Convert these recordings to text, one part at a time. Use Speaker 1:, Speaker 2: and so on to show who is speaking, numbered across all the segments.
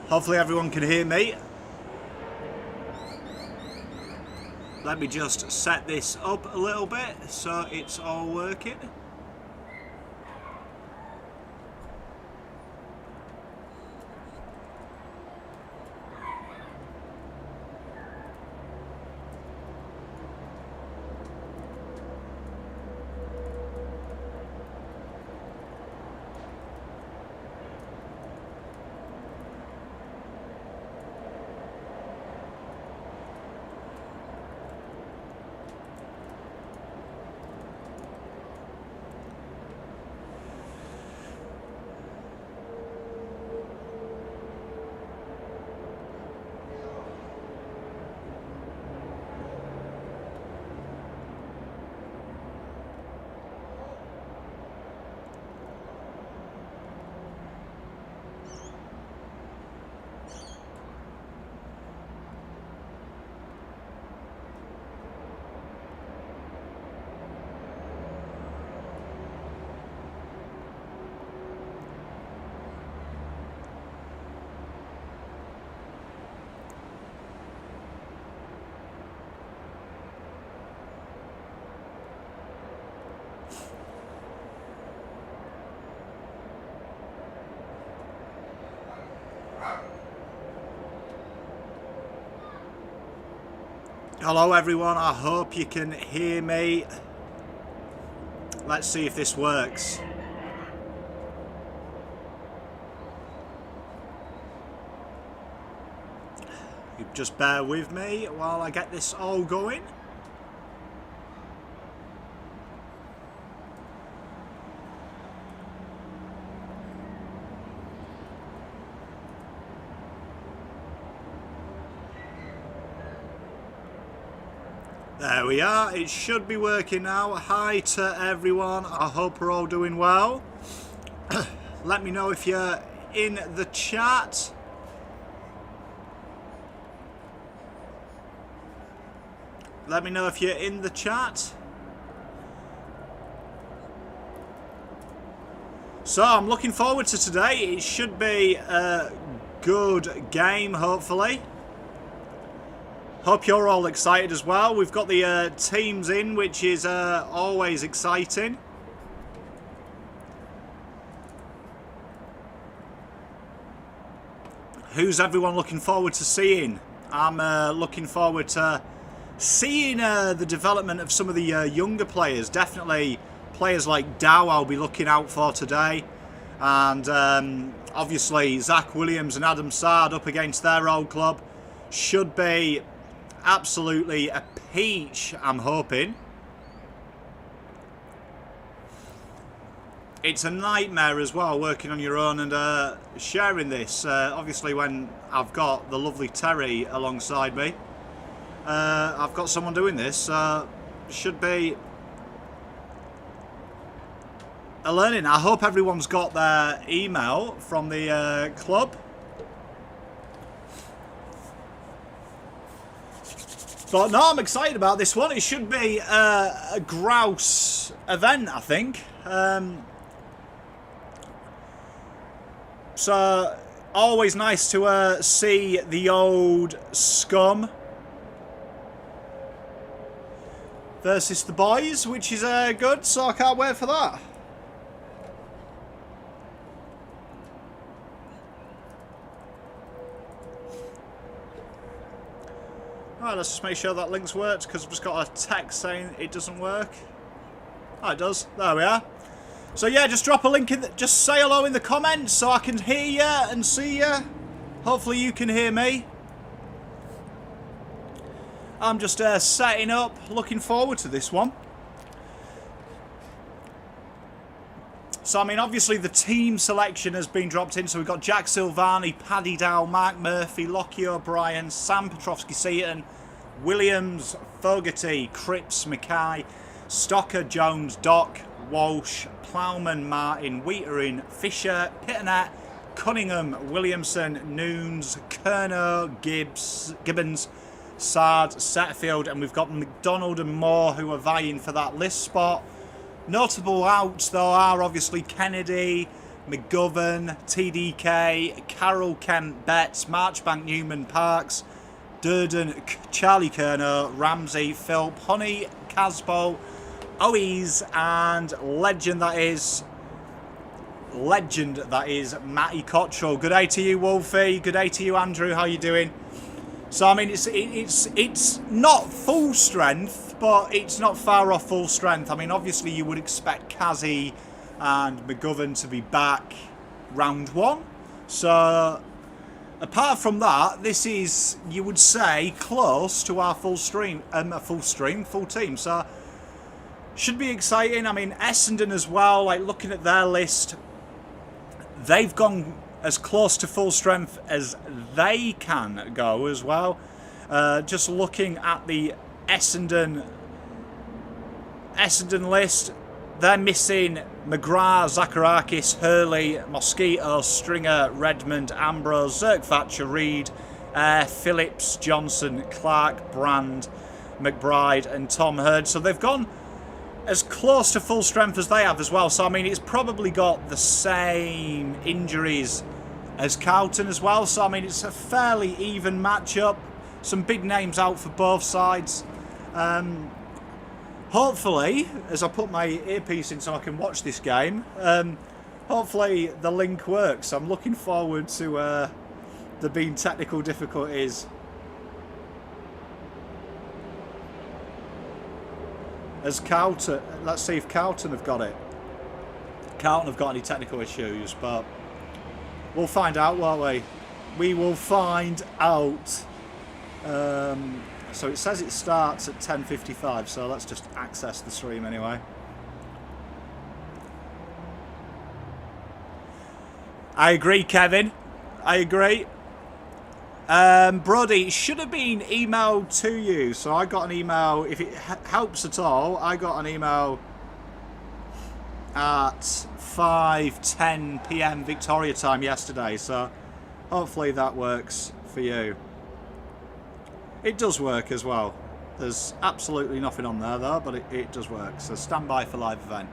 Speaker 1: Hopefully everyone can hear me. Let me just set this up a little bit so it's all working. Hello everyone, I hope you can hear me. Let's see if this works. You just bear with me while I get this all going. There we are, it should be working now. Hi to everyone, I hope we're all doing well. Let me know if you're in the chat. Let me know if you're in the chat. So I'm looking forward to today. It should be a good game, hopefully. Hope you're all excited as well. We've got the teams in, which is always exciting. Who's everyone looking forward to seeing? I'm looking forward to seeing the development of some of the younger players. Definitely players like Dow I'll be looking out for today. And obviously Zach Williams and Adam Sard up against their old club. Should be absolutely a peach, I'm hoping. It's a nightmare as well working on your own and sharing this. Obviously when I've got the lovely Terry alongside me, I've got someone doing this. Should be a learning. I hope everyone's got their email from the club. But no, I'm excited about this one. It should be a grouse event, I think. So, always nice to see the old scum versus the boys, which is good, so I can't wait for that. Alright, let's just make sure that link's worked, because I've just got a text saying it doesn't work. Oh, it does. There we are. So yeah, just drop a link in, just say hello in the comments so I can hear you and see you. Hopefully you can hear me. I'm just setting up, looking forward to this one. So, I mean, obviously the team selection has been dropped in. So we've got Jack Silvani, Paddy Dow, Mark Murphy, Lockie O'Brien, Sam Petrovsky-Seaton, Williams, Fogarty, Cripps, Mackay, Stocker, Jones, Dock, Walsh, Plowman, Martin, Wheatering, Fisher, Pitternet, Cunningham, Williamson, Noons, Kerno, Gibbons, Sard, Setterfield, and we've got McDonald and Moore who are vying for that list spot. Notable outs though are obviously Kennedy, McGovern, TDK, Carroll, Kent, Betts, Marchbank, Newman, Parks, Durden, Charlie Kerner, Ramsey, Philp, Honey, Casbo, Owies, and legend that is Matty Cottrell. Good day to you, Wolfie. Good day to you, Andrew. How you doing? So I mean, it's not full strength, but it's not far off full strength. I mean, obviously you would expect Kazzy and McGovern to be back round one. So apart from that, this is, you would say, close to our full team. So should be exciting. I mean, Essendon as well. Like looking at their list, they've gone as close to full strength as they can go as well. Just looking at the Essendon list, they're missing McGrath, Zacharakis, Hurley, Mosquito, Stringer, Redmond, Ambrose, Zirk, Thatcher, Reed, Phillips, Johnson, Clark, Brand, McBride and Tom Hurd. So they've gone as close to full strength as they have as well. So I mean, it's probably got the same injuries as Carlton as well. So I mean, it's a fairly even matchup. Some big names out for both sides. Hopefully, as I put my earpiece in so I can watch this game, hopefully the link works. I'm looking forward to there being technical difficulties. As Carlton, let's see if Carlton have got it. Carlton have got any technical issues, but we'll find out, won't we? We will find out. So it says it starts at 10:55, so let's just access the stream anyway. I agree, Kevin. I agree. Brody, it should have been emailed to you. So I got an email, if it helps at all, I got an email at 5:10 PM Victoria time yesterday. So hopefully that works for you. It does work as well. There's absolutely nothing on there though, but it does work. So stand by for live event.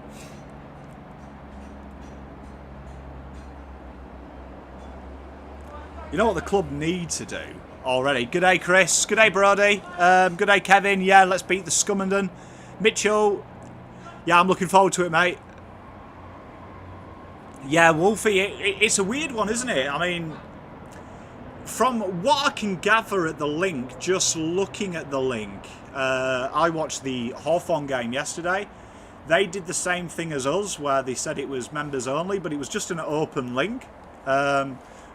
Speaker 1: You know what the club need to do already? Good day, Chris. Good day, Brody. Good day, Kevin. Yeah, let's beat the Scummerdon. Mitchell. Yeah, I'm looking forward to it, mate. Yeah, Wolfie, it's a weird one, isn't it? I mean, from what I can gather at the link, just looking at the link, I watched the Hawthorn game yesterday. They did the same thing as us, where they said it was members only, but it was just an open link.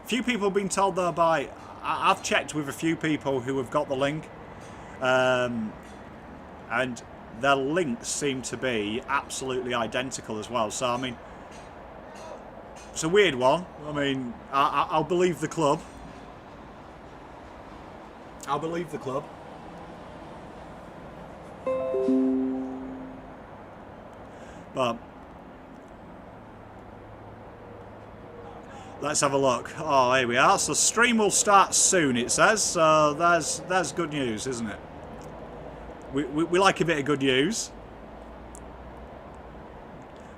Speaker 1: Few people have been told though by, I've checked with a few people who have got the link, and their links seem to be absolutely identical as well. So I mean, it's a weird one. I mean, I'll believe the club. I'll believe the club. But let's have a look. Oh, here we are. So stream will start soon, it says. So there's good news, isn't it? We like a bit of good news.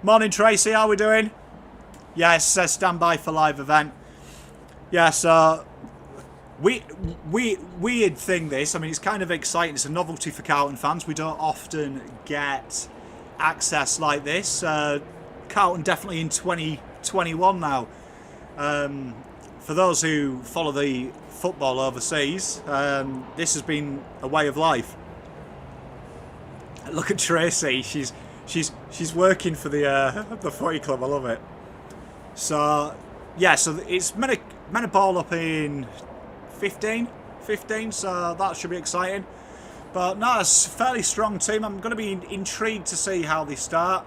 Speaker 1: Morning, Tracy. How we doing? Yes, says stand by for live event. Yeah, so weird thing this. I mean, it's kind of exciting. It's a novelty for Carlton fans. We don't often get access like this. Carlton definitely in 2021 now. For those who follow the football overseas, this has been a way of life. Look at Tracy. She's working for the footy club. I love it. So yeah, so it's meant to ball up in 15, so that should be exciting. But no, it's a fairly strong team. I'm going to be intrigued to see how they start.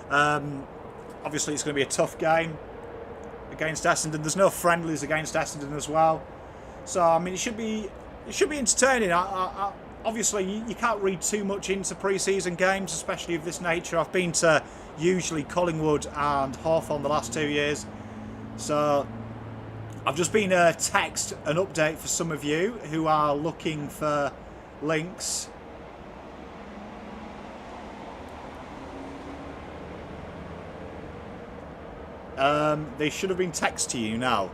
Speaker 1: Obviously, it's going to be a tough game against Essendon. There's no friendlies against Essendon as well, so I mean it should be entertaining. Obviously, you can't read too much into pre-season games, especially of this nature. I've been to usually Collingwood and Hawthorn the last 2 years, so I've just been a text an update for some of you who are looking for links. They should have been text to you now.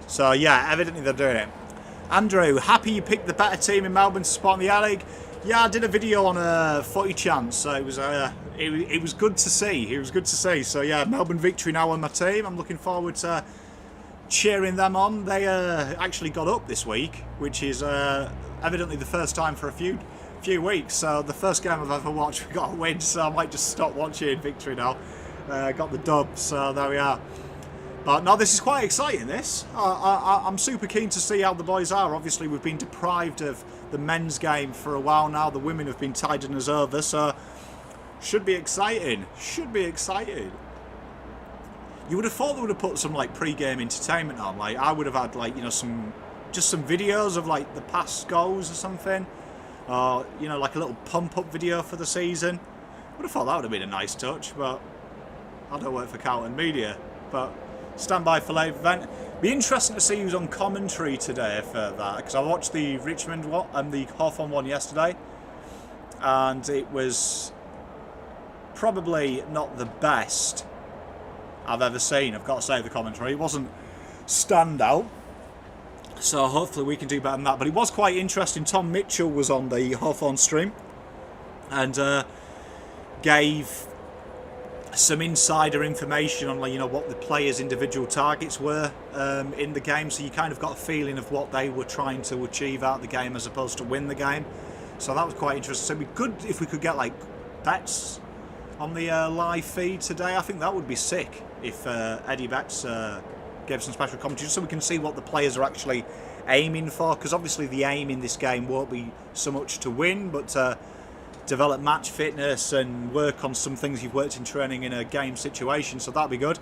Speaker 1: So yeah, evidently they're doing it. Andrew, happy you picked the better team in Melbourne to spot in the A-League. Yeah, I did a video on a footy chance, so it was good to see. It was good to see. So yeah, Melbourne Victory now on my team. I'm looking forward to cheering them on. They actually got up this week, which is evidently the first time for a few weeks. So the first game I've ever watched, we got a win. So I might just stop watching Victory now. Got the dub. So there we are. But no, this is quite exciting, this. I'm super keen to see how the boys are. Obviously, we've been deprived of the men's game for a while now. The women have been tiding us over, so should be exciting. Should be exciting. You would have thought they would have put some, like, pre-game entertainment on. Like, I would have had, like, you know, some videos of, like, the past goals or something. Or, you know, like a little pump-up video for the season. Would have thought that would have been a nice touch, but I don't work for Carlton Media. But stand by for live event. Be interesting to see who's on commentary today for that, because I watched the Richmond one and the Hawthorn one yesterday, and it was probably not the best I've ever seen. I've got to say, the commentary, it wasn't standout, so hopefully we can do better than that. But it was quite interesting. Tom Mitchell was on the Hawthorn stream and gave some insider information on, you know, what the players' individual targets were in the game, so you kind of got a feeling of what they were trying to achieve out of the game as opposed to win the game. So that was quite interesting. So it'd be good if we could get like bets on the live feed today. I think that would be sick if Eddie Betts gave some special commentary, so we can see what the players are actually aiming for, because obviously the aim in this game won't be so much to win, but develop match fitness and work on some things you've worked in training in a game situation, so that'll be good.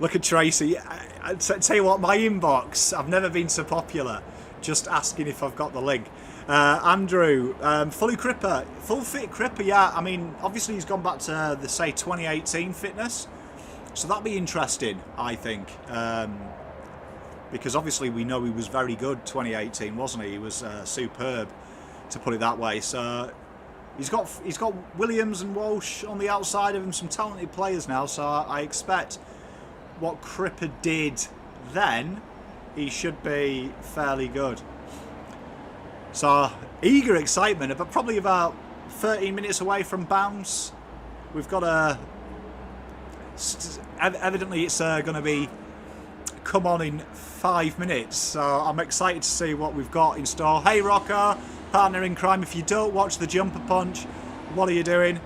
Speaker 1: Look at Tracy. I tell you what, my inbox, I've never been so popular, just asking if I've got the link. Andrew, full fit Cripper, yeah, I mean, obviously he's gone back to the, say, 2018 fitness, so that'll be interesting, I think, because obviously we know he was very good 2018, wasn't he? He was superb, to put it that way. So he's got Williams and Walsh on the outside of him, some talented players now, so I expect what Cripper did then, he should be fairly good. So eager excitement, but probably about 13 minutes away from bounce. We've got evidently it's going to be come on in 5 minutes, so I'm excited to see what we've got in store. Hey Rocco, partner in crime, if you don't watch the jumper punch, what are you doing?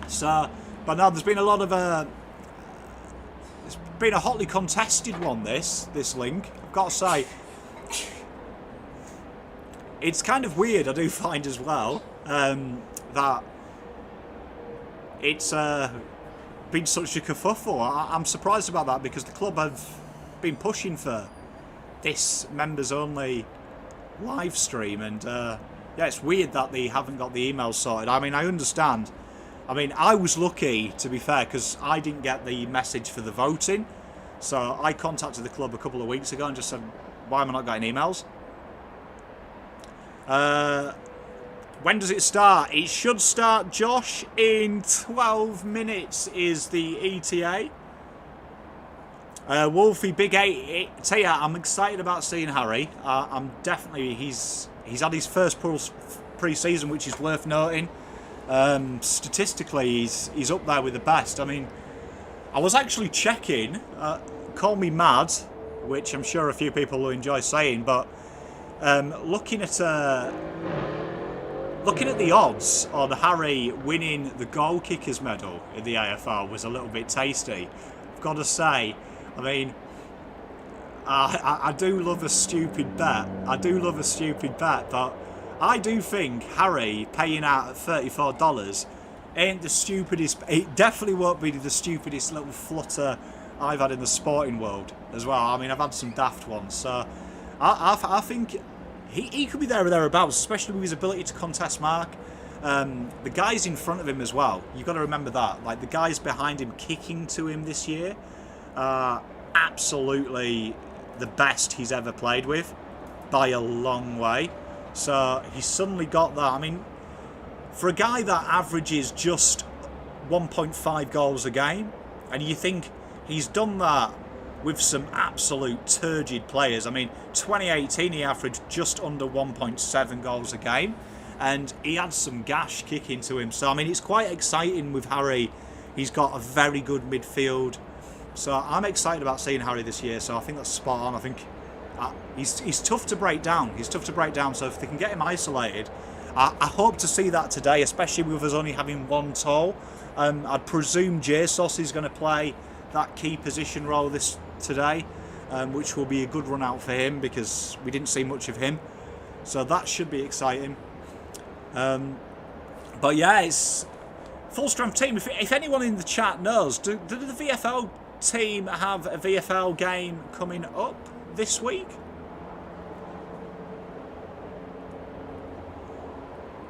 Speaker 1: So, but no, there's been a lot of it's been a hotly contested one, this link, I've got to say. It's kind of weird, I do find as well, that it's been such a kerfuffle. I'm surprised about that, because the club have been pushing for this members only live stream, and yeah, it's weird that they haven't got the emails sorted. I mean, I understand. I mean, I was lucky, to be fair, because I didn't get the message for the voting, so I contacted the club a couple of weeks ago and just said, why am I not getting emails? When does it start? It should start, Josh, in 12 minutes is the ETA. Wolfie, Big 8. Tell you, I'm excited about seeing Harry. I'm definitely, he's had his first pre-season, which is worth noting. Statistically, he's up there with the best. I mean, I was actually checking, call me mad, which I'm sure a few people will enjoy saying, but looking at the odds on Harry winning the goal kickers medal in the AFL was a little bit tasty, I've got to say. I mean, I do love a stupid bet. But I do think Harry paying out at $34 ain't the stupidest. It definitely won't be the stupidest little flutter I've had in the sporting world as well. I mean, I've had some daft ones, so I think he could be there or thereabouts, especially with his ability to contest mark. The guys in front of him as well, you've got to remember that. Like, the guys behind him kicking to him this year are absolutely the best he's ever played with by a long way. So he's suddenly got that. I mean, for a guy that averages just 1.5 goals a game, and you think he's done that with some absolute turgid players. I mean, 2018 he averaged just under 1.7 goals a game, and he had some gash kicking to him. So I mean, it's quite exciting with Harry. He's got a very good midfield, so I'm excited about seeing Harry this year. So I think that's spot on. I think he's tough to break down. He's tough to break down. So if they can get him isolated, I hope to see that today, especially with us only having one toe. I'd presume Jesus is going to play that key position role today, which will be a good run out for him because we didn't see much of him. So that should be exciting. But yeah, it's full strength team. If anyone in the chat knows, do the VFL team have a VFL game coming up this week?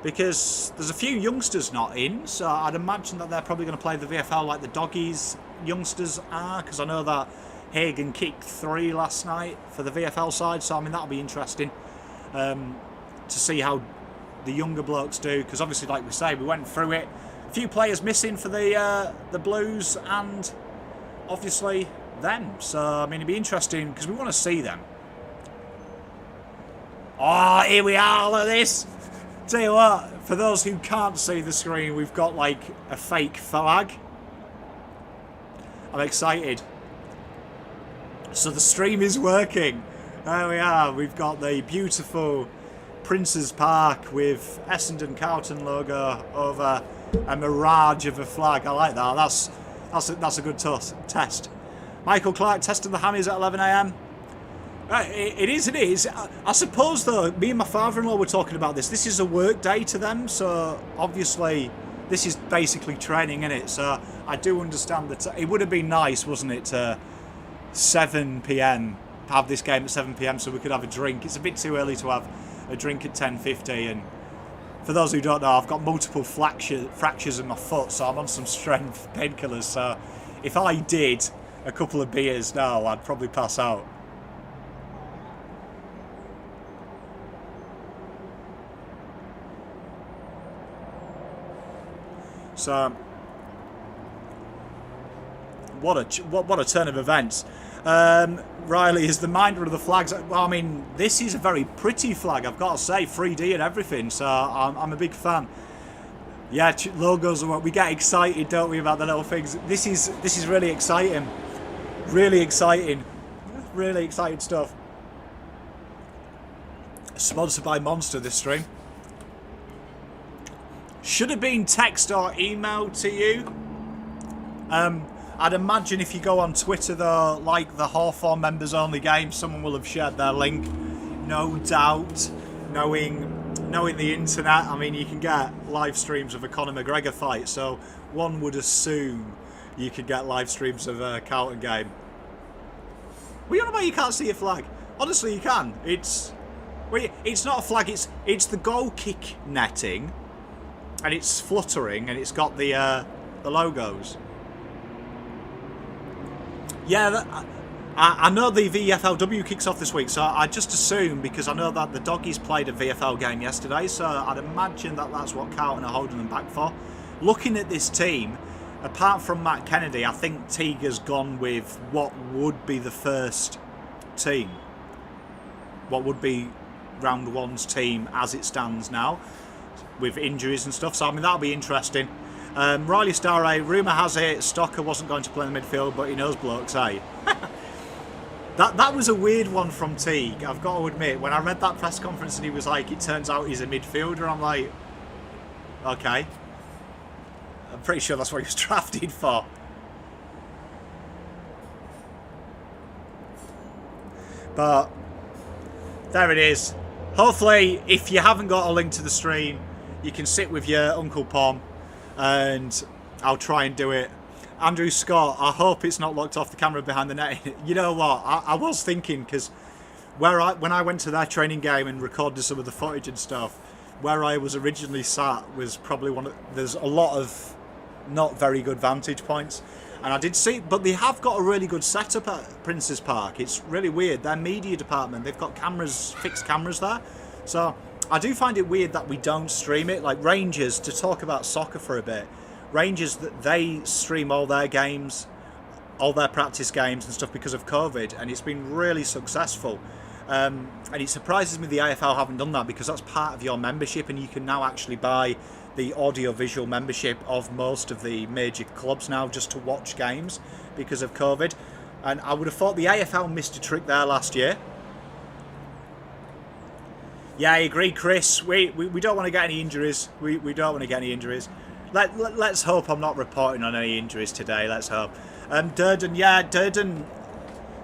Speaker 1: Because there's a few youngsters not in, so I'd imagine that they're probably going to play the VFL like the Doggies youngsters are, because I know that Hagen kicked 3 last night for the VFL side, so I mean that'll be interesting to see how the younger blokes do, because obviously, like we say, we went through it. A few players missing for the Blues and obviously them, so I mean it'd be interesting because we want to see them. Oh, here we are, look at this. Tell you what, for those who can't see the screen, we've got like a fake flag. I'm excited. So the stream is working. There we are. We've got the beautiful Prince's Park with Essendon Carlton logo over a mirage of a flag. I like that. That's a good test. Michael Clark testing the hammies at 11 a.m. It is. I suppose, though, me and my father-in-law were talking about this. This is a work day to them, so obviously this is basically training, innit? So I do understand that it would have been nice, wasn't it, to 7 p.m, have this game at 7 p.m. so we could have a drink. It's a bit too early to have a drink at 10:50, and for those who don't know, I've got multiple fractures in my foot, so I'm on some strength painkillers. So if I did a couple of beers now, I'd probably pass out. So, what a turn of events. Riley is the minder of the flags. Well, I mean, this is a very pretty flag, I've got to say, 3D and everything, so I'm a big fan. Yeah, logos are what we get excited, don't we, about the little things. This is really exciting. Really exciting stuff. Sponsored by Monster, this stream. Should have been text or email to you. I'd imagine if you go on Twitter, though, like the Hawthorn members only game, someone will have shared their link. No doubt, knowing the internet, I mean, you can get live streams of a Conor McGregor fight, so one would assume you could get live streams of a Carlton game. Well, you know about you can't see a flag? Honestly, you can. It's not a flag. It's the goal kick netting. And it's fluttering, and it's got the logos. Yeah, I know the VFLW kicks off this week, so I just assume, because I know that the Doggies played a VFL game yesterday, so I'd imagine that that's what Carlton are holding them back for. Looking at this team, apart from Matt Kennedy, I think Teague has gone with what would be the first team. What would be round one's team as it stands now, with injuries and stuff, so I mean that'll be interesting. Riley Starray, rumour has it Stocker wasn't going to play in the midfield, but he knows blokes, eh? that was a weird one from Teague, I've got to admit. When I read that press conference and he was like, it turns out he's a midfielder, I'm like, okay. I'm pretty sure that's what he was drafted for. But there it is. Hopefully, if you haven't got a link to the stream, you can sit with your Uncle Pom, and I'll try and do it. Andrew Scott, I hope it's not locked off the camera behind the net. You know what? I was thinking, because when I went to their training game and recorded some of the footage and stuff, where I was originally sat was probably there's a lot of not very good vantage points, and I did see, but they have got a really good setup at Prince's Park. It's really weird. Their media department, they've got fixed cameras there, so I do find it weird that we don't stream it. Like Rangers, to talk about soccer for a bit, Rangers, they stream all their games, all their practice games and stuff because of COVID, and it's been really successful. And it surprises me the AFL haven't done that, because that's part of your membership, and you can now actually buy the audio-visual membership of most of the major clubs now just to watch games because of COVID. And I would have thought the AFL missed a trick there last year. Yeah, I agree, Chris. We don't want to get any injuries. We don't want to get any injuries. Let's hope I'm not reporting on any injuries today. Let's hope. Durden, yeah, Durden.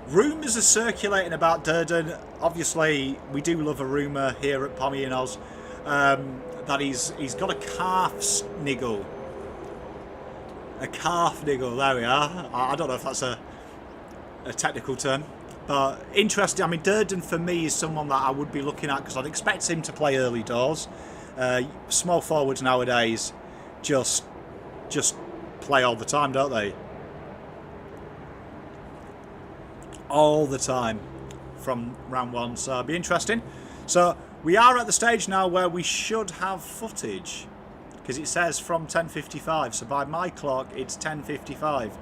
Speaker 1: Rumours are circulating about Durden. Obviously, we do love a rumour here at Pommy and Oz that he's got a calf niggle. A calf niggle. There we are. I don't know if that's a technical term. But interesting. I mean, Durden for me is someone that I would be looking at, because I'd expect him to play early doors. Small forwards nowadays just play all the time, don't they? All the time from round one. So it'll be interesting. So we are at the stage now where we should have footage, because it says from 10:55. So by my clock, it's 10:55.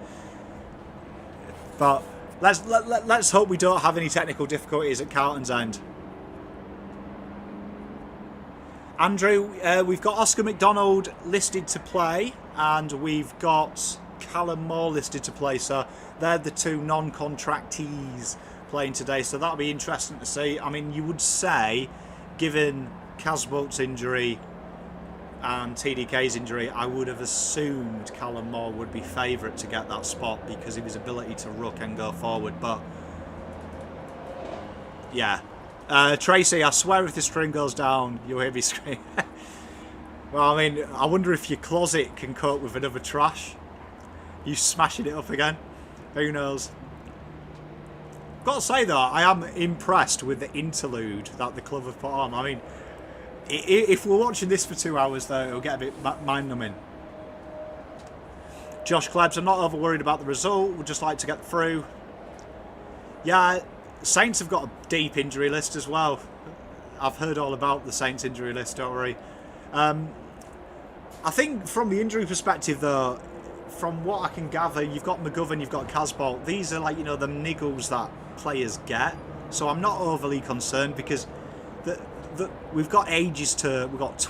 Speaker 1: But let's hope we don't have any technical difficulties at Carlton's end. Andrew, we've got Oscar McDonald listed to play, and we've got Callum Moore listed to play. So they're the two non-contractees playing today. So that'll be interesting to see. I mean, you would say, given Casbolt's injury and TDK's injury, I would have assumed Callum Moore would be favourite to get that spot because of his ability to ruck and go forward. But yeah, Tracy, I swear if the string goes down, you'll hear me scream. Well, I mean, I wonder if your closet can cope with another trash. You smashing it up again? Who knows? Got to say though, I am impressed with the interlude that the club have put on. I mean, if we're watching this for 2 hours though, it'll get a bit mind-numbing. Josh Klebs, I'm not over worried about the result. We'd just like to get through. Yeah, Saints have got a deep injury list as well. I've heard all about the Saints injury list, don't worry. I think from the injury perspective though, from what I can gather, you've got McGovern, you've got Casbolt. These are like, you know, the niggles that players get. So I'm not overly concerned, because we've got ages to, we've got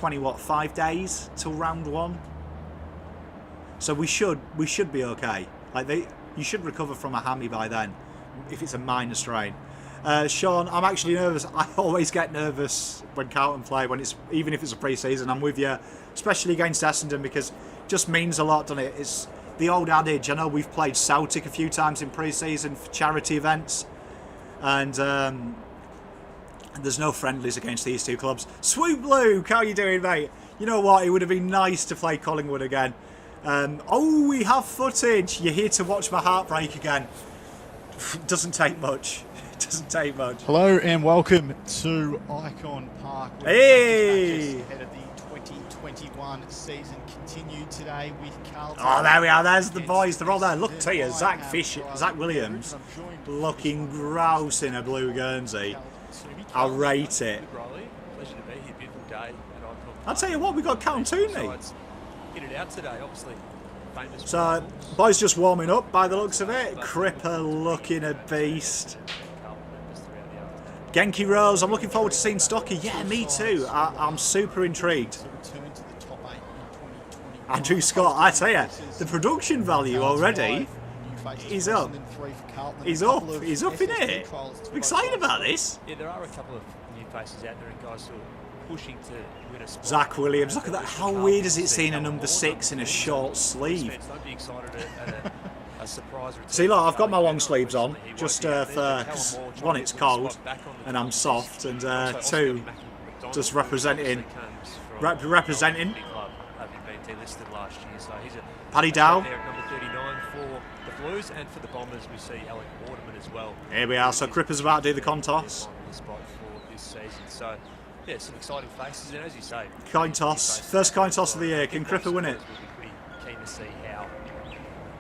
Speaker 1: 5 days till round one. So we should be okay. Like you should recover from a hammy by then, if it's a minor strain. Sean, I'm actually nervous. I always get nervous when Carlton play, even if it's a pre-season. I'm with you, especially against Essendon, because it just means a lot, doesn't it? It's the old adage. I know we've played Celtic a few times in pre-season for charity events, and there's no friendlies against these two clubs. Swoop Luke, how you doing, mate? You know what? It would have been nice to play Collingwood again. Oh, we have footage. You're here to watch my heart break again. Doesn't take much. Doesn't take much.
Speaker 2: Hello and welcome to Icon Park.
Speaker 1: Hey!
Speaker 2: Ahead of the 2021 season continued today with Carlton.
Speaker 1: Oh, there we are. There's the boys. They're all there. Look to you, Zach Williams, looking grouse in a blue Guernsey. I'll rate it. I'll tell you what, we got Carlton Tooney.
Speaker 3: Hit it out today, obviously.
Speaker 1: So, boys just warming up by the looks of it. Cripper looking a beast. Genki Rose, I'm looking forward to seeing Stocky. Yeah, me too. I'm super intrigued. Andrew Scott, I tell you, the production value already is up. He's up in it. I'm excited about this.
Speaker 3: Yeah, there are a couple of new faces out there and guys who are pushing to win a spot.
Speaker 1: Zach Williams, look at that. How weird is it seeing a number 6 in a short sleeve?
Speaker 3: Don't be excited at a surprise return.
Speaker 1: See, look, I've got my long sleeves on, just for, because one, it's cold, and I'm soft, and two, just representing. Paddy Dow.
Speaker 3: Number 39 for the Blues, and for the Bombers we see Alec Waterman as well.
Speaker 1: Here we are, so Cripper's about to do the contoss.
Speaker 3: Spot for this season. So Yeah, some exciting faces, and as you say,
Speaker 1: Coin toss. First coin toss of the year. Can Cripper win it?
Speaker 3: We'll be pretty keen to see how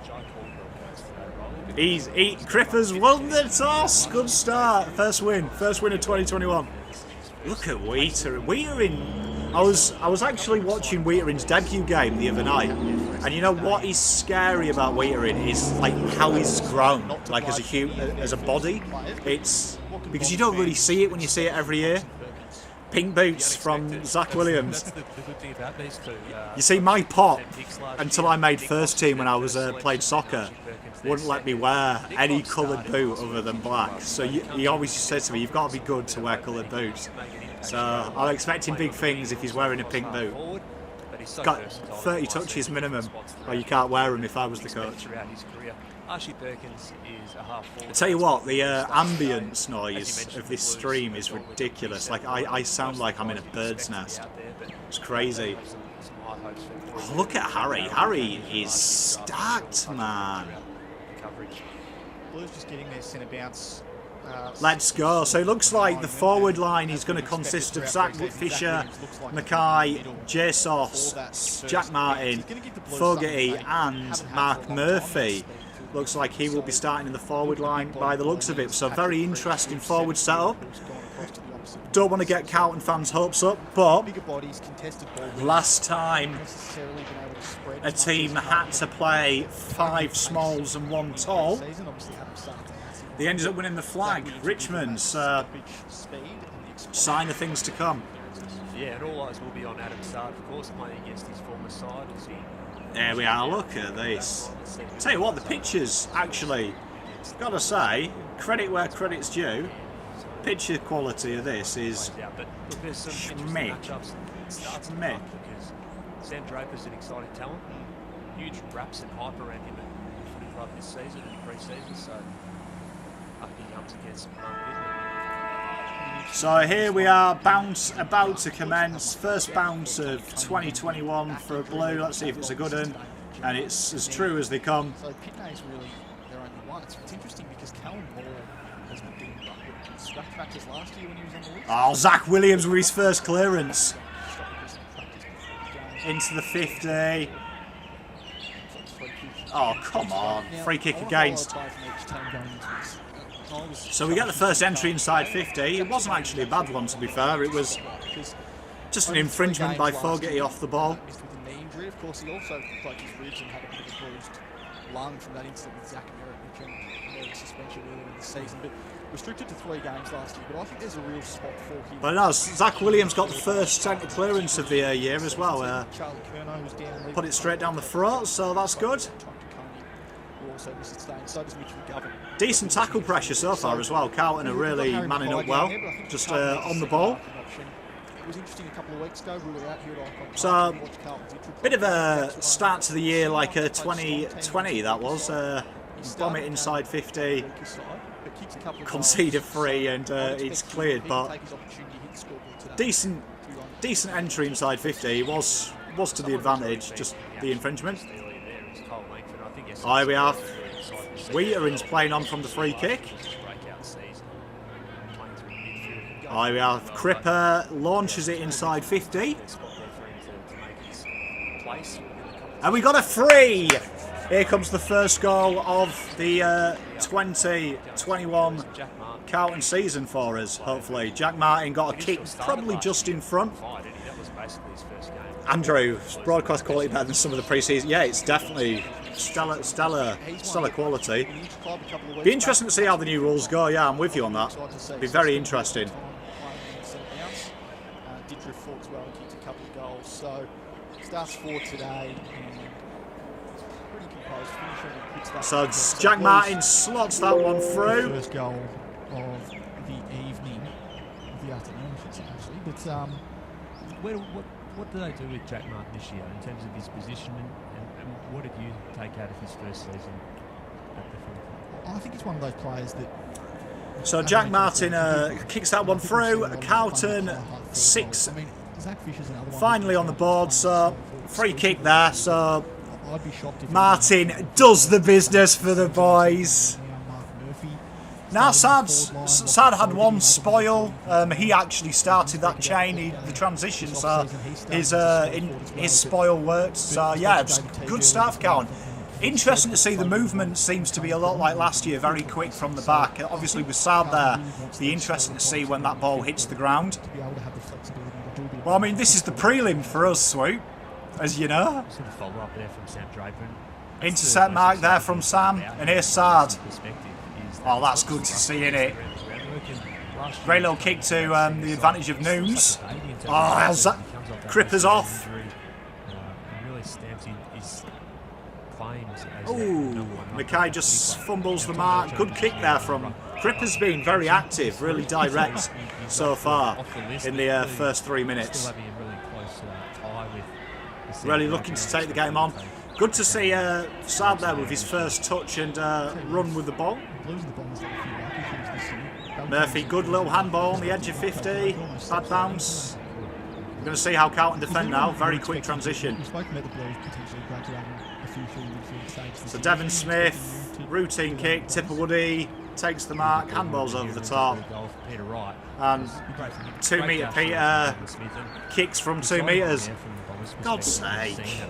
Speaker 3: John Caldwell goes today, Riley.
Speaker 1: Cripper's won the toss. Good start. First win of 2021. Look at Wheatering. I was actually watching Wheatering's debut game the other night, and you know what is scary about Wheatering is like how he's grown, like as a body. It's because you don't really see it when you see it every year. Pink boots from Zach Williams.
Speaker 3: That's the good thing about these two.
Speaker 1: You see, my pop, until I made first team when I was played soccer, wouldn't let me wear any coloured boot other than black. So he always said to me, "You've got to be good to wear coloured boots." So I'm expecting big things if he's wearing a pink boot. Got 30 touches minimum, or you can't wear them if I was the coach.
Speaker 3: Archie Perkins is a half forward.
Speaker 1: I tell you what, the ambience noise of this stream is ridiculous. Like I sound like I'm in a bird's nest. It's crazy. Oh, look at Harry. Harry is stacked, man.
Speaker 2: Blues just getting their centre bounce.
Speaker 1: Let's go. So it looks like the forward line is going to consist of Zach Fisher, Mackay, Jesus, Jack Martin, Fogarty and Mark Murphy. Looks like he will be starting in the forward line by the looks of it. So very interesting forward setup. Don't want to get Carlton fans' hopes up, but last time a team had to play 5 smalls and 1 tall, they ended up winning the flag. Richmond's sign of things to come.
Speaker 3: Yeah, and all eyes will be on Adam Sard, of course, playing against his former side. As he
Speaker 1: There we are, look at this. Tell you what, the pictures actually, gotta say, credit where credit's due. Picture quality of this is schmick. Schmick.
Speaker 3: Sam Draper's an exciting talent. Huge raps and hype around him at footy club this season and pre-season, so up he comes against some
Speaker 1: So here we are, bounce about to commence. First bounce of 2021 for a Blue. Let's see if it's a good one. And it's as true as they come.
Speaker 2: So Pitney's really their only one. It's interesting because Callum Moore has been doing scratch practice last year when he was on the list.
Speaker 1: Oh, Zach Williams with his first clearance. Into the 50. Oh, come on. Free kick against. So we get the first entry inside 50. It wasn't actually a bad one, to be fair. It was just an infringement by Fogarty off the ball.
Speaker 2: Of course, he also broke his ribs and had a bit of a bruised lung from that incident with Zach Merritt, which suspension earlier in the season. But restricted to 3 games last year. But I think there's a real spot for him.
Speaker 1: But no, Zach Williams got the first centre clearance of the year as well. Put it straight down the throat, so that's good. Decent tackle pressure so far as well. Carlton are really manning up well, just on the ball. So, bit of a start to the year like a 2020 that was. Bomb it inside 50, conceded 3 and it's cleared, but decent entry inside 50 was to the advantage, just the infringement. Here we are. Wheatering's playing on from the free kick. Here we are. Cripper launches it inside 50. And we got a free. Here comes the first goal of the 2021 Carlton season for us, hopefully. Jack Martin got a kick probably just in front. Andrew, broadcast quality better than some of the pre-season. Yeah, it's definitely stellar quality. Be interesting to see how the new rules go. Yeah, I'm with you on that. Be very interesting.
Speaker 2: Did drift forward as well and kicked a couple of goals. So starts 4 today. Pretty composed.
Speaker 1: So Jack Martin slots that one through.
Speaker 2: First goal of the evening, of the afternoon, I should say, actually. But
Speaker 3: what do they do with Jack Martin this year in terms of his positioning, and what did you take out of his first season at the footy club?
Speaker 2: I think it's one of those players that.
Speaker 1: So Jack Martin kicks that one through. Carlton 6 finally on the board. So free kick there. So Martin does the business for the boys. Now, Sad had one spoil. He actually started that chain, the transition, so his spoil worked. So yeah, it's a good start for Carlton. Interesting to see the movement seems to be a lot like last year, very quick from the back. Obviously with Sad there, it'll be interesting to see when that ball hits the ground. Well, I mean, this is the prelim for us, Swoop, as you know.
Speaker 3: Follow-up there from Sam Draper.
Speaker 1: Intercept mark there from Sam, and here's Sad. Oh, that's good to see, innit? Great little kick to the advantage of Noons. Oh, how's that? Cripper's off. Oh, Mackay just fumbles the mark. Good kick there from Cripper's been very active, really direct so far in the first 3 minutes. Really looking to take the game on. Good to see Sad there with his first touch and run with the ball. Murphy, good little handball on the edge of 50. Bad bounce. We're going to see how Carlton defend now. Very quick transition. So Devon Smith, routine kick, Tipper Woody takes the mark, handballs over the top. And 2 metre Peter kicks from 2 metres. God's sake.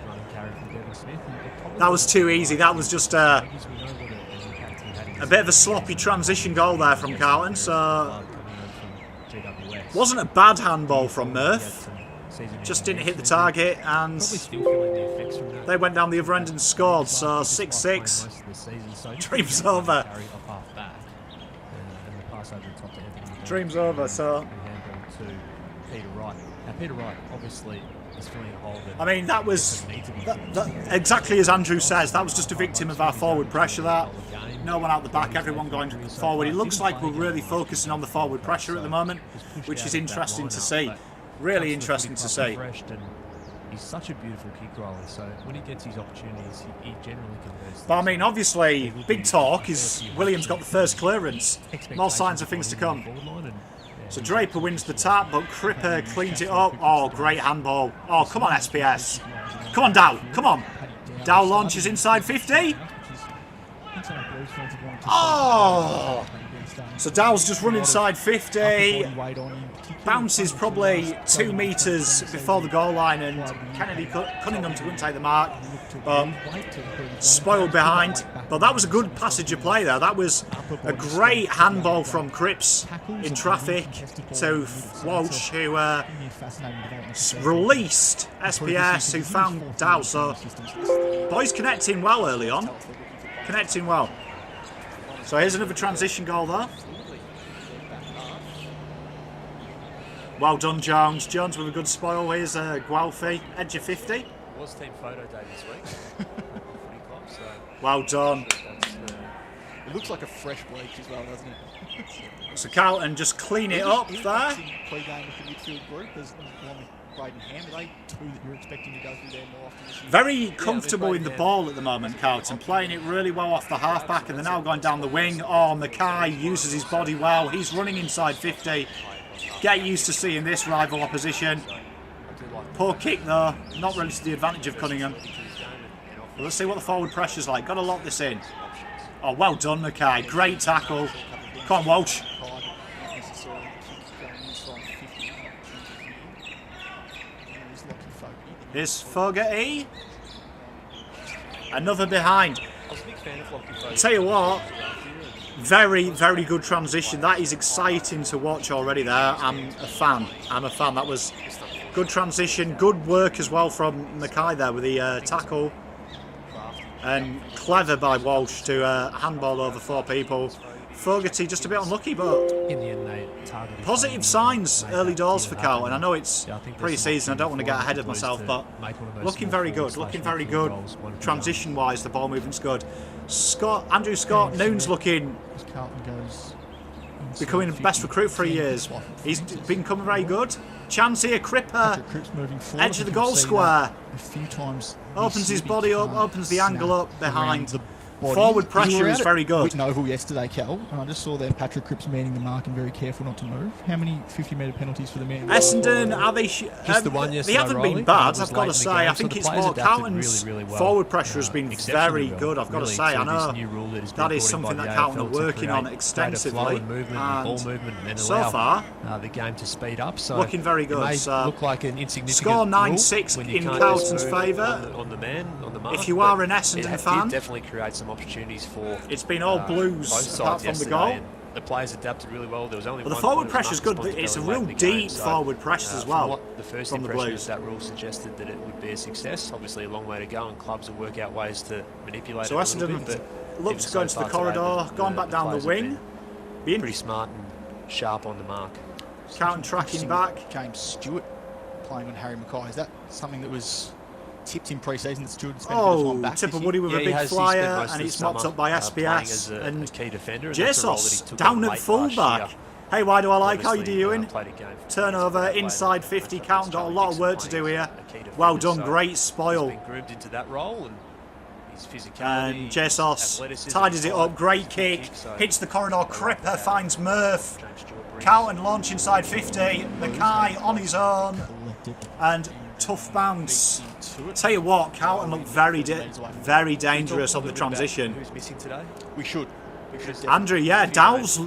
Speaker 1: That was too easy. That was just a bit of a sloppy transition goal there from Carlton. So wasn't a bad handball from Murph. Just didn't hit the target, and they went down the other end and scored. So 6-6. Dream's over. Dream's over. So
Speaker 3: Peter Wright, obviously.
Speaker 1: I mean, that was exactly as Andrew says. That was just a victim of our forward pressure. That no one out the back, everyone going forward. It looks like we're really focusing on the forward pressure at the moment, which is interesting to see. Really interesting to see.
Speaker 3: He's such a beautiful kick roller, so when he gets his opportunities, he generally converts.
Speaker 1: But I mean, obviously, big talk is Williams got the first clearance. More signs of things to come. So Draper wins the tap, but Cripper cleans it up. Oh, great handball. Oh, come on, SPS. Come on, Dow. Come on. Dow launches inside 50. Oh! So Dow's just run inside 50. Bounces probably 2 metres before the goal line, and Kennedy Cunningham couldn't take the mark. Spoiled behind. But that was a good passage of play there. That was a great handball from Cripps in traffic to Walsh, who released SPS, who found Dow. So boys connecting well early on. Connecting well. So here's another transition goal there. Well done, Jones. Jones with a good spoil. Here's Guelphy, edge of 50.
Speaker 3: It was team photo day this week.
Speaker 1: Well done.
Speaker 2: It looks like a fresh bleach as well, doesn't it?
Speaker 1: So Carlton just clean it up there.
Speaker 2: Pre-game with the midfield group, there's one with Braden Ham. Are they two that you're expecting to go through there more often this year?
Speaker 1: Very comfortable in the ball at the moment, Carlton. Playing it really well off the half-back, and they're now going down the wing. Oh, Mackay uses his body well. He's running inside 50. Get used to seeing this rival opposition. Poor kick though, not really to the advantage of Cunningham. But let's see what the forward pressure's like. Got to lock this in. Oh, well done, Mackay. Great tackle. Come on, Walsh. Here's Fogarty. Another behind. Tell you what, very, very good transition. That is exciting to watch already there. I'm a fan. That was good transition. Good work as well from Mackay there with the tackle. And clever by Walsh to handball over 4 people. Fogarty just a bit unlucky, but
Speaker 3: in the end, they targeted
Speaker 1: positive signs early doors for Carlton. I know it's pre-season, I don't want to get ahead of myself, but looking very good. Looking very good. Transition-wise, the ball movement's good. Andrew Scott, Noon's looking becoming the best recruit for 3 years. He's becoming very good. Chance here, Cripper, edge of the goal square. Opens his body up, opens the angle up behind.
Speaker 2: body.
Speaker 1: Forward
Speaker 2: You
Speaker 1: pressure
Speaker 2: were
Speaker 1: is
Speaker 2: out
Speaker 1: very
Speaker 2: at
Speaker 1: good.
Speaker 2: Whitten Oval yesterday, Kel, and I just saw there Patrick Cripps manning the mark and very careful not to move. How many 50-metre penalties for the man?
Speaker 1: Essendon, are they?
Speaker 3: Just the one
Speaker 1: they
Speaker 3: yesterday,
Speaker 1: haven't
Speaker 3: Riley,
Speaker 1: been
Speaker 3: but
Speaker 1: bad,
Speaker 3: it was
Speaker 1: I've got
Speaker 3: late
Speaker 1: to
Speaker 3: in the
Speaker 1: say.
Speaker 3: game,
Speaker 1: I
Speaker 3: so
Speaker 1: think
Speaker 3: the
Speaker 1: it's
Speaker 3: players
Speaker 1: more
Speaker 3: adapted
Speaker 1: Carlton's
Speaker 3: really well.
Speaker 1: forward pressure has been
Speaker 3: Exceptionally
Speaker 1: very good, I've got to
Speaker 3: really,
Speaker 1: say. I
Speaker 3: through this
Speaker 1: know
Speaker 3: new rule that has been
Speaker 1: that is
Speaker 3: brought in
Speaker 1: something
Speaker 3: by
Speaker 1: that
Speaker 3: the
Speaker 1: Carlton
Speaker 3: AFL
Speaker 1: are
Speaker 3: to
Speaker 1: working on
Speaker 3: create
Speaker 1: extensively.
Speaker 3: greater flow and movement and ball movement and
Speaker 1: so
Speaker 3: allow
Speaker 1: far,
Speaker 3: the game to speed up. So
Speaker 1: looking very good.
Speaker 3: It may
Speaker 1: So
Speaker 3: look like an insignificant
Speaker 1: score 9-6
Speaker 3: rule when you
Speaker 1: in
Speaker 3: can't
Speaker 1: Carlton's
Speaker 3: just move
Speaker 1: favour.
Speaker 3: on the man, on the mark.
Speaker 1: If you are an
Speaker 3: but
Speaker 1: Essendon
Speaker 3: it
Speaker 1: fan,
Speaker 3: did definitely create some opportunities for.
Speaker 1: it's been all
Speaker 3: both
Speaker 1: blues
Speaker 3: sides
Speaker 1: apart from the
Speaker 3: yesterday,
Speaker 1: goal.
Speaker 3: and the players adapted really well. There was only
Speaker 1: But the
Speaker 3: one
Speaker 1: forward
Speaker 3: point of
Speaker 1: pressure is good.
Speaker 3: responsibility
Speaker 1: It's a
Speaker 3: late
Speaker 1: real
Speaker 3: in the game,
Speaker 1: deep
Speaker 3: so,
Speaker 1: forward pressure as
Speaker 3: from
Speaker 1: well
Speaker 3: what the first
Speaker 1: from the
Speaker 3: impression
Speaker 1: Blues.
Speaker 3: of that rule suggested that it would be a success. Obviously, a long way to go, and clubs will work out ways to manipulate
Speaker 1: So
Speaker 3: it a little
Speaker 1: Essendon
Speaker 3: bit. But
Speaker 1: looked
Speaker 3: even
Speaker 1: to go into
Speaker 3: so
Speaker 1: the
Speaker 3: far today,
Speaker 1: corridor, gone back down the
Speaker 3: players have
Speaker 1: wing.
Speaker 3: been
Speaker 1: Being
Speaker 3: pretty smart and sharp on the mark.
Speaker 1: Carlton tracking back.
Speaker 2: James Stewart playing on Harry Mackay. Is that something that was tipped in pre-season that Stewart had spent a bit of time back
Speaker 1: Tip
Speaker 2: this
Speaker 1: of
Speaker 2: year?
Speaker 1: Woody with a
Speaker 3: he
Speaker 1: big
Speaker 3: has- he
Speaker 1: flyer,
Speaker 3: spent most
Speaker 1: and
Speaker 3: of the
Speaker 1: it's mopped
Speaker 3: summer,
Speaker 1: up by
Speaker 3: playing
Speaker 1: SBS.
Speaker 3: as a
Speaker 1: And
Speaker 3: key defender, and that's a role that he
Speaker 1: Jesus
Speaker 3: took
Speaker 1: down
Speaker 3: on
Speaker 1: at
Speaker 3: late last
Speaker 1: fullback.
Speaker 3: year.
Speaker 1: Hey, why do I like how you
Speaker 3: Obviously,
Speaker 1: doing?
Speaker 3: played a game for
Speaker 1: Turnover
Speaker 3: Queensland,
Speaker 1: inside
Speaker 3: played
Speaker 1: 50.
Speaker 3: against
Speaker 1: Carlton got a lot of work to do here.
Speaker 3: a key defender,
Speaker 1: Well done,
Speaker 3: so
Speaker 1: great
Speaker 3: he's
Speaker 1: spoil.
Speaker 3: been groomed into that role, and his physicality,
Speaker 1: And Jesus
Speaker 3: athleticism,
Speaker 1: tidies it up. Great
Speaker 3: his
Speaker 1: kick.
Speaker 3: so
Speaker 1: Hits the corridor. Cripper finds Murph.
Speaker 3: James Stewart brings
Speaker 1: Carlton launch inside 50. Mackay on his own. And tough bounce. Tell you what, Carlton look very dangerous on the transition.
Speaker 3: Who's missing today?
Speaker 2: We should.
Speaker 1: Andrew, yeah, Dow's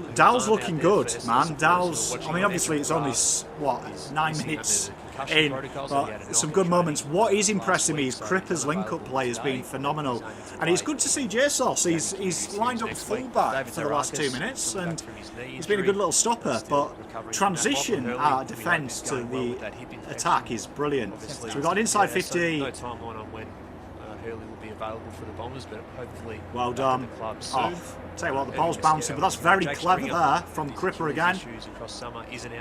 Speaker 1: looking good, man. Dow's, I mean, obviously it's only, what, 9 minutes in, but some good moments. What is impressing me is Cripper's link-up play has been phenomenal. And it's good to see Jesus. He's lined up full-back for the last 2 minutes, and he's been a good little stopper, but transition out of defence to the attack is brilliant. So we've got an inside 50.
Speaker 3: No timeline on when Hurley will be available for the Bombers, but hopefully
Speaker 1: Well done.
Speaker 3: the club soon.
Speaker 1: Off. Tell you what, the ball's bouncing, but that's very clever there from Cripper again.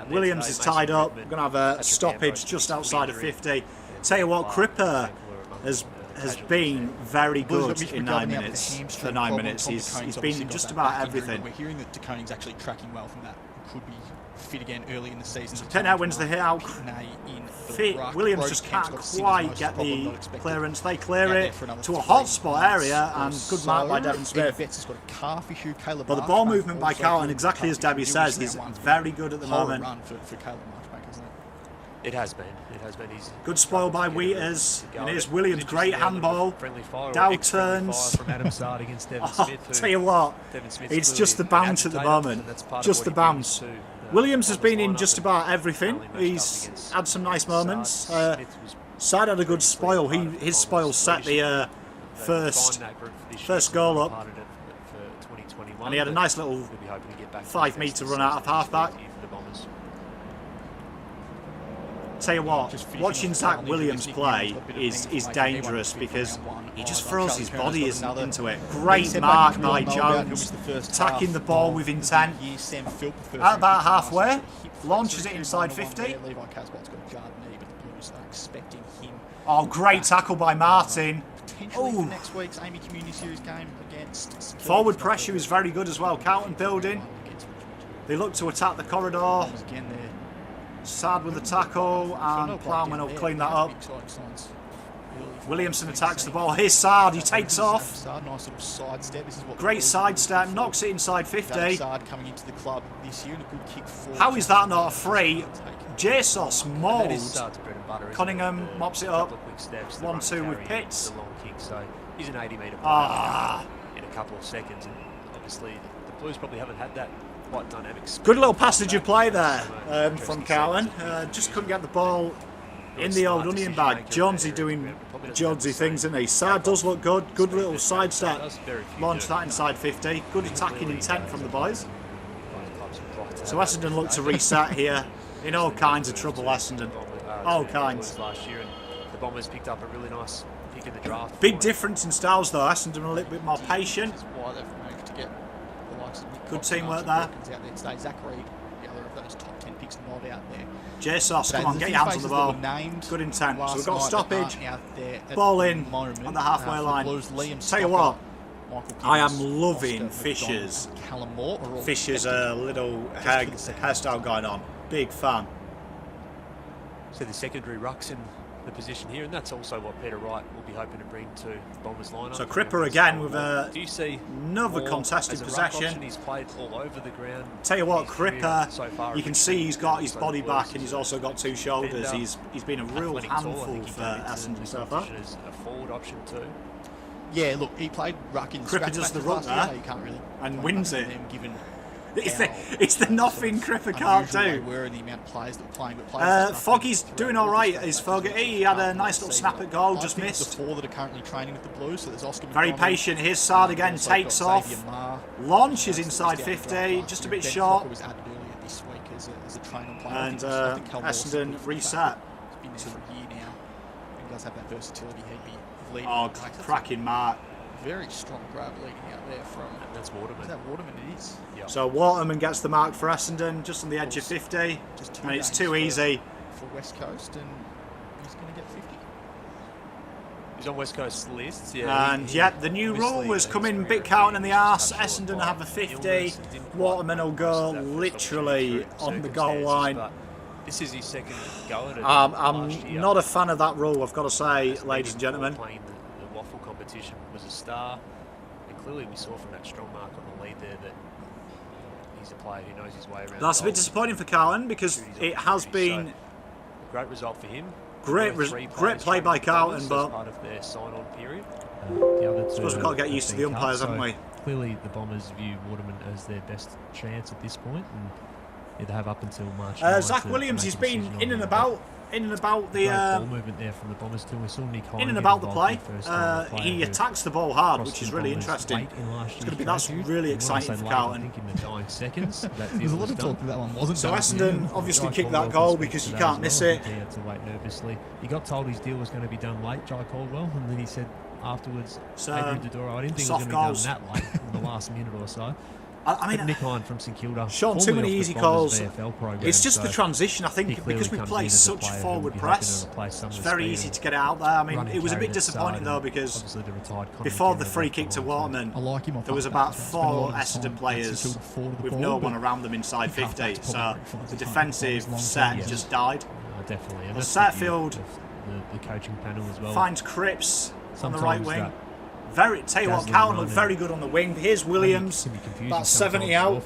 Speaker 1: Williams is tied up. We're going to have a stoppage just outside of 50. Tell you what, Cripper has been very good in 9 minutes. For 9 minutes, he's been in just about everything.
Speaker 2: We're hearing that DeConing's actually tracking well from that. Could be fit again early in the season.
Speaker 1: Pennow wins the hit out. Williams just can't quite get the clearance. They clear it to a hotspot area, and good mark by Devon Smith. But the ball movement by Carlton, exactly as Debbie says, is very good at the moment.
Speaker 3: It has been. He's
Speaker 1: Good spoil by Wheaters. And here's Williams, great handball. Dow turns.
Speaker 3: From Adam Sard against Devon
Speaker 1: Oh,
Speaker 3: Smith,
Speaker 1: tell you what,
Speaker 3: Devon Smith's
Speaker 1: it's
Speaker 3: clearly
Speaker 1: just the bounce at the
Speaker 3: agitated,
Speaker 1: moment.
Speaker 3: and that's part of
Speaker 1: Just
Speaker 3: what
Speaker 1: the
Speaker 3: he brings
Speaker 1: bounce.
Speaker 3: to,
Speaker 1: Williams has
Speaker 3: on
Speaker 1: been
Speaker 3: this
Speaker 1: in
Speaker 3: lineup,
Speaker 1: just
Speaker 3: and
Speaker 1: about everything.
Speaker 3: currently matched up
Speaker 1: He's
Speaker 3: against
Speaker 1: had some nice moments.
Speaker 3: Smith was
Speaker 1: Side had a good spoil.
Speaker 3: part of
Speaker 1: His
Speaker 3: the
Speaker 1: spoil
Speaker 3: Bombers'
Speaker 1: set the
Speaker 3: leadership. They
Speaker 1: first
Speaker 3: refined that group for this year,
Speaker 1: first
Speaker 3: so
Speaker 1: goal
Speaker 3: they're
Speaker 1: up.
Speaker 3: part of it for 2021,
Speaker 1: And he had a
Speaker 3: but
Speaker 1: nice little
Speaker 3: we'll be hoping to get back to
Speaker 1: 5
Speaker 3: the
Speaker 1: metre
Speaker 3: best
Speaker 1: run out of half-back.
Speaker 3: for the Bombers.
Speaker 1: Tell you what, watching Zach Williams play is dangerous because he just throws his body into it. Great mark by Jones, attacking the ball with intent. At about halfway, launches it inside 50. Oh, great tackle by Martin. Oh,
Speaker 2: next week's Amy Community Series game against
Speaker 1: forward pressure is very good as well. Carlton building. They look to attack the corridor.
Speaker 2: Again, there.
Speaker 1: Sad with the tackle, and Plowman will clean that up. Williamson attacks the ball. Here's Sard, he takes off.
Speaker 2: Nice little sidestep. This is what
Speaker 1: Great sidestep, knocks it inside 50.
Speaker 2: Sard coming into the club this year and a good kick forward.
Speaker 1: How is that not a free? Jesus
Speaker 3: That is
Speaker 1: mauled.
Speaker 3: Sard's bread and butter, isn't
Speaker 1: Cunningham
Speaker 3: it?
Speaker 1: mops it
Speaker 3: A
Speaker 1: up.
Speaker 3: couple of quick steps, the
Speaker 1: 1-2
Speaker 3: run
Speaker 1: with
Speaker 3: carry,
Speaker 1: Pitts.
Speaker 3: the long kick, so he's an 80-metre player
Speaker 1: Ah.
Speaker 3: in a couple of seconds, and obviously the Blues probably haven't had that quite dynamic speed.
Speaker 1: Good little passage of play there
Speaker 3: Interesting
Speaker 1: from Carlton. Just couldn't get the ball in the old onion bag. Jonesy doing Jonesy things, isn't he? Sard does look good. Good little sidestep. Launch that inside 50. Good attacking intent from the boys. So Essendon look to reset here. In all kinds of trouble, Essendon. All kinds.
Speaker 3: Last year, and the Bombers picked up a really nice pick in the draft.
Speaker 1: Big difference in styles though. Essendon a little bit more patient.
Speaker 2: That's why they've managed to get the likes of Nick
Speaker 1: Good
Speaker 2: Cox and
Speaker 1: teamwork
Speaker 2: Archie
Speaker 1: there.
Speaker 2: Wilkins out there today. Zach Reid, the other of those top 10 picks, not out there.
Speaker 1: Jesus, come on, get your hands on the ball. Good intent. So we've got a stoppage. Ball in on the halfway line. Tell you what, I am loving Fisher's. Fisher's a little hairstyle going on. Big fan.
Speaker 3: So the secondary rucks in the position here, and that's also what Peter Wright will be hoping to bring to the Bombers lineup.
Speaker 1: So Cripper again with
Speaker 3: Do you see
Speaker 1: another
Speaker 3: more
Speaker 1: contested
Speaker 3: as a ruck
Speaker 1: possession.
Speaker 3: option? He's played all over the ground.
Speaker 1: Tell you what,
Speaker 3: His career
Speaker 1: Cripper,
Speaker 3: so far,
Speaker 1: you can see he's got his body back and he's also got 2 shoulders. He's been a real
Speaker 3: athletic, tall. I
Speaker 1: handful
Speaker 3: think he
Speaker 1: for
Speaker 3: came into
Speaker 1: Essendon
Speaker 3: the
Speaker 1: so far.
Speaker 3: competition as a forward option too.
Speaker 2: Yeah, look, he played ruck in
Speaker 1: Cripper
Speaker 2: scratch
Speaker 1: does the
Speaker 2: matches
Speaker 1: ruck
Speaker 2: last year.
Speaker 1: there
Speaker 2: You can't really
Speaker 1: and
Speaker 2: blame
Speaker 1: wins
Speaker 2: them
Speaker 1: it.
Speaker 2: given
Speaker 1: It's the nothing Cripper can't
Speaker 2: unusual they
Speaker 1: do.
Speaker 2: were and the amount of players that were playing. But players like
Speaker 1: Foggy's
Speaker 2: Ruffin
Speaker 1: doing
Speaker 2: throughout all
Speaker 1: alright,
Speaker 2: the
Speaker 1: is
Speaker 2: scratch matches
Speaker 1: Fogarty. He had a
Speaker 2: this
Speaker 1: nice little
Speaker 2: season.
Speaker 1: snap at goal,
Speaker 2: I
Speaker 1: just
Speaker 2: think
Speaker 1: missed.
Speaker 2: The 4 that are currently training with the Blues, so there's Oscar
Speaker 1: Very
Speaker 2: McDonald,
Speaker 1: patient. Here's Sard again,
Speaker 2: also
Speaker 1: takes
Speaker 2: got
Speaker 1: off.
Speaker 2: Xavier Maher,
Speaker 1: Launches
Speaker 2: who's
Speaker 1: inside
Speaker 2: down
Speaker 1: 50,
Speaker 2: draft
Speaker 1: just a
Speaker 2: last
Speaker 1: bit
Speaker 2: year. Ben
Speaker 1: short.
Speaker 2: Crocker was added earlier this week as a training player.
Speaker 1: And
Speaker 2: I think Cal Morris
Speaker 1: Essendon
Speaker 2: has
Speaker 1: reset.
Speaker 2: been there for a year now. He does have that versatility. He'd be leading.
Speaker 1: Oh,
Speaker 2: the pack. That's
Speaker 1: cracking mark.
Speaker 2: a very strong grab leading out there from.
Speaker 3: That's Waterman.
Speaker 2: Is that Waterman? It is.
Speaker 3: Yeah.
Speaker 1: So Waterman gets the mark for Essendon, just on the edge of 50.
Speaker 2: Just 2
Speaker 1: And it's
Speaker 2: games
Speaker 1: too easy.
Speaker 2: for West Coast, and he's going to get 50.
Speaker 3: He's on West Coast lists, yeah.
Speaker 1: And yeah, the new rule was coming bit Carlton in the arse. Essendon have a 50. Waterman will go literally on the goal line.
Speaker 3: This is his second go at it.
Speaker 1: I'm not a fan of that rule, I've got to say, ladies and gentlemen.
Speaker 3: Playing the waffle competition was a star, and clearly we saw from that strong mark on the lead there that he's a player who knows his way around.
Speaker 1: That's a bit disappointing for Carlton because it has been
Speaker 3: a great result for him.
Speaker 1: great play by Carlton, but
Speaker 3: part of their sign-on period.
Speaker 4: The other
Speaker 1: I suppose we've got to get used to the umpires, haven't we?
Speaker 4: Clearly, the Bombers view Waterman as their best chance at this point, and yeah, they have up until March.
Speaker 1: Zach Williams, he's been in and about the
Speaker 4: ball movement there from the Bombers too. We saw Nick
Speaker 1: in and about the play. He attacks the ball hard, which is really interesting. That's really exciting for Carlton.
Speaker 4: I think in the 9 seconds.
Speaker 2: There's a lot of talk that one wasn't.
Speaker 1: So
Speaker 2: done.
Speaker 1: Essendon obviously kicked that goal because you can't miss it.
Speaker 4: He had to wait nervously. He got told his deal was going to be done late, Jai Caldwell, and then he said afterwards, Adrian Dodoro, I didn't think it was going to be done that late in the last minute or so.
Speaker 1: I mean,
Speaker 4: but Nick Hine from St Kilda,
Speaker 1: Sean, too many easy calls.
Speaker 4: Program,
Speaker 1: it's just
Speaker 4: so
Speaker 1: the transition, I think, because we play such forward press. It's very easy to get it out there. I mean, it was a bit disappointing though because before the free kick to Waterman, there was about 4 Essendon players with no one around them inside 50. So the defensive set just died.
Speaker 4: Definitely.
Speaker 1: Well, Satterfield
Speaker 4: the coaching panel as well
Speaker 1: finds Cripps on the right wing. Tell you what,
Speaker 4: dazzling
Speaker 1: Carlton
Speaker 4: run
Speaker 1: looked very good on the wing. Here's Williams, about 70 out.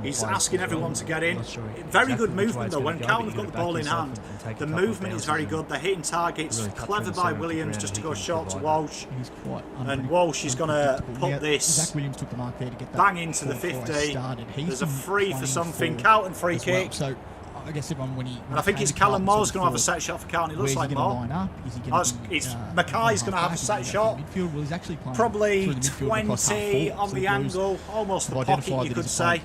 Speaker 1: He's asking everyone to get in. Very good movement though. When Carlton have got the ball in hand, the movement is very good. They're hitting targets. Clever by Williams just to go short to Walsh. And Walsh is going to put this bang into the 50. There's a free for something. Carlton free kick.
Speaker 2: I guess when he.
Speaker 1: And I think it's Callum Moore's going to have a set shot for Carlton. It looks like Moore. It's Mackay's going to have a set shot. Probably 20 on the angle, almost the pocket, you could say.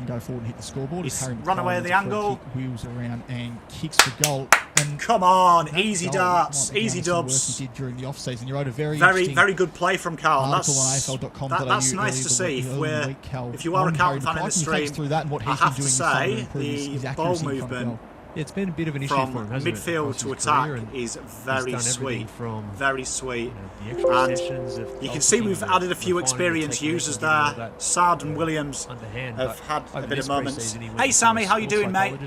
Speaker 1: He's run away at the angle.
Speaker 2: Wheels around and kicks for goal. And
Speaker 1: come on, easy darts, easy dubs.
Speaker 2: Did during the off-season. You wrote a very
Speaker 1: good play from Carlton. That's nice to see. If you are a Carlton fan in the stream, I have to say the ball movement.
Speaker 4: Yeah, it's been a bit of an issue
Speaker 1: from
Speaker 4: for him, hasn't
Speaker 1: midfield
Speaker 4: it?
Speaker 1: to attack is very sweet. Very sweet. And you can see we've added a few experienced users there. Sard and Williams have had a bit of moments. Hey Sammy, how you doing, mate?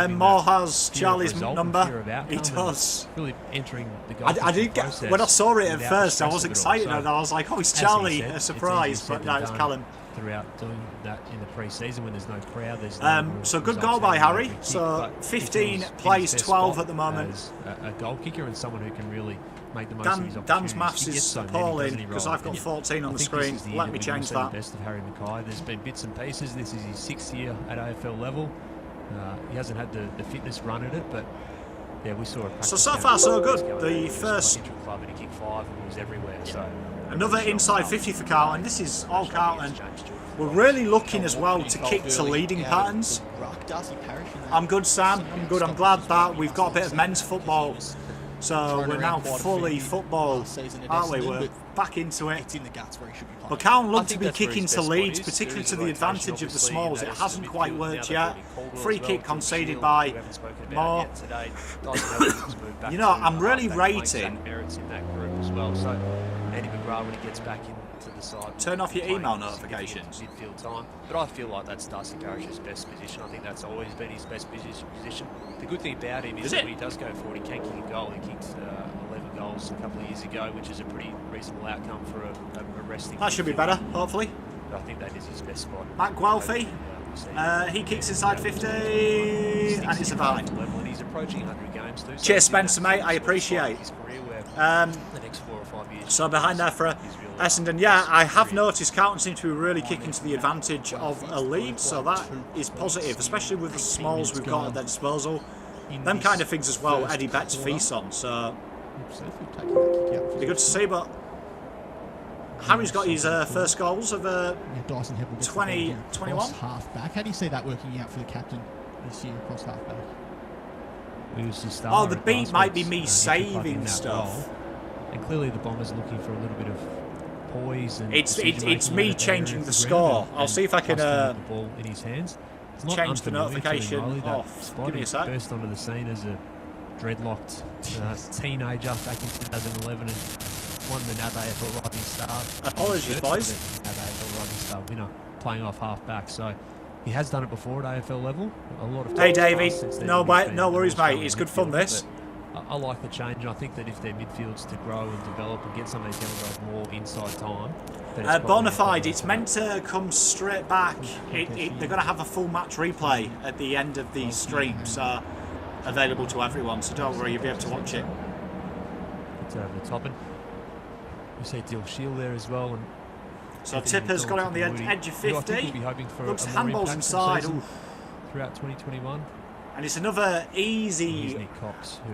Speaker 1: Moore has Charlie's number. He does.
Speaker 4: Really entering the
Speaker 1: I did get, when I saw it at first, I was excited and I was like, oh, it's Charlie, a surprise. But no, it's Callum.
Speaker 4: Throughout doing that in the pre-season when there's no crowd, there's no
Speaker 1: so good goal by Harry. So 15 plays 12 at the moment.
Speaker 4: As a goal kicker and someone who can really make the most of his opportunities.
Speaker 1: Dan's maths is appalling because I've got 14 on the screen. Let me change that.
Speaker 4: The best of Harry Mackay. There's been bits and pieces. This is his 6th year at AFL level. He hasn't had the fitness run at it, but yeah, we saw it.
Speaker 1: So far so good. The first
Speaker 3: club and he kicked 5 and was everywhere. So
Speaker 1: another inside 50 for Carlton. This is all Carlton. We're really looking as well to kick to leading patterns. I'm good, Sam. I'm good. I'm glad that we've got a bit of men's football. So we're now fully football, aren't we? We're back into it. But Carlton look to be kicking to leads, particularly to the advantage of the smalls. It hasn't quite worked yet. Free kick conceded by Moore. You know, I'm really rating.
Speaker 3: Andy McGrath when he gets back into the side.
Speaker 1: Turn off your email notifications.
Speaker 3: Midfield time, but I feel like that's Darcy Parrish's best position. I think that's always been his best position. The good thing about him is that when he does go forward, he can kick a goal. He kicked 11 goals a couple of years ago, which is a pretty reasonable outcome for a resting.
Speaker 1: That should be better, hopefully.
Speaker 3: But I think that is his best spot.
Speaker 1: Matt Guelphy. He kicks inside 50, and it's a fine.
Speaker 3: And he's approaching 100 games too. So
Speaker 1: Cheers, Spencer, mate. I appreciate.
Speaker 3: His career where the next 4 or 5 years.
Speaker 1: So behind there for Essendon, yeah, I have noticed Carlton seem to be really kicking to the advantage of a lead, so that is positive, especially with the smalls we've got at their disposal. Them kind of things as well, Eddie Betts feasts on, so it'd be good to see, but Harry's got his first goals of 2021.
Speaker 2: Half back. How do you see that working out for the captain this year across half back?
Speaker 1: Oh, the beat might be me saving stuff.
Speaker 4: And clearly the Bombers are looking for a little bit of poise. And
Speaker 1: it's me changing the score. I'll see if I can
Speaker 4: the ball in his hands.
Speaker 1: change the notification off. Give me a sec.
Speaker 4: Burst onto the scene as a dreadlocked teenager back in 2011 and won the NAB AFL Rising Star.
Speaker 1: Apologies, boys.
Speaker 4: NAB AFL Rising Star winner, playing off half back. So he has done it before at AFL level. A lot of
Speaker 1: hey, David. No worries, mate. It's good fun, this.
Speaker 4: I like the change, and I think that if their midfields to grow and develop and get some of these young guys more inside time.
Speaker 1: Bonafide, it's meant to come straight back. They're going to have a full match replay at the end of the stream, so available to everyone. So don't worry, you'll be able to watch it.
Speaker 4: It's over the top, and we see Dill Shield there as well. And
Speaker 1: so Tipper's got it on the edge of 50. Looks handballs inside.
Speaker 4: Throughout 2021.
Speaker 1: And it's another easy.
Speaker 4: Nick Cox, who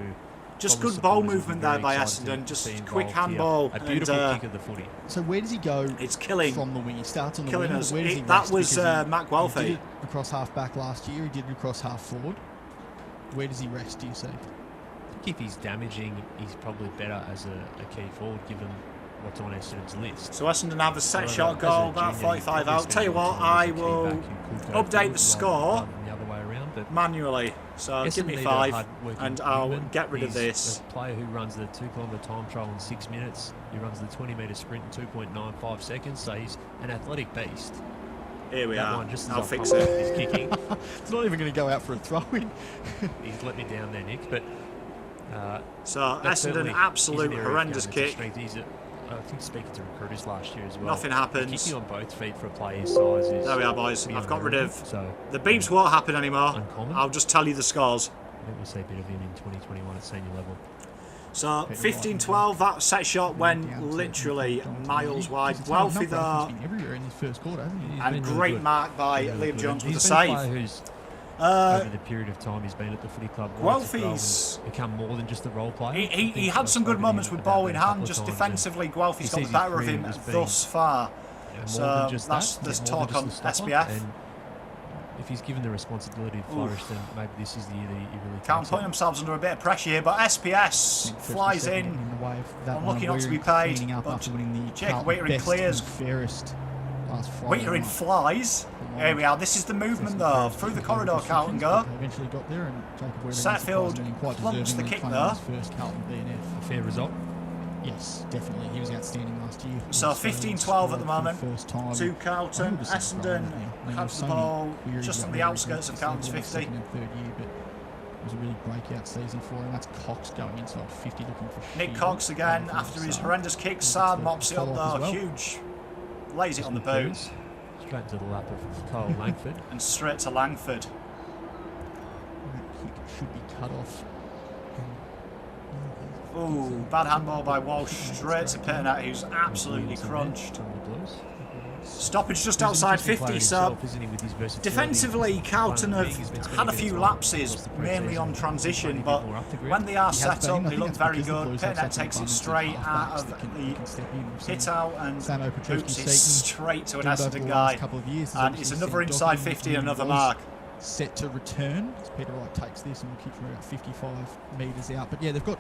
Speaker 1: just good ball movement there by Essendon. Just quick handball.
Speaker 4: A beautiful kick of the footy.
Speaker 2: So where does he go?
Speaker 1: It's killing.
Speaker 2: From the wing. He starts on the
Speaker 1: killing
Speaker 2: wing.
Speaker 1: Us.
Speaker 2: Where does he
Speaker 1: that was Matt Guelphy.
Speaker 2: He did it across half back last year. He did it across half forward. Where does he rest, do you see?
Speaker 4: I think if he's damaging, he's probably better as a key forward, given what's on Essendon's list.
Speaker 1: So Essendon have a set shot goal, about 45 out. Tell you what, I will update the score manually. So give me 5 and I'll get rid of this.
Speaker 4: A player who runs the 2-kilometre time trial in 6 minutes. He runs the 20-metre sprint in 2.95 seconds. So he's an athletic beast.
Speaker 1: Here we are. I'll fix
Speaker 4: it. He's kicking.
Speaker 2: It's not even going to go out for a throw-in.
Speaker 4: He's let me down there, Nick. But
Speaker 1: so Essendon, absolute horrendous kick.
Speaker 4: I think speaking to recruiters last year as well.
Speaker 1: Nothing happens.
Speaker 4: Kicking on both feet for a player his size is.
Speaker 1: There we are, boys. I've got rid of. So the beeps won't happen anymore.
Speaker 4: Uncommon.
Speaker 1: I'll just tell you the scores.
Speaker 4: I think we'll see a bit of him in 2021 at senior level.
Speaker 1: So 15-12, that set shot went literally miles wide. Guelphy though.
Speaker 2: He's been everywhere in his first quarter, hasn't he?
Speaker 1: And great mark by Liam Jones with a save.
Speaker 4: Over the period of time he's been at the footy club,
Speaker 1: Guelphy's
Speaker 4: become more than just a role player.
Speaker 1: He had some good moments with ball in hand. Just defensively, Guelphy's got the better of him thus far. So that's talk on SBF.
Speaker 4: And if he's given the responsibility to flourish, then maybe this is the year that he really
Speaker 1: can't put themselves under a bit of pressure here. But SPS flies in. Unlucky not to be paid. But Jake Waitering clears. Waitering flies. Here we are. This is the movement though. Through the corridor, Carlton go.
Speaker 2: Eventually got there, and
Speaker 1: Setfield plumps the kick there.
Speaker 2: First Carlton BNF.
Speaker 4: A fair result.
Speaker 2: Yes, definitely. He was outstanding last year.
Speaker 1: So 15-12 at the moment. To Carlton. Essendon had the ball just on the outskirts of Carlton's 50.
Speaker 2: And third year, but it was a really breakout season for him. That's Cox going inside 50, looking for
Speaker 1: Nick Cox again after his horrendous kick. Sard mops it up though. Huge. Lays it on the boot.
Speaker 4: Straight to the lap of Kyle Langford.
Speaker 1: And straight to Langford.
Speaker 2: That kick should be cut off.
Speaker 1: Ooh, bad handball by Walsh. Straight to Pernat, who's absolutely crunched. Stoppage just outside 50, so defensively Carlton have had a few lapses, mainly on transition, but when they are set up, they look very good. Pernat takes it straight out of the hit out and boots it straight to an Essendon guy, and it's another inside 50, another mark.
Speaker 2: Set to return, as Peter Wright takes this and will kick from about 55 metres out, but yeah, they've got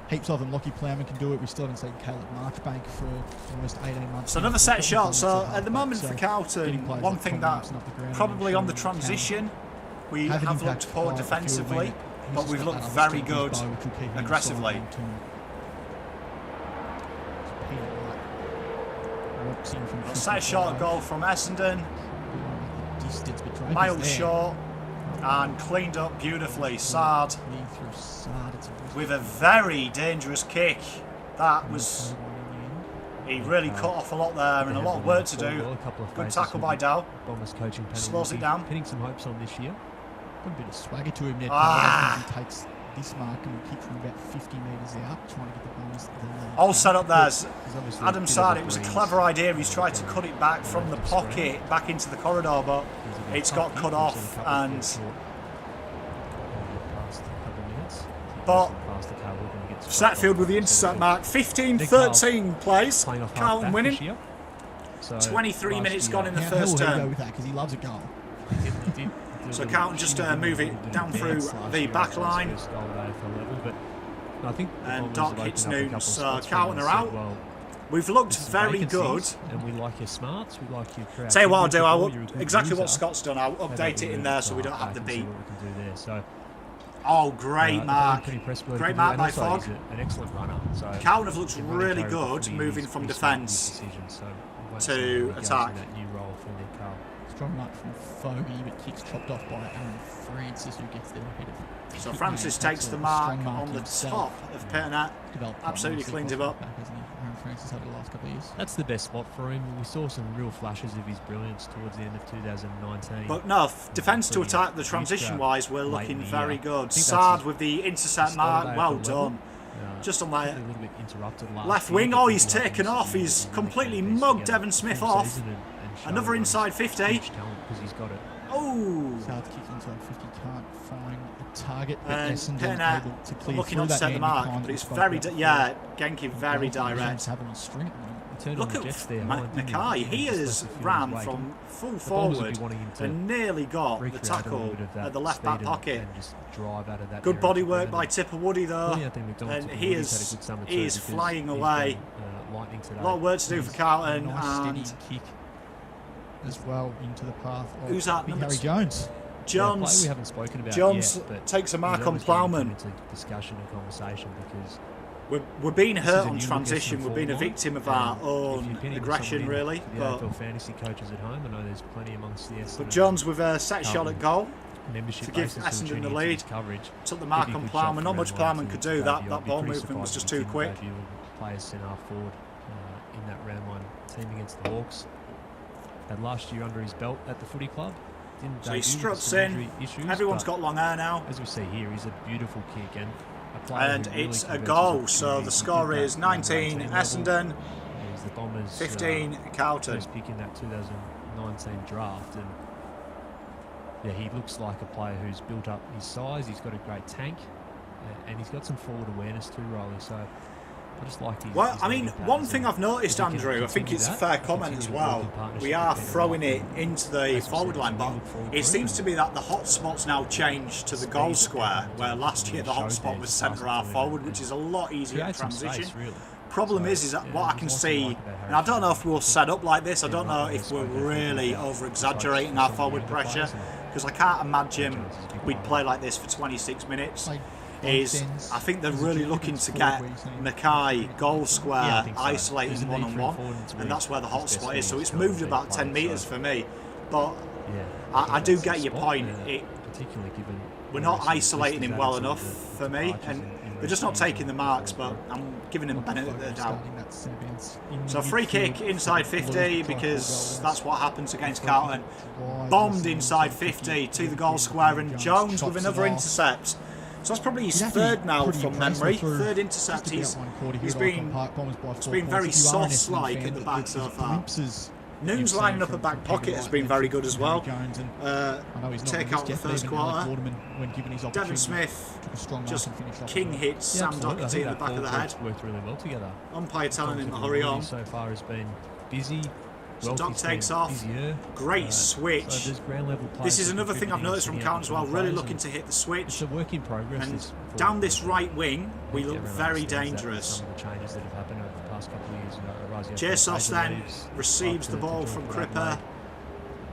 Speaker 2: heaps of them. Lockie Plowman can do it. We still haven't seen Caleb Marchbank for almost 18 months.
Speaker 1: So another set shot. So at the moment for Carlton, one thing that probably on the transition, we have looked poor defensively, but we've looked very good aggressively. A set shot goal from Essendon. Miles short. And cleaned up beautifully. Sard with a very dangerous kick. That was... He really cut off a lot there and a lot of work to do. Good tackle by Dow. Slows it down.
Speaker 4: Pinning some hopes on this year.
Speaker 2: Got a bit of swagger to him there. He takes this mark and will kick from about 50 metres out, trying to get the Bombers the lead.
Speaker 1: All set up there. Adam Sard, it was a clever idea. He's tried to cut it back from the pocket back into the corridor, but it's got cut off. And but Satfield with the intercept mark. 15-13 plays. Carlton winning. 23 minutes gone in the first term.
Speaker 2: Because he loves a goal.
Speaker 1: So Carlton just move it down through the back line. And Doc hits Nunes. So Carlton are out. We've looked very good.
Speaker 4: And we like your smarts, we like your creativity.
Speaker 1: Tell you what I'll do, exactly what Scott's done, I'll update it in there so we don't have the beat. Oh, great mark. Great mark by Fogg.
Speaker 4: An excellent runner.
Speaker 1: Carlton have looked really good moving from defence to attack.
Speaker 2: Strong mark from Foggy, but kicks chopped off by Aaron Francis, who gets there ahead of him.
Speaker 1: So Francis takes the mark on the top of Peternet. Absolutely cleans him up.
Speaker 2: Aaron Francis over the last couple of years.
Speaker 4: That's the best spot for him. We saw some real flashes of his brilliance towards the end of 2019.
Speaker 1: But no, defence to attack, the transition-wise, we're looking very good. Sard with the intercept mark, well done. Just on that left wing, oh, he's taken off. He's completely mugged Evan Smith off. Another inside 50. Oh!
Speaker 2: Sard's kicking inside 50, can't find a target.
Speaker 1: And
Speaker 2: Essendon able to clear
Speaker 1: looking on to set the mark, but it's very, Genki very direct. Look at Mackay, he has ran from full forward and nearly got the tackle at the left back pocket. Good body work by Tipper Woody though, and he is flying away. A lot of work to do for Carlton. And
Speaker 2: as well into the path of
Speaker 1: who's that?
Speaker 2: Harry Jones.
Speaker 1: Jones.
Speaker 4: We haven't spoken about
Speaker 1: Jones
Speaker 4: yet,
Speaker 1: takes a mark on Plowman.
Speaker 4: Discussion and conversation because
Speaker 1: we're being hurt on transition. We're being a victim of our own aggression, really.
Speaker 4: The AFL fantasy coaches at home, I know there's plenty amongst the Essendon.
Speaker 1: But Jones with a set shot at goal to give Essendon the lead. Took the mark on Plowman. Not much Plowman could do. That ball movement was just too quick.
Speaker 4: Players sent half forward in that round one team against the Hawks. Had last year under his belt at the footy club.
Speaker 1: So he struts in. Everyone's got long hair now.
Speaker 4: As we see here, he's a beautiful kick
Speaker 1: and it's a goal. So the score is 19 Essendon, 15 Carlton.
Speaker 4: First pick in that 2019 draft, and yeah, he looks like a player who's built up his size. He's got a great tank, and he's got some forward awareness too, Riley. So I just like his.
Speaker 1: Well, I mean, one thing I've noticed, Andrew, I think it's a fair comment as well. We are throwing it into the forward line, but it seems to be that the hot spot's now changed to the goal square, where last year the hot spot was centre half forward, which is a lot easier to transition. Problem is that what I can see, and I don't know if we'll set up like this. I don't know if we're really over exaggerating our forward pressure, because I can't imagine we'd play like this for 26 minutes. I think they're really looking to get Mackay goal square isolated one-on-one, and that's where the hot spot is. So it's moved about 10 metres for me, but I do get your point. We're not isolating him well enough for me, and they're just not taking the marks, but I'm giving him benefit of the doubt. So free kick inside 50, because that's what happens against Carlton. Bombed inside 50 to the goal square, and Jones with another intercept. So that's probably his third now from memory. Third intercept. He's been very soft-like at the back so far. Nunes lining up a back pocket has been very good as well. Take out the first quarter. Devon Smith just king hits Sam Doherty in the back of the head.
Speaker 4: Worked really well together.
Speaker 1: Umpire telling him to hurry on.
Speaker 4: So far has been busy.
Speaker 1: So Doc takes off. Great switch. This is another thing I've noticed from Carlton as well. Really looking to hit the switch.
Speaker 4: It's a work in progress.
Speaker 1: And down this right wing, we look very dangerous.
Speaker 4: Some of the changes that have happened over the past couple of years.
Speaker 1: Jesus then receives the ball from Cripper.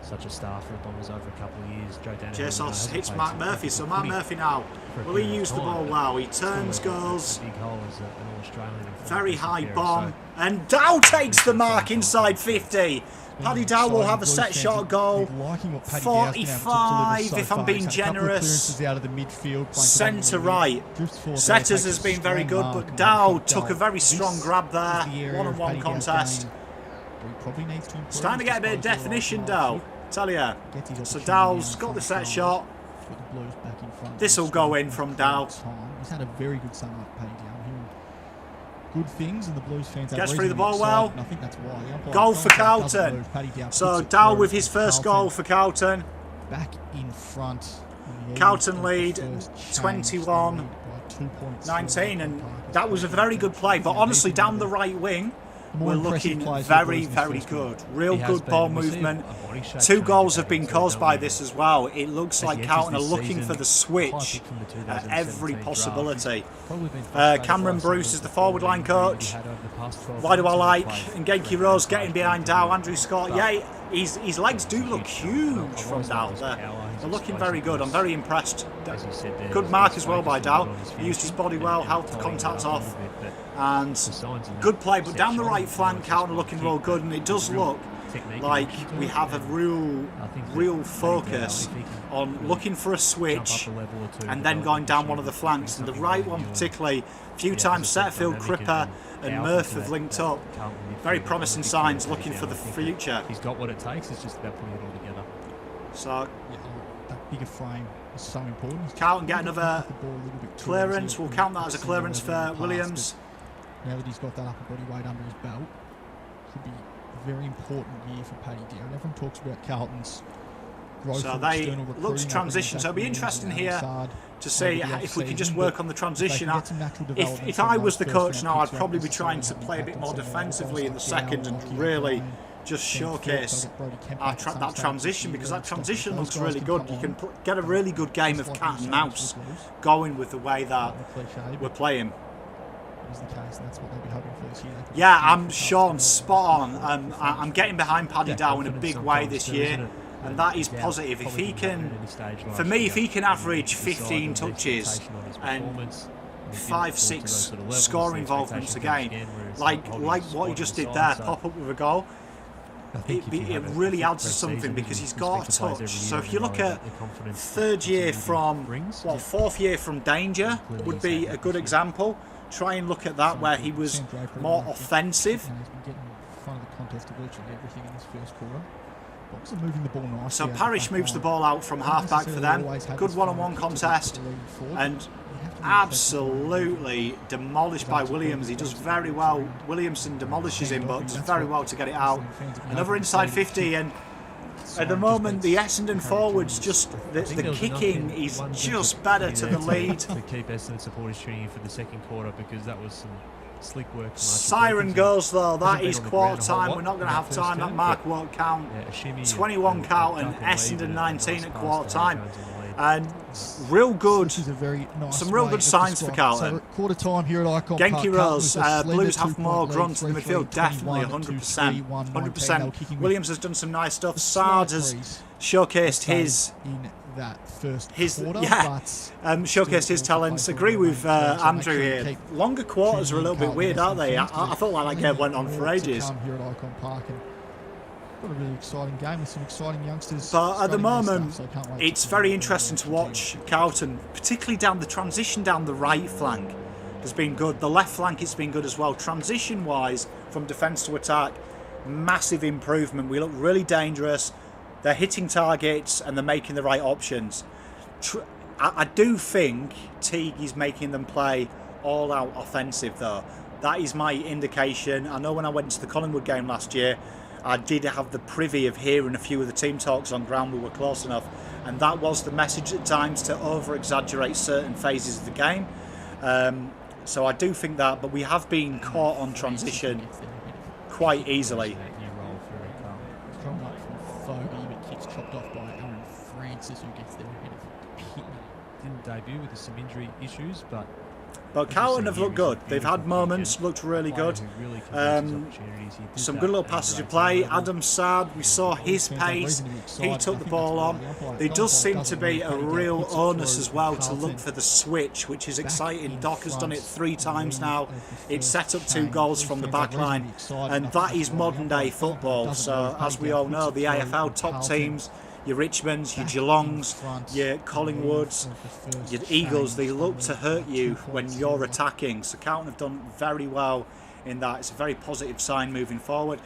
Speaker 4: such a star for the Bombers over a couple of years. Joe Danaher
Speaker 1: Jesus hits Mark Murphy. So Mark Murphy now, will he use the ball well? He turns, goes.
Speaker 4: Big hole as an All-Australian.
Speaker 1: Very high bomb. And Dow takes the mark inside 50. Paddy Dow will have a set shot goal. 45 if I'm being generous. Centre right. Setters has been very good, but Dow took a very strong grab there. One-on-one contest. It's time to get a bit of definition, Dow. Tell ya. So Dow's got the set shot. This will go in from Dow.
Speaker 2: He's had a very good summer, Paddy Dow. Good things, and the Blues fans
Speaker 1: gets through the ball well.
Speaker 2: I think that's why.
Speaker 1: Goal for Carlton. So Dow with his first goal for Carlton.
Speaker 2: Back in front.
Speaker 1: Carlton lead 21-19, and that was a very good play. But honestly, down the right wing, we're looking very, very good. Real good ball movement. 2 goals have been caused by this as well. It looks like Carlton are looking for the switch at every possibility. Cameron Bruce is the forward line coach. Why do I like Ngenki Rose getting behind Dow? Andrew Scott, yeah, his legs do look huge from Dow. They're looking very good. I'm very impressed. Good mark as well by Dow. He used his body well, held the contact off. And good play, but down the right flank, Carlton are looking real good, and it does look like we have a real focus on looking for a switch and then going down one of the flanks. And the right one particularly, a few times Setterfield, Cripper and Murph have linked up. Very promising signs, looking for the future.
Speaker 4: He's got what it takes, it's just about putting it all together.
Speaker 1: So
Speaker 2: that bigger frame is so important.
Speaker 1: Carlton get another clearance. We'll count that as a clearance for Williams.
Speaker 2: Now that he's got that upper body weight under his belt, could be a very important year for Paddy Dow. Everyone talks about Carlton's growth.
Speaker 1: So they look to transition. So it'll be interesting here to see if we can just work on the transition. If I was the coach now, I'd probably be trying to play a bit more defensively in the second and really just showcase that transition, because that transition looks really good. You can get a really good game of cat and mouse going with the way that we're playing.
Speaker 2: Is the case, and that's what they'll be hoping for this year.
Speaker 1: Yeah, I'm Sean, spot on. I'm getting behind Paddy Dow in a big way this year, and that is positive. If he can, for me, if he can average 15 touches and 5-6 score involvements a game, like what he just did there, pop up with a goal, it really adds to something, because he's got a touch. So if you look at fourth year from danger would be a good example. Try and look at that where he was more offensive.
Speaker 2: He's been getting in front of the contest of virtually everything in this first quarter. Box are moving the ball nicely.
Speaker 1: So Parrish moves the ball out from half-back for them. Good one-on-one contest. And absolutely demolished by Williams. He does very well. Williamson demolishes him, but does very well to get it out. Another inside 50, and at the moment the Essendon forwards, just the kicking is just better to the lead.
Speaker 4: To keep Essendon supporters tuning in for the second quarter, because that was some slick work.
Speaker 1: Siren goes though, that is quarter time. We're not going to have time, that mark won't count. 21 Carlton, Essendon 19 at quarter time. And real good, some real good signs for Carlton.
Speaker 2: So quarter time here at Icon
Speaker 1: Genki
Speaker 2: Park,
Speaker 1: Rose, Blues have more grunts in the midfield, definitely 100%. 100%. Williams has done some nice stuff. Sard has showcased his showcased his talents. Agree with Andrew here. Longer quarters are a little bit weird, aren't they? I felt like that game went on for ages.
Speaker 2: Got a really exciting game with some exciting youngsters.
Speaker 1: But at the moment, it's very interesting to watch Carlton, particularly down the transition down the right flank has been good. The left flank, it's been good as well. Transition-wise, from defence to attack, massive improvement. We look really dangerous. They're hitting targets and they're making the right options. I do think Teague is making them play all-out offensive, though. That is my indication. I know when I went to the Collingwood game last year, I did have the privy of hearing a few of the team talks on ground. We were close enough, and that was the message at times, to over-exaggerate certain phases of the game. So I do think that, but we have been caught on transition quite easily.
Speaker 2: Thrown up from Fogey, but kicks chopped off by Aaron Francis, who gets there ahead of Pitney.
Speaker 4: Didn't debut with some injury issues, but
Speaker 1: But Carlton have looked good. They've had moments, looked really good. Some good little passage of play. Adam Saad, we saw his pace. He took the ball on. There does seem to be a real onus as well to look for the switch, which is exciting. Doc has done it 3 times now. It's set up 2 goals from the back line. And that is modern day football. So as we all know, the AFL top teams, your Richmonds, your Geelongs, your Collingwoods, your Eagles, they look to hurt you when you're attacking. So Carlton have done very well in that. It's a very positive sign moving forward.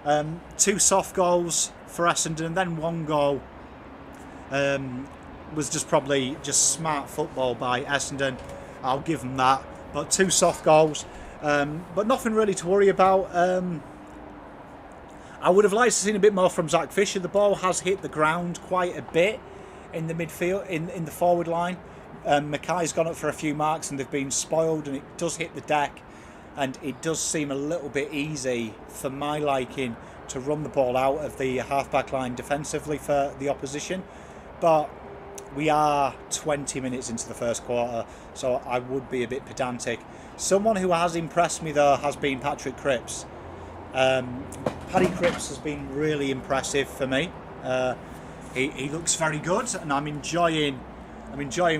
Speaker 1: 2 soft goals for Essendon, and then 1 goal was just probably just smart football by Essendon. I'll give them that. But 2 soft goals, but nothing really to worry about. I would have liked to have seen a bit more from Zach Fisher. The ball has hit the ground quite a bit in the midfield, in the forward line. Mackay's gone up for a few marks and they've been spoiled, and it does hit the deck, and it does seem a little bit easy for my liking to run the ball out of the half-back line defensively for the opposition. But we are 20 minutes into the first quarter, so I would be a bit pedantic. Someone who has impressed me though has been Patrick Cripps. Paddy Cripps has been really impressive for me. He looks very good, and I'm enjoying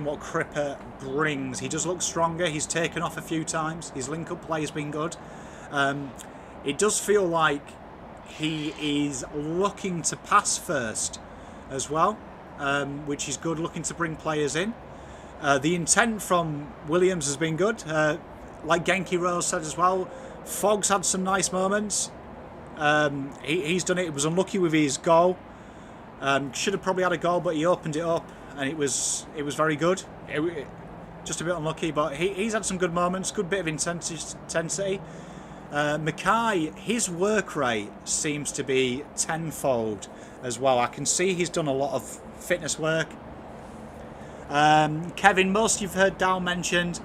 Speaker 1: what Cripper brings. He does look stronger. He's taken off a few times. His link-up play has been good. It does feel like he is looking to pass first as well, which is good, looking to bring players in. The intent from Williams has been good. Like Genki Rose said as well, Fogg's had some nice moments. He's done it. It was unlucky with his goal. Should have probably had a goal, but he opened it up, and it was very good. Just a bit unlucky, but he's had some good moments. Good bit of intensity. Mackay, his work rate seems to be tenfold as well. I can see he's done a lot of fitness work. Kevin, most you've heard Dow mentioned.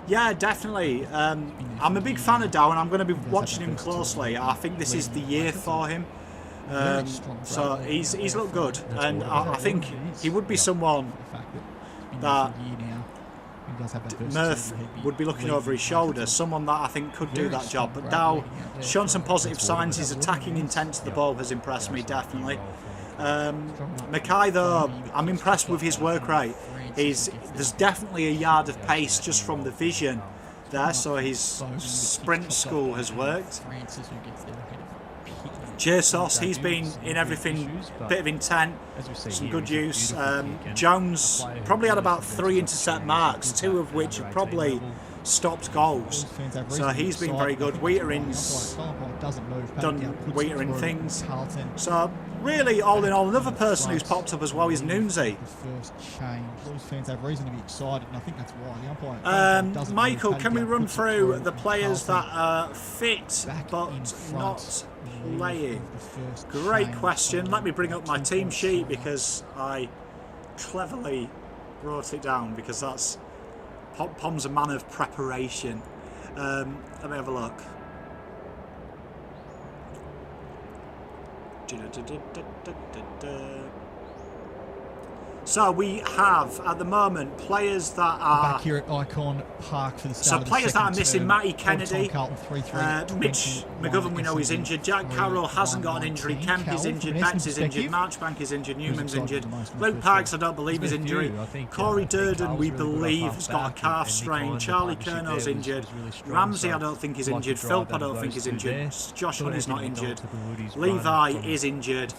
Speaker 1: Yeah, definitely. I'm a big fan of Dow, and I'm going to be watching him closely. I think this is the year for him. So he's looked good, and I think he would be someone that Murph would be looking over his shoulder, someone that I think could do that job. But Dow shown some positive signs. His attacking intent to the ball has impressed me, definitely. Mackay, though, I'm impressed with his work rate. There's definitely a yard of pace just from the vision there, so his sprint school has worked. Jesus, he's been in everything, bit of intent, some good use. Jones probably had about 3 intercept marks, 2 of which have probably stopped goals. So he's been very good. Wheatering's done Wheatering things. So really, all in all, another person who's popped up as well is Noonsy. Michael, can we run through the players that are fit but not playing? Great question. Let me bring up my team sheet because I cleverly wrote it down, because that's Pom's a man of preparation. Let me have a look. So we have at the moment players that are
Speaker 2: back here at Icon Park for the start.
Speaker 1: So players that are missing: Matty Kennedy, Mitch McGovern, we know he's injured. Jack Carroll hasn't got an injury. Kemp is injured. Betts is injured. Marchbank is injured. Newman's injured. Luke Parks, I don't believe, is injured. Corey Durden, we believe, has got a calf strain. Charlie Kernow's injured. Ramsey, I don't think is injured. Philp, I don't think is injured. Josh Hood is not injured. Levi is injured.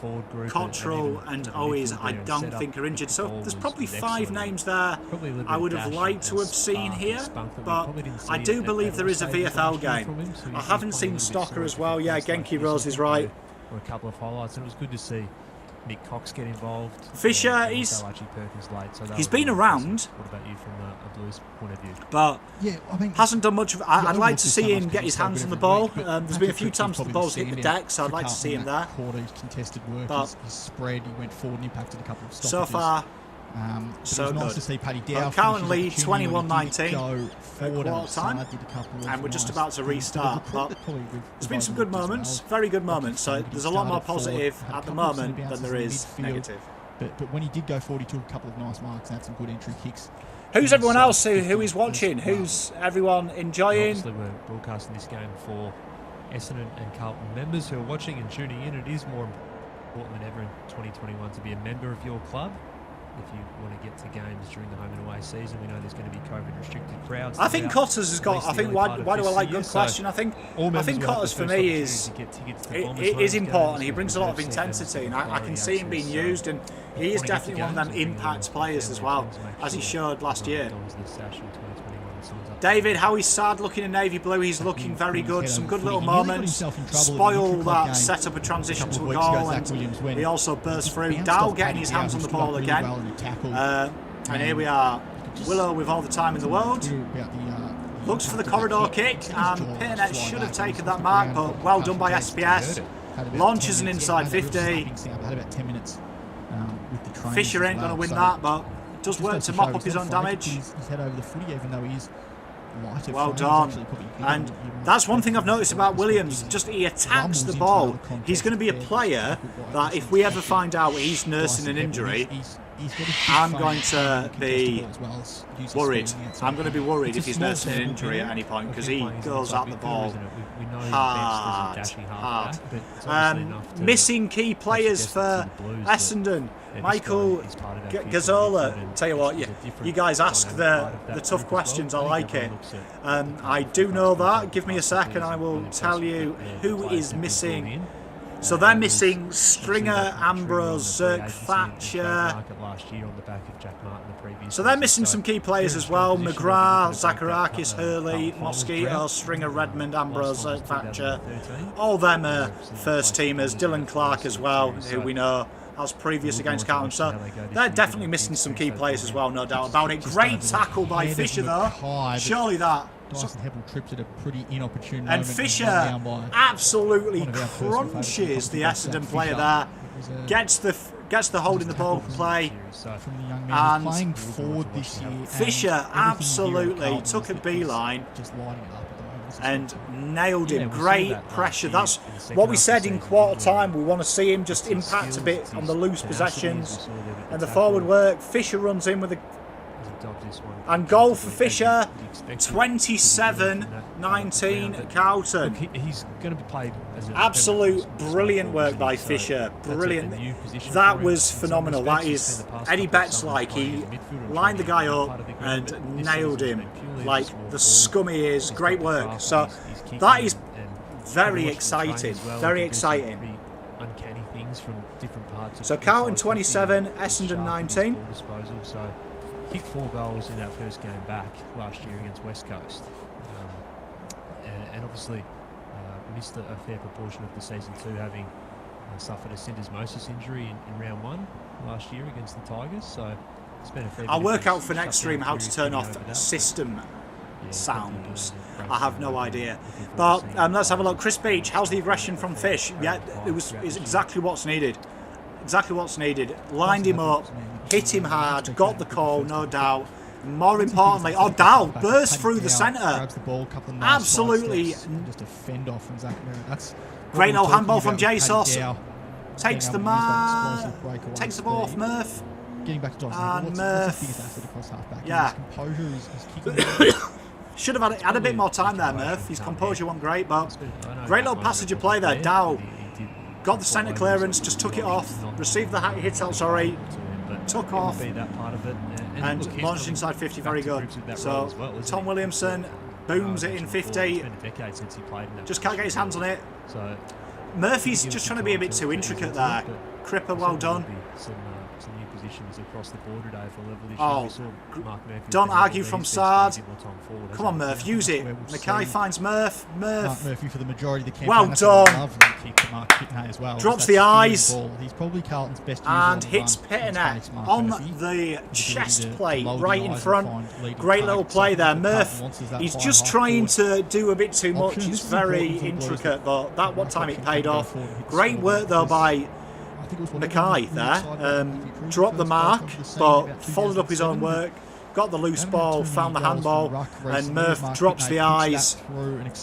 Speaker 1: Cottrell and Owes, I don't think are injured. So there's probably 5 names there I would have liked to have seen here, but I do believe there is a VFL game. I haven't seen Stocker as well. Yeah, Genki Rose is right.
Speaker 4: Or a couple of highlights, and it was good to see Nick Cox get involved.
Speaker 1: Fisher, he's been around.
Speaker 4: What about you from a Blues point of view?
Speaker 1: But hasn't done much. I'd like to see him get his hands on the ball. There's been a few times the ball's hit the deck, so I'd like to see him there.
Speaker 2: Contested work, his spread, he went forward and impacted a couple of stoppages.
Speaker 1: So far,
Speaker 2: so it was nice to see Paddy Dow.
Speaker 1: Carlton lead 21-19 at quarter time, and we're just about to restart. But there's been some good moments, very good moments. So there's a lot more positive at the moment than there is negative.
Speaker 2: But when he did go forward, he took a couple of nice marks and had some good entry kicks.
Speaker 1: Who's everyone else who is watching? Who's everyone enjoying?
Speaker 4: Obviously, we're broadcasting this game for Essendon and Carlton members who are watching and tuning in. It is more important than ever in 2021 to be a member of your club. If you want to get to games during the home and away season, we know there's going to be COVID restricted crowds.
Speaker 1: I think Cotters has got. I think why do I like good question? I think Cotters for me is important. He brings a lot of intensity, and I can see him being used, and he is definitely one of them impact players as well, as he showed last year. David, how he's sad looking in navy blue. He's looking very good. Some good little moments. Spoil that set up a transition to a goal, and he also burst through. Dow getting his hands on the ball again. And here we are. Willow with all the time in the world. Looks for the corridor kick, and Pitternet should have taken that mark, but well done by SPS. Launches an inside 50. Fisher ain't going to win that, but does work to mop up his own damage.
Speaker 2: He's head over the footy, even though he is lighter.
Speaker 1: Well done. And that's one thing I've noticed about Williams. Just he attacks the ball. He's going to be a player that if we ever find out he's nursing an injury, I'm going to be worried. I'm going to be worried if he's nursing an injury at any point, because he goes at the ball hard. Missing key players for Essendon. Michael Gazzola. Tell you what, you guys ask the tough questions. I like it. I do know that. Give me a sec and I will tell you who is missing. So they're missing Stringer, Ambrose, Zirk, Thatcher. So they're missing some key players as well. McGrath, Zacharakis, Hurley, Mosquito, Stringer, Redmond, Ambrose, Zirk, Thatcher. All them are first teamers. Dylan Clark as well, who we know as previous against Carlton. So they're definitely missing some key players as well, no doubt about it. Great tackle by Fisher though. Surely that.
Speaker 2: Dyson Heppel tripped at a pretty inopportune moment.
Speaker 1: And Fisher absolutely crunches the Essendon player there. Gets the hold in the ball play. And
Speaker 2: playing forward this year.
Speaker 1: Fisher absolutely took a beeline and nailed him. Great pressure. That's what we said in quarter time. We want to see him just impact a bit on the loose possessions and the forward work. Fisher runs in with a and goal for Fisher. 27-19 Carlton.
Speaker 4: He's going to be played as an
Speaker 1: absolute brilliant work by Fisher. Brilliant. That was phenomenal. That is Eddie Betts like. He lined the guy up and nailed him like the scum he is. Great work. So that is very exciting. Very exciting.
Speaker 4: Uncanny things from different parts.
Speaker 1: So Carlton 27, Essendon 19.
Speaker 4: Kicked 4 goals in that first game back last year against West Coast, and obviously missed a fair proportion of the season too, having suffered a syndesmosis injury in round 1 last year against the Tigers. So it's been a fair.
Speaker 1: I'll work out for next stream how to turn off system sounds. I have no idea. But let's have a look. Chris Beach, how's the aggression from Fish? Yeah, it's exactly what's needed. Exactly what's needed. Lined him up, hit him hard, got the call, no doubt. More importantly, Dow burst through the centre. Absolutely.
Speaker 2: Just a fend off from Zach Merritt. That's
Speaker 1: great little handball from Jesus. Takes the ball off Murph.
Speaker 2: Getting back to Dawson.
Speaker 1: And Murph. Yeah. Should have had a bit more time there, Murph. His composure wasn't great, but great little passage of play there. Dow got the centre clearance, just took it off, received the hit out, sorry, took off, and launched inside 50, very good. So Tom Williamson booms it in 50, just can't get his hands on it. Murphy's just trying to be a bit too intricate there. Cripper, well done.
Speaker 4: Across the board today for level this
Speaker 1: year. Don't argue from Sard. Come on, Murph, use it. Mackay finds Murph.
Speaker 2: Murphy for the majority of the campaign.
Speaker 1: Well done.
Speaker 2: As well.
Speaker 1: Drops the eyes.
Speaker 2: He's probably Carlton's best
Speaker 1: and hits Pitternet on the chest plate right in front. Great little play there. Murph, he's just trying to do a bit too much. It's very intricate, but that one time it paid off. Great work though by Mackay there. Dropped the mark, but followed up his own work. Got the loose ball, found the handball, and Murph drops the eyes and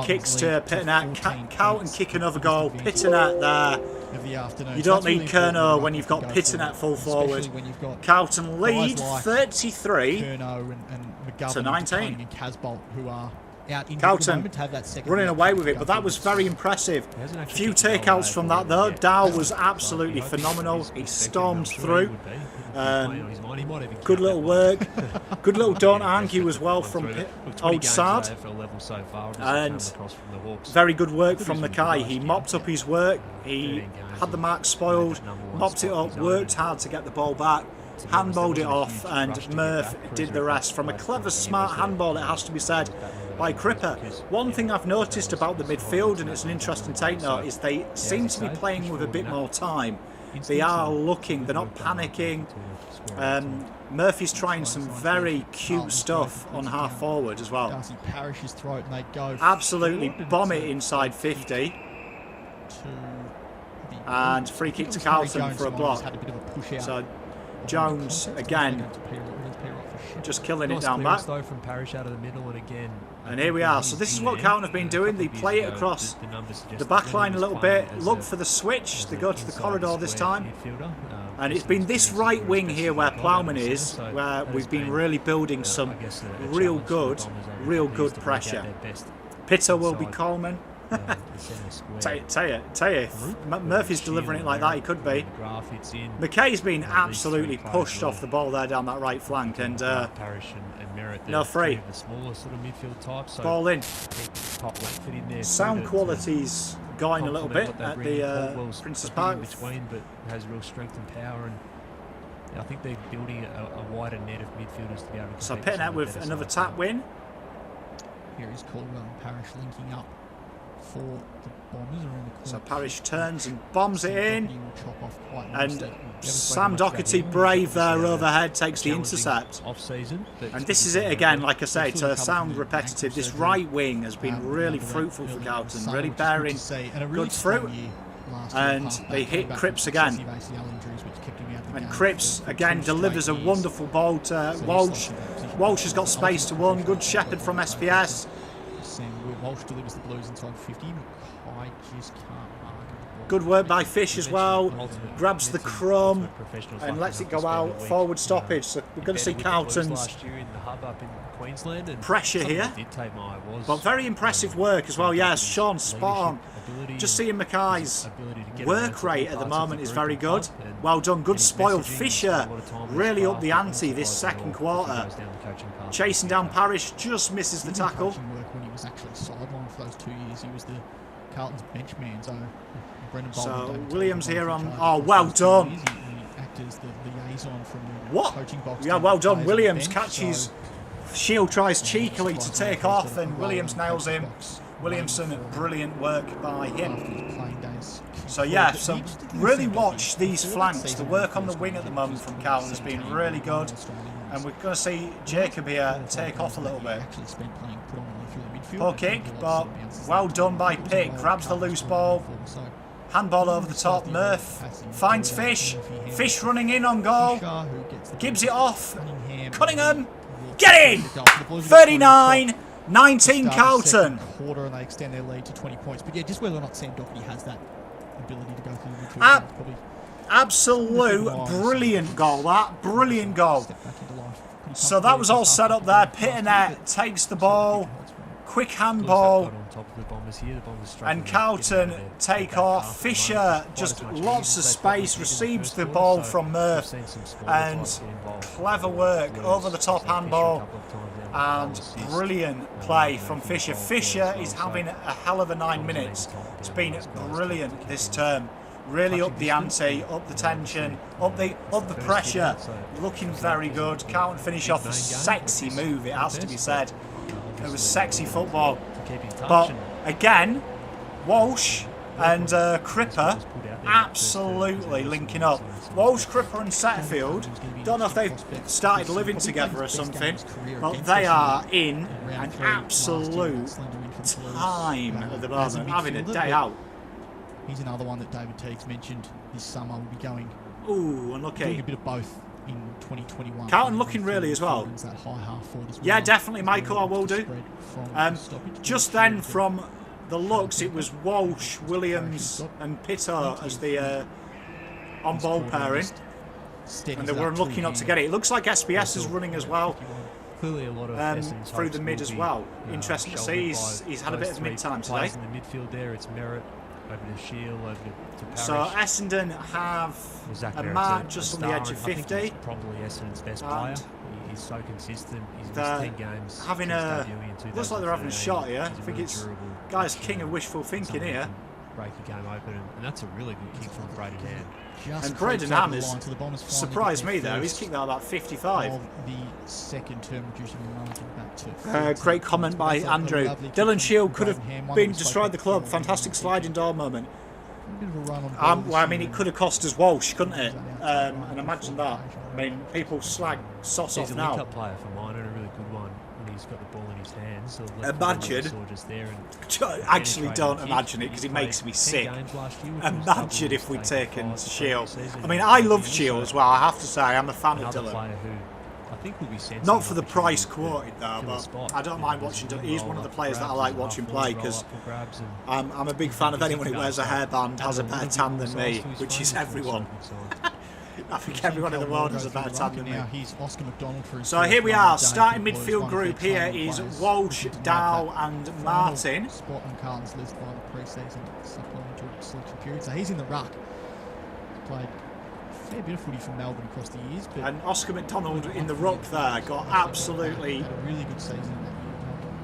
Speaker 1: kicks to Pitternet. Carlton kick another goal. Pitternet there
Speaker 2: of the afternoon.
Speaker 1: You
Speaker 2: So
Speaker 1: don't
Speaker 2: that's really
Speaker 1: need
Speaker 2: important
Speaker 1: Kerno
Speaker 2: when
Speaker 1: when you've got Pitton at full forward.
Speaker 2: especially when you've got
Speaker 1: Carlton lead
Speaker 2: guys like
Speaker 1: 33
Speaker 2: Kerno and McGovern
Speaker 1: to 19.
Speaker 2: and Casbolt, who are out in the
Speaker 1: Carlton
Speaker 2: moment to have that second
Speaker 1: running
Speaker 2: reaction
Speaker 1: away
Speaker 2: to
Speaker 1: with it,
Speaker 2: go
Speaker 1: but that was
Speaker 2: forward.
Speaker 1: very impressive.
Speaker 4: He hasn't actually
Speaker 1: Few
Speaker 4: kicked a goal
Speaker 1: takeouts
Speaker 4: away
Speaker 1: from
Speaker 4: for
Speaker 1: that
Speaker 4: it
Speaker 1: though.
Speaker 4: yet.
Speaker 1: Dow was
Speaker 4: But
Speaker 1: absolutely
Speaker 4: I think
Speaker 1: phenomenal.
Speaker 4: he's
Speaker 1: He
Speaker 4: expected,
Speaker 1: stormed
Speaker 4: I'm sure he
Speaker 1: through.
Speaker 4: would be. He'd be playing on his mind. He might even
Speaker 1: Good
Speaker 4: count
Speaker 1: little
Speaker 4: that
Speaker 1: work.
Speaker 4: one.
Speaker 1: Good little don't
Speaker 4: Yeah,
Speaker 1: argue
Speaker 4: that's
Speaker 1: as well
Speaker 4: gone
Speaker 1: from
Speaker 4: through it. Look, 20
Speaker 1: Old
Speaker 4: games
Speaker 1: Sard.
Speaker 4: at AFL level so far, just
Speaker 1: And
Speaker 4: came across from the Hawks.
Speaker 1: Very good work
Speaker 2: I thought
Speaker 1: from
Speaker 2: he was
Speaker 1: Mackay.
Speaker 2: really
Speaker 1: He
Speaker 2: good
Speaker 1: mopped up his work. He had the mark spoiled, mopped it up, worked hard to get the ball back, handballed it off, and Murph did the rest. From a clever, smart handball, it has to be said, by Cripper. One thing I've noticed about the midfield, and it's an interesting take note, is they seem to be playing with a bit more time. They are looking, they're not panicking. Murphy's trying some very cute stuff on half forward as well.
Speaker 2: Darcy Parrish's throat, and they go
Speaker 1: Absolutely
Speaker 2: forward, and
Speaker 1: bomb
Speaker 2: it's
Speaker 1: it inside 50.
Speaker 2: to
Speaker 1: And free kick to Carlton for a block.
Speaker 2: Had a bit of a push out.
Speaker 1: So Jones again just killing it
Speaker 4: Nice
Speaker 1: down
Speaker 4: clearance,
Speaker 1: back.
Speaker 4: though, from Parrish out of the middle, and again.
Speaker 1: And here we are. So this is what Carlton have been doing. They play it across the back line a little bit, look for the switch. They go to the corridor this time. And it's been this right wing here where Plowman is, where we've been really building some real good pressure. Pitter will be Coleman. Tell you, if Murphy's delivering it like that, he could be. McKay's been absolutely pushed off the ball there down that right flank, and no free. Ball in. Sound quality's going a little bit at the Princess Park.
Speaker 4: Between, but has real strength and power, and I think they're building a wider net of midfielders to be able to.
Speaker 1: So Pitnet with another tap win.
Speaker 2: Here is Caldwell and Parrish linking up for the Bombers around the corner.
Speaker 1: So Parrish turns and bombs it in. And
Speaker 2: And
Speaker 1: Sam Doherty, brave there overhead, takes the intercept.
Speaker 4: Off-season,
Speaker 1: And this is it again, like I say, to sound repetitive. This right wing has been really fruitful for Carlton, really bearing good fruit. And they hit Cripps again. And Cripps again delivers a wonderful ball to Walsh. Walsh has got space to one. Good shepherd from SPS.
Speaker 2: Walsh delivers the Blues inside 50. I just can't mark.
Speaker 1: Good work by Fish as well. Grabs the crumb and lets it go out. Forward stoppage. So we're going to see Carlton's pressure here. But very impressive work as well. Yes, Sean, spot on. Just seeing Mackay's work rate at the moment is very good. Well done, good spoil. Fisher really up the ante this second quarter. Chasing down Parrish, just misses the tackle.
Speaker 2: When he was actually sidelined for those 2 years, he was the Carlton's bench man. So Brendan
Speaker 1: So
Speaker 2: Bolton, David
Speaker 1: Williams
Speaker 2: Taylor,
Speaker 1: here
Speaker 2: both
Speaker 1: on.
Speaker 2: in charge
Speaker 1: Oh,
Speaker 2: of
Speaker 1: well
Speaker 2: those 2
Speaker 1: done.
Speaker 2: years. He acted as the liaison from the
Speaker 1: What?
Speaker 2: coaching box.
Speaker 1: Yeah,
Speaker 2: to
Speaker 1: well
Speaker 2: the
Speaker 1: done.
Speaker 2: players on
Speaker 1: Williams
Speaker 2: the bench.
Speaker 1: catches.
Speaker 2: So,
Speaker 1: Shield tries cheekily to
Speaker 2: like
Speaker 1: take
Speaker 2: he's
Speaker 1: off,
Speaker 2: got a
Speaker 1: and
Speaker 2: role
Speaker 1: Williams
Speaker 2: in the
Speaker 1: nails
Speaker 2: coaching
Speaker 1: him.
Speaker 2: box.
Speaker 1: Williamson, brilliant work by
Speaker 2: After
Speaker 1: him.
Speaker 2: his playing days.
Speaker 1: So yeah, so really watch these flanks. The work on the wing at the moment from Carlton has been really good, and we're going to see Jacob here take off a little bit. Poor kick, but well done by Pitt. Grabs the loose ball. Handball over the top. Murph finds Fish. Fish running in on goal. Gives it off. Cunningham. Get in! 39-19 Carlton.
Speaker 2: Quarter, and they extend their lead to 20 points. But yeah, just whether or not Sam Doherty has that ability to go through the midfield. Probably
Speaker 1: Absolute brilliant goal, that. Brilliant goal.
Speaker 2: step back into life. Pretty
Speaker 1: So that was all set up there. Pitnet takes the ball. Quick handball. And Carlton take off. Fisher, just lots of space, receives the ball from Murph. And clever work over the top handball. And brilliant play from Fisher. Fisher is having a hell of a 9 minutes. It's been brilliant this term. Really up the ante, up the tension, up the pressure. Looking very good. Carlton finish off a sexy move, it has to be said. It was sexy football. But again, Walsh and Cripper absolutely linking up. Walsh, Cripper and Setterfield, don't know if they've started living together or something, but they are in an absolute time at the moment, having a day out.
Speaker 2: He's another one that David Teague's mentioned this summer will be going.
Speaker 1: Ooh,
Speaker 2: Doing
Speaker 1: unlucky.
Speaker 2: a bit of both in 2021.
Speaker 1: Carlton looking really as well.
Speaker 2: That high half forward as well.
Speaker 1: Yeah, definitely, Michael, I will do. Just then from the looks, it was Walsh, Williams and Pitto as the on-ball pairing. And they were unlucky not to get it. It looks like SBS is running as well.
Speaker 4: Clearly a lot of
Speaker 1: Through the mid as well. Interesting to see. He's had a bit of mid-time today.
Speaker 4: In the midfield there, it's Merritt over to Shield, over to Parrish.
Speaker 1: So Essendon have a mark just on the edge of 50.
Speaker 4: I think he's probably Essendon's best player. He's so consistent. He's missed 10 games.
Speaker 1: Having looks like they're having a shot here. I think it's guy's king of wishful thinking here.
Speaker 4: Break a game open, and that's a really good kick from Braden Ham.
Speaker 1: And Braden Ham has surprised me though. He's kicked that about 55.
Speaker 2: The second term, reducing the margin back to
Speaker 1: great comment by Andrew. Dylan Shield could have been destroyed the club. Fantastic sliding door moment. Well, I mean, it could have cost us Walsh, couldn't it? And imagine that. I mean, people slag Sauce off now.
Speaker 4: He's a link-up player for mine, and a really good one when he's got the ball in his hands. So
Speaker 1: I actually don't imagine it because it makes me sick. Imagine if we'd taken Shield. I mean, I love Shield as well, I have to say. I'm a fan of Dylan. Not for the price quoted though, but I don't mind watching Dylan. He's one of the players that I like watching play because I'm a big fan of anyone who wears a hairband, has a better tan than me, which is everyone. I think everyone in the world has a better tan than me. So here we are, starting midfield group here is Walsh, Dow and Martin.
Speaker 2: Spot on Carlton's list by the pre-season supplementary selection period. So he's in the ruck. Played a fair bit of footy from Melbourne across the years. But
Speaker 1: and Oscar McDonald in the ruck there got absolutely
Speaker 2: had a really good season.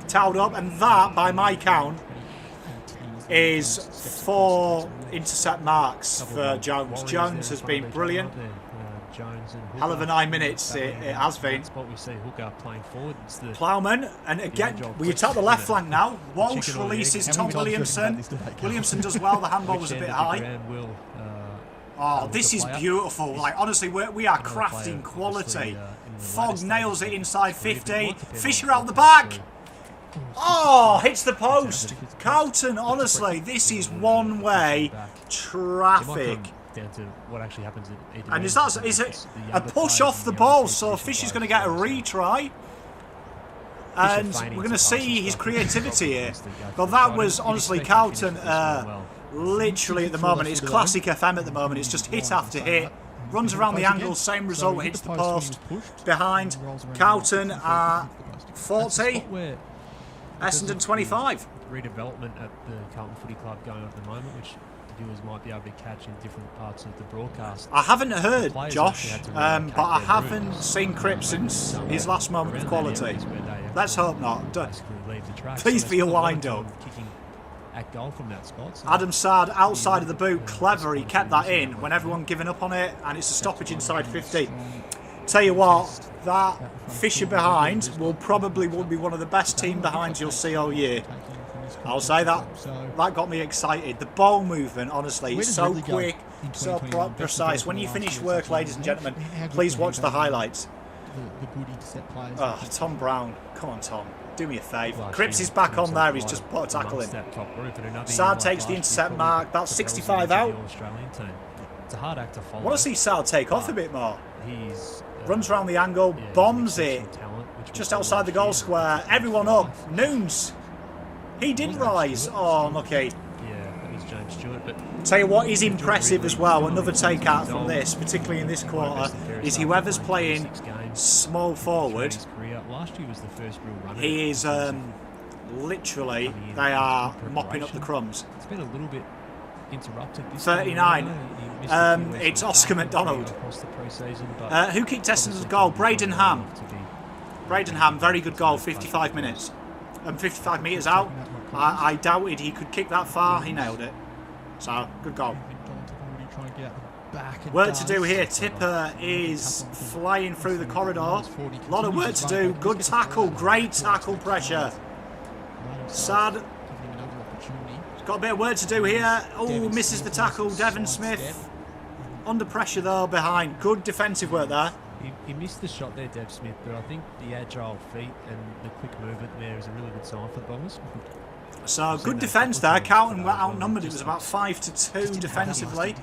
Speaker 1: towed up, and that, by my count, is 4 intercept marks for Jones. Jones has been brilliant. Hell of a 9 minutes it has been. Plowman, and again, we attack the left flank now. Walsh releases Tom Williamson. Williamson does well, the handball was a bit high. Oh, this is beautiful. Like, honestly, we are crafting quality. Fogg nails it inside 50. Fisher out the back. Oh, hits the post. Carlton, honestly, this is one-way traffic.
Speaker 4: Down to what actually happens
Speaker 1: and is it a push off the ball? So Fisher's going to get a retry. And we're going to see his creativity here. But that was, honestly, Carlton, literally at the moment, it's classic FM at the moment. It's just hit after hit. Runs around the angle, same result, hits the post. Behind, Carlton are 40. Essendon 25.
Speaker 4: Redevelopment at the Carlton Footy Club going on at the moment, which viewers might be able to catch in different parts of the broadcast.
Speaker 1: I haven't heard Josh, but I haven't seen Cripps since his last moment of quality. Let's hope not. Please be a wind-up.
Speaker 4: At goal from that spot. So
Speaker 1: Adam Sard outside of the boot, clever. He kept that in when everyone giving up on it, and it's a stoppage inside 50. Tell you what, that Fisher behind will be one of the best team behinds you'll see all year. I'll say that. That got me excited. The ball movement, honestly, is so quick, so precise. When you finish work, ladies and gentlemen, please watch the highlights. Oh, Tom Brown. Come on, Tom. Do me a favour. Cripps is back on there. He's just put a tackle in. Sard takes the intercept mark. That's 65 out.
Speaker 4: It's a hard act to follow.
Speaker 1: I want to see Sard take off a bit more. Runs around the angle, bombs it. Just outside the goal square. Everyone up. Noons. He didn't rise. Oh, unlucky.
Speaker 4: Yeah, that was James Stewart. But
Speaker 1: tell you what is impressive as well, another take out from this, particularly in this quarter, is whoever's playing small forward.
Speaker 4: Last year was the first real run.
Speaker 1: He is literally, they are mopping up the crumbs.
Speaker 4: It's been a little bit interrupted.
Speaker 1: 39. It's Oscar McDonald. Who kicked Essendon's goal? Braden Ham. Braden Ham, very good goal, 55 minutes. 55 metres out. I doubted he could kick that far. He nailed it. So, good goal. Work to do here. Tipper is flying through the corridor. A lot of work to do. Good tackle. Great tackle pressure. Sad. Got a bit of work to do here. Oh, misses the tackle. Devon Smith. Under pressure though behind. Good defensive work there.
Speaker 4: He missed the shot there, Dev Smith, but I think the agile feet and the quick movement there is a really good sign for the Bombers.
Speaker 1: So good defence there. Carlton were outnumbered. It was about 5-2 defensively.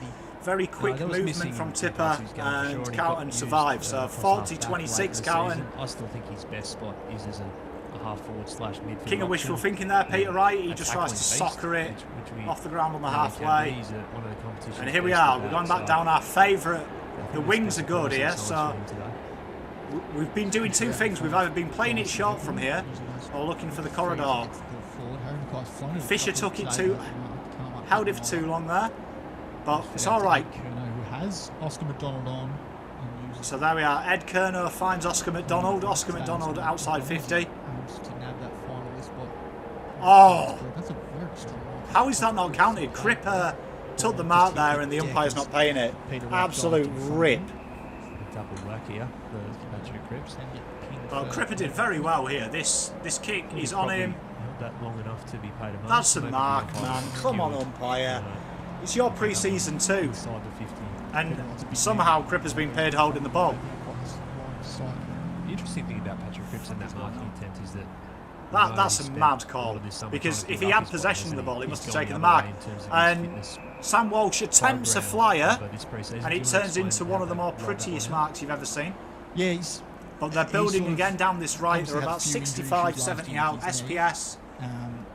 Speaker 1: Very quick movement from Tipper, and Carlton survived. So 40-26 Carlton.
Speaker 4: I still think his best spot is as a a half-forward / midfield.
Speaker 1: King of wishful
Speaker 4: option.
Speaker 1: thinking there, Peter Wright. He
Speaker 4: A
Speaker 1: just tries to
Speaker 4: tackling beast,
Speaker 1: soccer it
Speaker 4: which we
Speaker 1: off the ground on the
Speaker 4: know he can
Speaker 1: halfway.
Speaker 4: be. He's one of the competition's
Speaker 1: And here we
Speaker 4: best
Speaker 1: are.
Speaker 4: at
Speaker 1: We're
Speaker 4: that,
Speaker 1: going back
Speaker 4: so
Speaker 1: down our favourite.
Speaker 4: I think
Speaker 1: The
Speaker 4: it's
Speaker 1: wings
Speaker 4: best
Speaker 1: are good
Speaker 4: to
Speaker 1: here,
Speaker 4: signs
Speaker 1: so
Speaker 4: for him today.
Speaker 1: we've been doing two things. We've either been playing it short from here or looking for the corridor. Fisher took it too, held it for too long there, but it's all right.
Speaker 2: Who has Oscar McDonald on.
Speaker 1: So there we are. Ed Kerno finds Oscar McDonald. Oscar McDonald outside 50. Oh, how is that not counted? Cripper took the mark there and the umpire's not paying it. Absolute rip.
Speaker 4: Double work here for Patrick Cripps.
Speaker 1: Well, Cripper did very well here. This kick is on him.
Speaker 4: Held that long enough to be paid a mark.
Speaker 1: That's a
Speaker 4: Maybe
Speaker 1: mark,
Speaker 4: the umpire
Speaker 1: man.
Speaker 4: was
Speaker 1: Come on,
Speaker 4: skewed,
Speaker 1: umpire. It's your pre-season too.
Speaker 4: inside the 50.
Speaker 1: And somehow Cripper's been paid holding the ball.
Speaker 4: The interesting thing about Patrick Cripps and that marking attempt is that
Speaker 1: That's a mad call. Because if he had possession of the ball, he must have taken the mark. And Sam Walsh attempts a flyer, and it turns into one of the more prettiest marks you've ever seen.
Speaker 2: Yeah,
Speaker 1: But they're building
Speaker 2: sort of
Speaker 1: again down this right. They're
Speaker 2: obviously had
Speaker 1: about
Speaker 2: a few
Speaker 1: 65,
Speaker 2: injuries
Speaker 1: 70
Speaker 2: last
Speaker 1: out.
Speaker 2: year, didn't he?
Speaker 1: SPS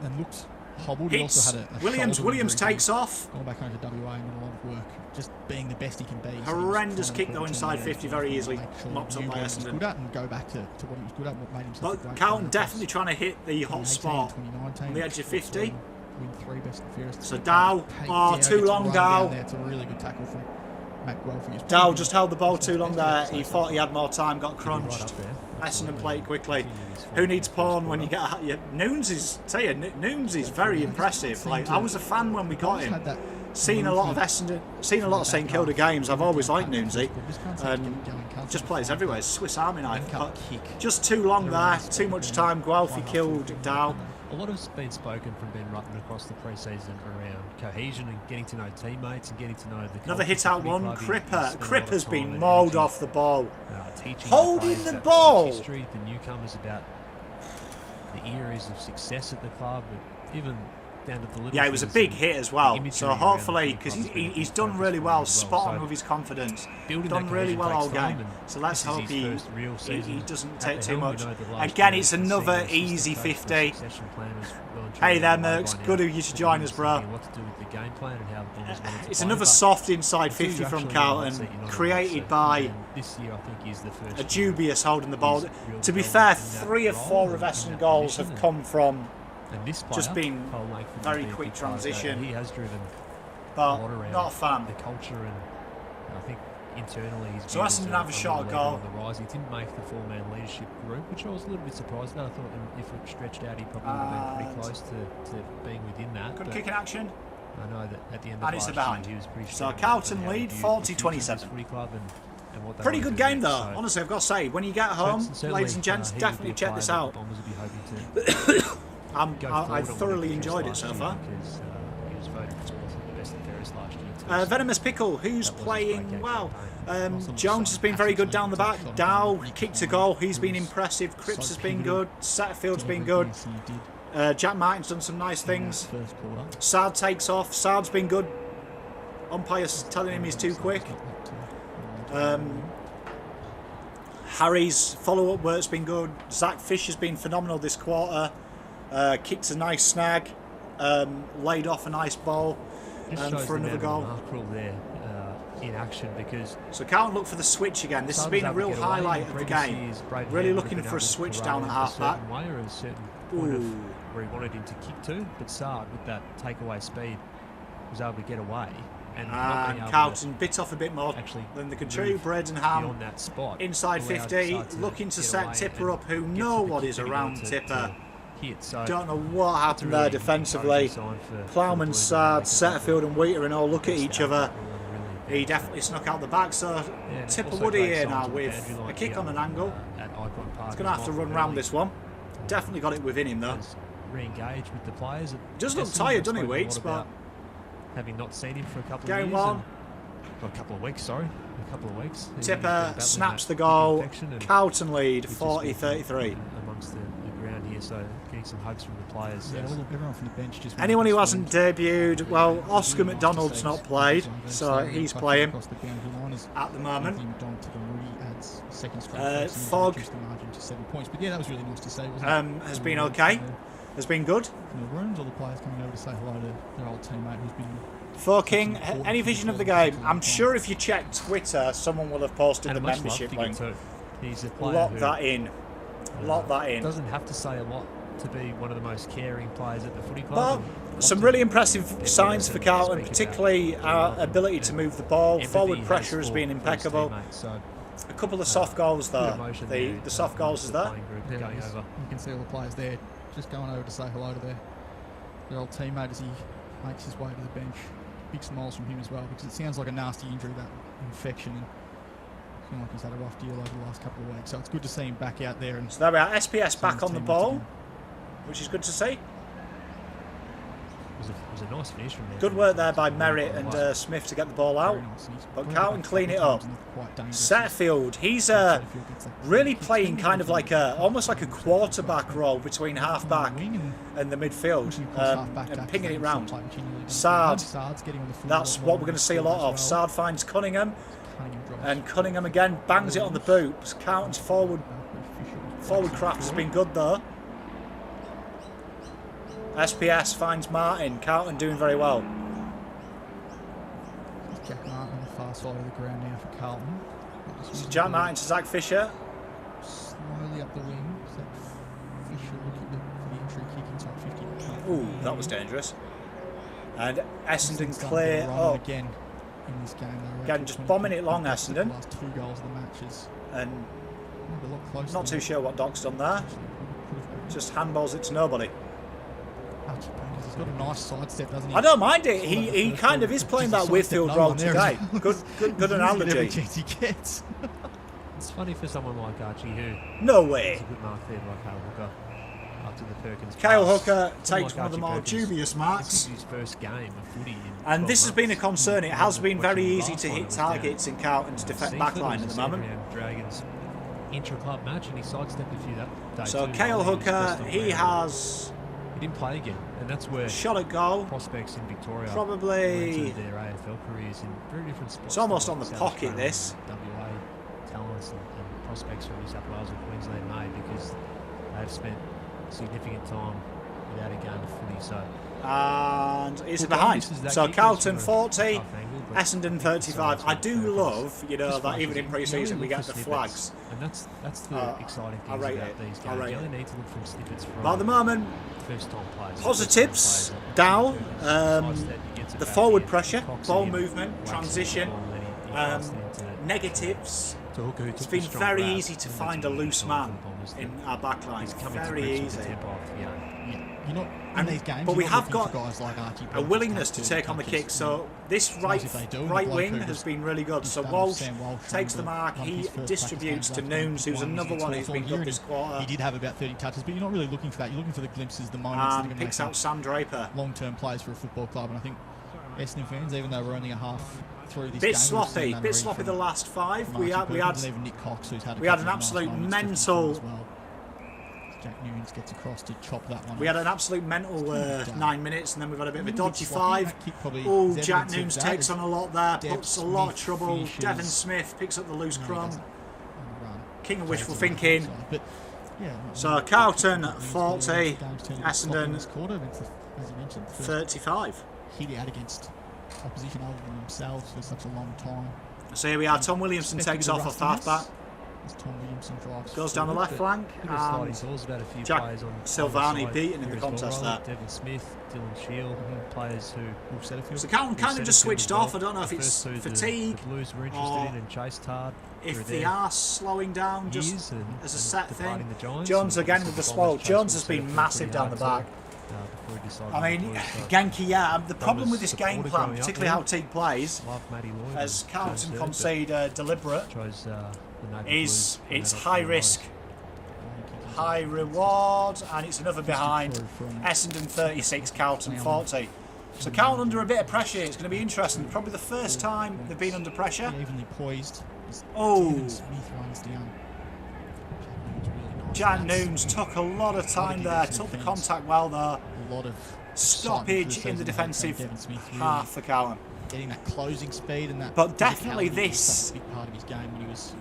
Speaker 2: and looked hobbled. He
Speaker 1: hits.
Speaker 2: also had a
Speaker 1: Williams
Speaker 2: shoulder injury.
Speaker 1: takes off.
Speaker 2: Going back home to WA and did a lot of work, just being the best he can be.
Speaker 1: Horrendous kick though inside 50, very easily mopped up by
Speaker 2: Essendon.
Speaker 1: Essendon.
Speaker 2: Good at and go back to what he was good at, what made himself a
Speaker 1: But
Speaker 2: great
Speaker 1: Carlton
Speaker 2: player.
Speaker 1: definitely trying to hit the hot
Speaker 2: 2018,
Speaker 1: spot
Speaker 2: 2019,
Speaker 1: on the edge of 50.
Speaker 2: Win 3 best and fairest.
Speaker 1: So Dow, oh, too
Speaker 2: gets
Speaker 1: long
Speaker 2: run
Speaker 1: Dow.
Speaker 2: down there. It's a really good tackle from Matt Guelphy.
Speaker 1: Dow just held the ball too long there. He thought he had more time, got crunched.
Speaker 4: Right up there.
Speaker 1: Essendon play it quickly. Who needs pawn when you get Noons is Noons is very impressive. Like I was a fan when we got him. Seen a lot of Essendon, seen a lot of St Kilda games. I've always liked Noonsy, and just plays everywhere. Suisse Army knife. But just too long there, too much time. Guelphy killed Dow.
Speaker 4: A lot has been spoken from Ben Rutten across the pre-season around cohesion and getting to know teammates and getting to know the
Speaker 1: Another hit out one. Cripper's been
Speaker 4: mauled
Speaker 1: mauled off the ball.
Speaker 4: Teaching
Speaker 1: Holding
Speaker 4: the
Speaker 1: the
Speaker 4: players
Speaker 1: ball.
Speaker 4: about history, the newcomers about the eras of success at the club, but even down to the little
Speaker 1: Yeah, it was a
Speaker 4: things
Speaker 1: big
Speaker 4: and
Speaker 1: hit as
Speaker 4: the
Speaker 1: well.
Speaker 4: imagery
Speaker 1: So
Speaker 4: around
Speaker 1: hopefully,
Speaker 4: the
Speaker 1: because
Speaker 4: club's been
Speaker 1: he's
Speaker 4: a
Speaker 1: done
Speaker 4: focus
Speaker 1: really
Speaker 4: for
Speaker 1: well,
Speaker 4: him as
Speaker 1: spot on
Speaker 4: So
Speaker 1: with his confidence.
Speaker 4: building
Speaker 1: Done
Speaker 4: that
Speaker 1: really
Speaker 4: cohesion
Speaker 1: well all
Speaker 4: takes time,
Speaker 1: game.
Speaker 4: and
Speaker 1: So let's
Speaker 4: this is
Speaker 1: hope
Speaker 4: his
Speaker 1: he
Speaker 4: first real season
Speaker 1: doesn't
Speaker 4: at
Speaker 1: take
Speaker 4: the
Speaker 1: too
Speaker 4: helm. We
Speaker 1: much.
Speaker 4: know the last
Speaker 1: Again,
Speaker 4: year
Speaker 1: it's
Speaker 4: he's
Speaker 1: another
Speaker 4: seen the
Speaker 1: easy
Speaker 4: assistant coach,
Speaker 1: 50.
Speaker 4: the succession plan was well and
Speaker 1: Hey
Speaker 4: truly
Speaker 1: there,
Speaker 4: underway
Speaker 1: Mercs.
Speaker 4: by
Speaker 1: Good
Speaker 4: now.
Speaker 1: of you to join us, bro.
Speaker 4: What to do with the game plan and how the Bombers wanted to
Speaker 1: It's
Speaker 4: play,
Speaker 1: another
Speaker 4: but
Speaker 1: soft inside
Speaker 4: until you
Speaker 1: 50 from
Speaker 4: actually
Speaker 1: Carlton,
Speaker 4: realise that you're not
Speaker 1: created
Speaker 4: allowed
Speaker 1: by
Speaker 4: to. And this year, I think, is the first
Speaker 1: a dubious holding the ball.
Speaker 4: He's real
Speaker 1: To be
Speaker 4: development
Speaker 1: fair,
Speaker 4: in that
Speaker 1: 3 or
Speaker 4: role
Speaker 1: 4 of
Speaker 4: and in
Speaker 1: Essendon
Speaker 4: that
Speaker 1: goals
Speaker 4: position,
Speaker 1: have come from
Speaker 4: and this player,
Speaker 1: just being
Speaker 4: Cole Langford,
Speaker 1: very
Speaker 4: has been a
Speaker 1: quick
Speaker 4: big part of that,
Speaker 1: transition.
Speaker 4: and he has driven a
Speaker 1: but
Speaker 4: lot around
Speaker 1: not a fan.
Speaker 4: the culture, and I think internally he's
Speaker 1: So
Speaker 4: viewed
Speaker 1: Essendon
Speaker 4: as
Speaker 1: have a shot
Speaker 4: leader
Speaker 1: goal.
Speaker 4: on the rise. He didn't make the 4-man leadership group, which I was a little bit surprised about. I thought if it stretched out, he probably would have been pretty
Speaker 1: And
Speaker 4: close to being within that.
Speaker 1: Good
Speaker 4: but
Speaker 1: kick in action.
Speaker 4: I know that at the end
Speaker 1: And
Speaker 4: of
Speaker 1: it's a
Speaker 4: last
Speaker 1: behind.
Speaker 4: year, he was pretty
Speaker 1: So
Speaker 4: strong on
Speaker 1: Carlton
Speaker 4: how he
Speaker 1: lead,
Speaker 4: viewed
Speaker 1: 40-27.
Speaker 4: the future of this footy club and what they
Speaker 1: Pretty
Speaker 4: wanted
Speaker 1: good
Speaker 4: to
Speaker 1: game
Speaker 4: do.
Speaker 1: though.
Speaker 4: So
Speaker 1: Honestly, I've got to say, when you get home,
Speaker 4: certainly,
Speaker 1: ladies and gents,
Speaker 4: he would
Speaker 1: definitely
Speaker 4: be a
Speaker 1: check
Speaker 4: player
Speaker 1: this
Speaker 4: that
Speaker 1: out.
Speaker 4: the Bombers would be hoping to
Speaker 1: I thoroughly enjoyed it so far.
Speaker 4: Because he was voted for the best and fairest last year too.
Speaker 1: Venomous Pickle, who's
Speaker 4: That was his great
Speaker 1: playing
Speaker 4: game
Speaker 1: well.
Speaker 4: campaign.
Speaker 1: Jones has been very good down the back. Dow kicked a goal. He's been impressive. Cripps has been good. Satterfield's been good. Jack Martin's done some nice things. Sard takes off. Sard's been good. Umpire's telling him he's too quick. Harry's follow-up work's been good. Zach Fisher's been phenomenal this quarter. Kicked a nice snag. Laid off a nice ball for another goal.
Speaker 4: Markrell there in action because
Speaker 1: So Carlton look for the switch again. This has been a real highlight of the game. Really looking for a switch down at half-back.
Speaker 4: Way or a certain point of where he wanted him to kick to, but Sard with that takeaway speed was able to get away. And not being able
Speaker 1: Carlton bit off a bit more
Speaker 4: actually
Speaker 1: than they could chew.
Speaker 4: move
Speaker 1: Bread and ham
Speaker 4: beyond that spot.
Speaker 1: inside
Speaker 4: allowed
Speaker 1: 50,
Speaker 4: Sard to
Speaker 1: looking to
Speaker 4: get
Speaker 1: set
Speaker 4: away
Speaker 1: Tipper
Speaker 4: and
Speaker 1: up, who
Speaker 4: get
Speaker 1: know
Speaker 4: to the
Speaker 1: what
Speaker 4: kick
Speaker 1: is
Speaker 4: that he
Speaker 1: around
Speaker 4: wanted
Speaker 1: Tipper.
Speaker 4: to hit. So
Speaker 1: Don't know what
Speaker 4: that's a
Speaker 1: happened
Speaker 4: really
Speaker 1: there defensively.
Speaker 4: encouraging sign for
Speaker 1: Plowman,
Speaker 4: the Blues
Speaker 1: Sard,
Speaker 4: to make it
Speaker 1: Setterfield and Wheater and all look at each other.
Speaker 4: really
Speaker 1: He definitely snuck out the back, so
Speaker 4: Yeah, and
Speaker 1: Tipper
Speaker 4: also
Speaker 1: Woody
Speaker 4: great
Speaker 1: here
Speaker 4: signs
Speaker 1: now
Speaker 4: on the
Speaker 1: with
Speaker 4: boundary
Speaker 1: a
Speaker 4: line
Speaker 1: kick
Speaker 4: here,
Speaker 1: on an angle.
Speaker 4: at Icon Park
Speaker 1: He's going to have to run round this one. Definitely got it within him though.
Speaker 4: Has re-engaged with the players.
Speaker 1: Does look
Speaker 4: Essendon,
Speaker 1: tired,
Speaker 4: I've
Speaker 1: doesn't he,
Speaker 4: spoken a
Speaker 1: Weeds,
Speaker 4: lot
Speaker 1: but-
Speaker 4: about having not seen him for a couple
Speaker 1: Game
Speaker 4: of years.
Speaker 1: one.
Speaker 4: A couple of weeks, sorry. A couple of weeks. He's been
Speaker 1: Tipper
Speaker 4: battling
Speaker 1: snaps
Speaker 4: that
Speaker 1: the goal.
Speaker 4: infection and
Speaker 1: Carlton lead,
Speaker 4: he's just
Speaker 1: 40-33.
Speaker 4: amongst the ground here, so getting some hopes from the players.
Speaker 2: Yeah, everyone from the bench just
Speaker 1: Anyone who hasn't debuted, well, Oscar McDonald's not played, so he's playing at the moment.
Speaker 2: Essendon's second straight.
Speaker 1: Fogg
Speaker 2: reduced the margin to 7 points. But yeah, that was really nice to see, wasn't it?
Speaker 1: has been okay. Has been good.
Speaker 2: In the rooms, all the players coming over to say hello to their old teammate who's been.
Speaker 1: King, any vision of the game? I'm sure if you check Twitter, someone will have posted
Speaker 3: And
Speaker 1: the
Speaker 3: a much
Speaker 1: membership
Speaker 3: loved
Speaker 1: link.
Speaker 3: figure too. He's a player
Speaker 1: Lock
Speaker 3: who
Speaker 1: that in. Lock that in.
Speaker 3: doesn't have to say a lot to be one of the most caring players at the footy
Speaker 1: But
Speaker 3: club. and
Speaker 1: some
Speaker 3: often
Speaker 1: really impressive
Speaker 3: every
Speaker 1: signs for
Speaker 3: Essendon
Speaker 1: Carlton,
Speaker 3: speak
Speaker 1: particularly
Speaker 3: about
Speaker 1: our
Speaker 3: love
Speaker 1: ability to
Speaker 3: and
Speaker 1: move the ball.
Speaker 3: empathy
Speaker 1: Forward
Speaker 3: he
Speaker 1: pressure has
Speaker 3: for-
Speaker 1: been
Speaker 3: for his
Speaker 1: impeccable.
Speaker 3: teammates. So
Speaker 1: A couple of soft goals
Speaker 3: good
Speaker 1: though.
Speaker 3: emotion
Speaker 1: The
Speaker 3: there,
Speaker 1: soft goals is there.
Speaker 3: playing group
Speaker 2: Yeah,
Speaker 3: going
Speaker 2: just-
Speaker 3: over.
Speaker 2: you can see all the players there just going over to say hello to their old teammate as he makes his way to the bench. Big smiles from him as well, because it sounds like a nasty injury, that infection, and I feel like he's had a rough deal over the last couple of weeks. So it's good to see him back out there. And
Speaker 1: So there we are. SPS
Speaker 2: seeing
Speaker 1: back
Speaker 2: his
Speaker 1: on the
Speaker 2: teammates
Speaker 1: ball,
Speaker 2: again.
Speaker 1: which is good to see.
Speaker 3: It was a nice finish from there.
Speaker 1: Good work there by
Speaker 3: Well,
Speaker 1: Merritt
Speaker 3: well,
Speaker 1: and
Speaker 3: well.
Speaker 1: Smith to get the ball out.
Speaker 2: Very nice, and he's
Speaker 1: But
Speaker 2: brought
Speaker 1: Carlton
Speaker 2: back a
Speaker 1: clean it
Speaker 2: couple
Speaker 1: up.
Speaker 2: of times and looked quite dangerous.
Speaker 1: Setterfield, he's
Speaker 2: Setterfield gets that
Speaker 1: really
Speaker 2: kick.
Speaker 1: playing kind of like almost like a quarterback role between half-back
Speaker 2: Wing
Speaker 1: and the midfield,
Speaker 2: pushing across half-back
Speaker 1: and
Speaker 2: after
Speaker 1: pinging
Speaker 2: that
Speaker 1: it round.
Speaker 2: play, which he nearly done.
Speaker 1: Sard,
Speaker 2: Sard's getting on the full
Speaker 1: that's
Speaker 2: ball
Speaker 1: what we're going to see a lot of.
Speaker 2: as well.
Speaker 1: Sard finds Cunningham,
Speaker 2: Cunningham drops.
Speaker 1: and Cunningham again bangs it on the boot. Carlton's forward craft has been good though. SPS finds Martin. Carlton doing very well.
Speaker 2: Jack Martin on the far side of the ground now for Carlton.
Speaker 1: So Jack Martin to Zach Fisher.
Speaker 2: Slowly up the wing. Zach Fisher looking for the entry kick inside 50.
Speaker 1: Ooh, that was dangerous. And Essendon
Speaker 2: Essendon's
Speaker 1: clear
Speaker 2: done a run
Speaker 1: up.
Speaker 2: again in this game. Though.
Speaker 1: Again, just bombing it long, Essendon.
Speaker 2: The last 2 goals of the matches.
Speaker 1: And
Speaker 2: A lot closer
Speaker 1: not too
Speaker 2: than-
Speaker 1: sure what Doc's done there. Just handballs it to nobody.
Speaker 2: Archie Pankers, he's got a nice sidestep, doesn't he?
Speaker 1: I don't mind it.
Speaker 2: Saw that
Speaker 1: He
Speaker 2: first
Speaker 1: kind
Speaker 2: ball.
Speaker 1: of is playing
Speaker 2: Just
Speaker 1: that
Speaker 2: a sidestep
Speaker 1: Whitfield
Speaker 2: no
Speaker 1: role
Speaker 2: one there
Speaker 1: today.
Speaker 2: as well.
Speaker 1: Good
Speaker 2: He's using it every
Speaker 1: analogy.
Speaker 2: chance he gets.
Speaker 3: It's funny for someone like Archie who
Speaker 1: No
Speaker 3: is
Speaker 1: way.
Speaker 3: a good mark there by Kyle Hooker after the Perkins
Speaker 1: Kyle
Speaker 3: pass.
Speaker 1: Hooker
Speaker 3: Someone
Speaker 1: takes
Speaker 3: like
Speaker 1: one of the
Speaker 3: Archie
Speaker 1: more
Speaker 3: Perkins,
Speaker 1: dubious
Speaker 3: this
Speaker 1: marks.
Speaker 3: is his first game of footy in
Speaker 1: And
Speaker 3: 12
Speaker 1: this has been a
Speaker 3: months.
Speaker 1: concern. It has been very easy to hit
Speaker 3: Watching the last one, it was
Speaker 1: targets in Carlton's defence
Speaker 3: Seaford
Speaker 1: backline
Speaker 3: was
Speaker 1: at the moment.
Speaker 3: Sandringham Dragons intra-club match, and he sidestepped a few that day
Speaker 1: So
Speaker 3: too.
Speaker 1: Kyle
Speaker 3: He was
Speaker 1: Hooker,
Speaker 3: best on
Speaker 1: he
Speaker 3: ground.
Speaker 1: has
Speaker 3: He didn't play again, and that's where
Speaker 1: shot at goal.
Speaker 3: prospects in Victoria
Speaker 1: Probably-
Speaker 3: went to their AFL careers in very different spots.
Speaker 1: It's almost
Speaker 3: to
Speaker 1: on the
Speaker 3: South
Speaker 1: pocket,
Speaker 3: Australia
Speaker 1: this.
Speaker 3: and WA talents and prospects from New South Wales and Queensland made, because they've spent significant time without a game of footy. So
Speaker 1: And is it
Speaker 3: Well,
Speaker 1: behind?
Speaker 3: this is that
Speaker 1: So
Speaker 3: kick
Speaker 1: Carlton
Speaker 3: was from a
Speaker 1: 40,
Speaker 3: tough angle, but
Speaker 1: Essendon 35. I do
Speaker 3: Perkins.
Speaker 1: love, you know,
Speaker 3: Just
Speaker 1: that even
Speaker 3: flashes.
Speaker 1: in
Speaker 3: You
Speaker 1: pre-season
Speaker 3: only
Speaker 1: we
Speaker 3: look
Speaker 1: get
Speaker 3: for
Speaker 1: the
Speaker 3: snippets,
Speaker 1: flags.
Speaker 3: and that's the exciting
Speaker 1: I
Speaker 3: thing
Speaker 1: rate
Speaker 3: about
Speaker 1: it.
Speaker 3: these
Speaker 1: I
Speaker 3: games.
Speaker 1: rate
Speaker 3: You only
Speaker 1: it.
Speaker 3: need to look from snippets from
Speaker 1: By the moment,
Speaker 3: first-time players.
Speaker 1: positives, Dow, the forward pressure, ball movement, transition. Negatives, it's been very easy to find a loose man in our backline.
Speaker 3: He's coming to
Speaker 1: Very
Speaker 3: grips with
Speaker 1: easy.
Speaker 3: the tempo of the game.
Speaker 2: You're not
Speaker 1: And-
Speaker 2: in these games.
Speaker 1: but
Speaker 2: you're
Speaker 1: we
Speaker 2: not
Speaker 1: have
Speaker 2: looking
Speaker 1: got
Speaker 2: for guys like Archie
Speaker 1: A
Speaker 2: Pankers,
Speaker 1: willingness to
Speaker 2: Tuckers,
Speaker 1: take on the kick. So this
Speaker 2: Nice
Speaker 1: right
Speaker 2: if they do, and
Speaker 1: right
Speaker 2: the bloke
Speaker 1: wing
Speaker 2: who
Speaker 1: has
Speaker 2: just-
Speaker 1: been really good.
Speaker 2: just
Speaker 1: So
Speaker 2: done
Speaker 1: Walsh
Speaker 2: Sam Walsh
Speaker 1: takes the
Speaker 2: on
Speaker 1: mark.
Speaker 2: one of
Speaker 1: He
Speaker 2: his first
Speaker 1: distributes
Speaker 2: practice
Speaker 1: to
Speaker 2: games
Speaker 1: Noons,
Speaker 2: after
Speaker 1: who's
Speaker 2: one
Speaker 1: another
Speaker 2: was
Speaker 1: one
Speaker 2: in
Speaker 1: who's been
Speaker 2: Hawthorn
Speaker 1: good
Speaker 2: here,
Speaker 1: this
Speaker 2: and
Speaker 1: quarter.
Speaker 2: He did have about 30 touches, but you're not really looking for that. You're looking for the glimpses, the moments that are
Speaker 1: And
Speaker 2: going to
Speaker 1: picks
Speaker 2: make
Speaker 1: out Sam Draper.
Speaker 2: long-term plays for a football club. And I think Essendon fans, even though we're only a half through this game,
Speaker 1: Bit
Speaker 2: we've
Speaker 1: sloppy,
Speaker 2: seen that
Speaker 1: bit
Speaker 2: already
Speaker 1: sloppy
Speaker 2: from-
Speaker 1: the last 5.
Speaker 2: from
Speaker 1: We
Speaker 2: Archie
Speaker 1: had
Speaker 2: Perkins and even Nick Cox, who's had a
Speaker 1: we had
Speaker 2: couple
Speaker 1: an
Speaker 2: of nice
Speaker 1: absolute
Speaker 2: moments just in
Speaker 1: mental-
Speaker 2: as well. Jack Newns gets across to chop that one.
Speaker 1: We had
Speaker 2: off.
Speaker 1: an absolute mental 9 minutes, and then we've had a bit of a
Speaker 2: little bit
Speaker 1: dodgy
Speaker 2: sloppy.
Speaker 1: 5.
Speaker 2: That kick probably
Speaker 1: Oh,
Speaker 2: is
Speaker 1: Jack
Speaker 2: evidence of
Speaker 1: Noons
Speaker 2: that.
Speaker 1: takes on a lot there,
Speaker 2: Deb
Speaker 1: puts a lot of
Speaker 2: Smith
Speaker 1: trouble.
Speaker 2: finishes.
Speaker 1: Devon Smith picks up the loose
Speaker 2: No, he
Speaker 1: crumb.
Speaker 2: doesn't on the run.
Speaker 1: King of wishful
Speaker 2: Takes it on the
Speaker 1: thinking.
Speaker 2: outside. But, yeah,
Speaker 1: So Carlton
Speaker 2: Newns
Speaker 1: 40,
Speaker 2: the game's turned into
Speaker 1: Essendon
Speaker 2: in this quarter. It's the- as you mentioned, the first
Speaker 1: 35.
Speaker 2: hit out against opposition other than themselves for such a long time.
Speaker 1: So here we are. Tom Williamson
Speaker 2: Expecting
Speaker 1: takes
Speaker 2: the
Speaker 1: off
Speaker 2: rustiness
Speaker 1: halfback,
Speaker 2: as Tom Williamson drives
Speaker 1: goes down the
Speaker 2: forward,
Speaker 1: left
Speaker 2: but
Speaker 1: flank,
Speaker 3: Bit of sliding
Speaker 1: and
Speaker 3: doors about a few
Speaker 1: Jack
Speaker 3: players on
Speaker 1: Silvani
Speaker 3: side
Speaker 1: beaten in
Speaker 3: here
Speaker 1: the
Speaker 3: as well,
Speaker 1: contest
Speaker 3: Riley,
Speaker 1: there.
Speaker 3: Devon Smith, Dylan Shield, players who
Speaker 2: Wolf Setterfield.
Speaker 1: so Carlton kind of just
Speaker 3: Setterfield
Speaker 1: switched
Speaker 3: as well.
Speaker 1: off. I don't know if
Speaker 3: The
Speaker 1: it's
Speaker 3: first two
Speaker 1: fatigue,
Speaker 3: the Blues were
Speaker 1: or
Speaker 3: interested in, and Chase Tard
Speaker 1: if they are slowing down just
Speaker 3: years and,
Speaker 1: as a
Speaker 3: and
Speaker 1: set
Speaker 3: departing
Speaker 1: thing.
Speaker 3: the Giants,
Speaker 1: Jones
Speaker 3: and
Speaker 1: again
Speaker 3: obviously
Speaker 1: with the
Speaker 3: Bombers
Speaker 1: spoil.
Speaker 3: chase
Speaker 1: Jones
Speaker 3: with
Speaker 1: has been
Speaker 3: Setterfield
Speaker 1: massive
Speaker 3: pretty
Speaker 1: down the
Speaker 3: hard
Speaker 1: back.
Speaker 3: before he decided
Speaker 1: I
Speaker 3: on
Speaker 1: mean,
Speaker 3: the Blues, so
Speaker 1: Genki, yeah. The problem with this
Speaker 3: Bombers
Speaker 1: game
Speaker 3: supporter
Speaker 1: plan,
Speaker 3: growing up
Speaker 1: particularly
Speaker 3: there.
Speaker 1: how Teague plays,
Speaker 3: Love Matty Lloyd
Speaker 1: as
Speaker 3: and
Speaker 1: Carlton
Speaker 3: Jones
Speaker 1: concede deliberate,
Speaker 3: chose the Navy
Speaker 1: is
Speaker 3: Blues
Speaker 1: it's
Speaker 3: and
Speaker 1: high
Speaker 3: Adolf
Speaker 1: risk, high reward, and it's another behind. Essendon 36, Carlton 40. So Carlton under a bit of pressure. It's going to be interesting. Probably the first time they've been under pressure.
Speaker 2: Evenly poised. as
Speaker 1: Oh.
Speaker 2: Devon Smith runs down.
Speaker 1: Jack Noons took a lot of time there, took the contact well there.
Speaker 2: A lot of
Speaker 1: Stoppage in the defensive half for Carlton.
Speaker 2: Getting that closing speed and that.
Speaker 1: But definitely
Speaker 2: physicality was
Speaker 1: this-
Speaker 2: such a big part of his game when he was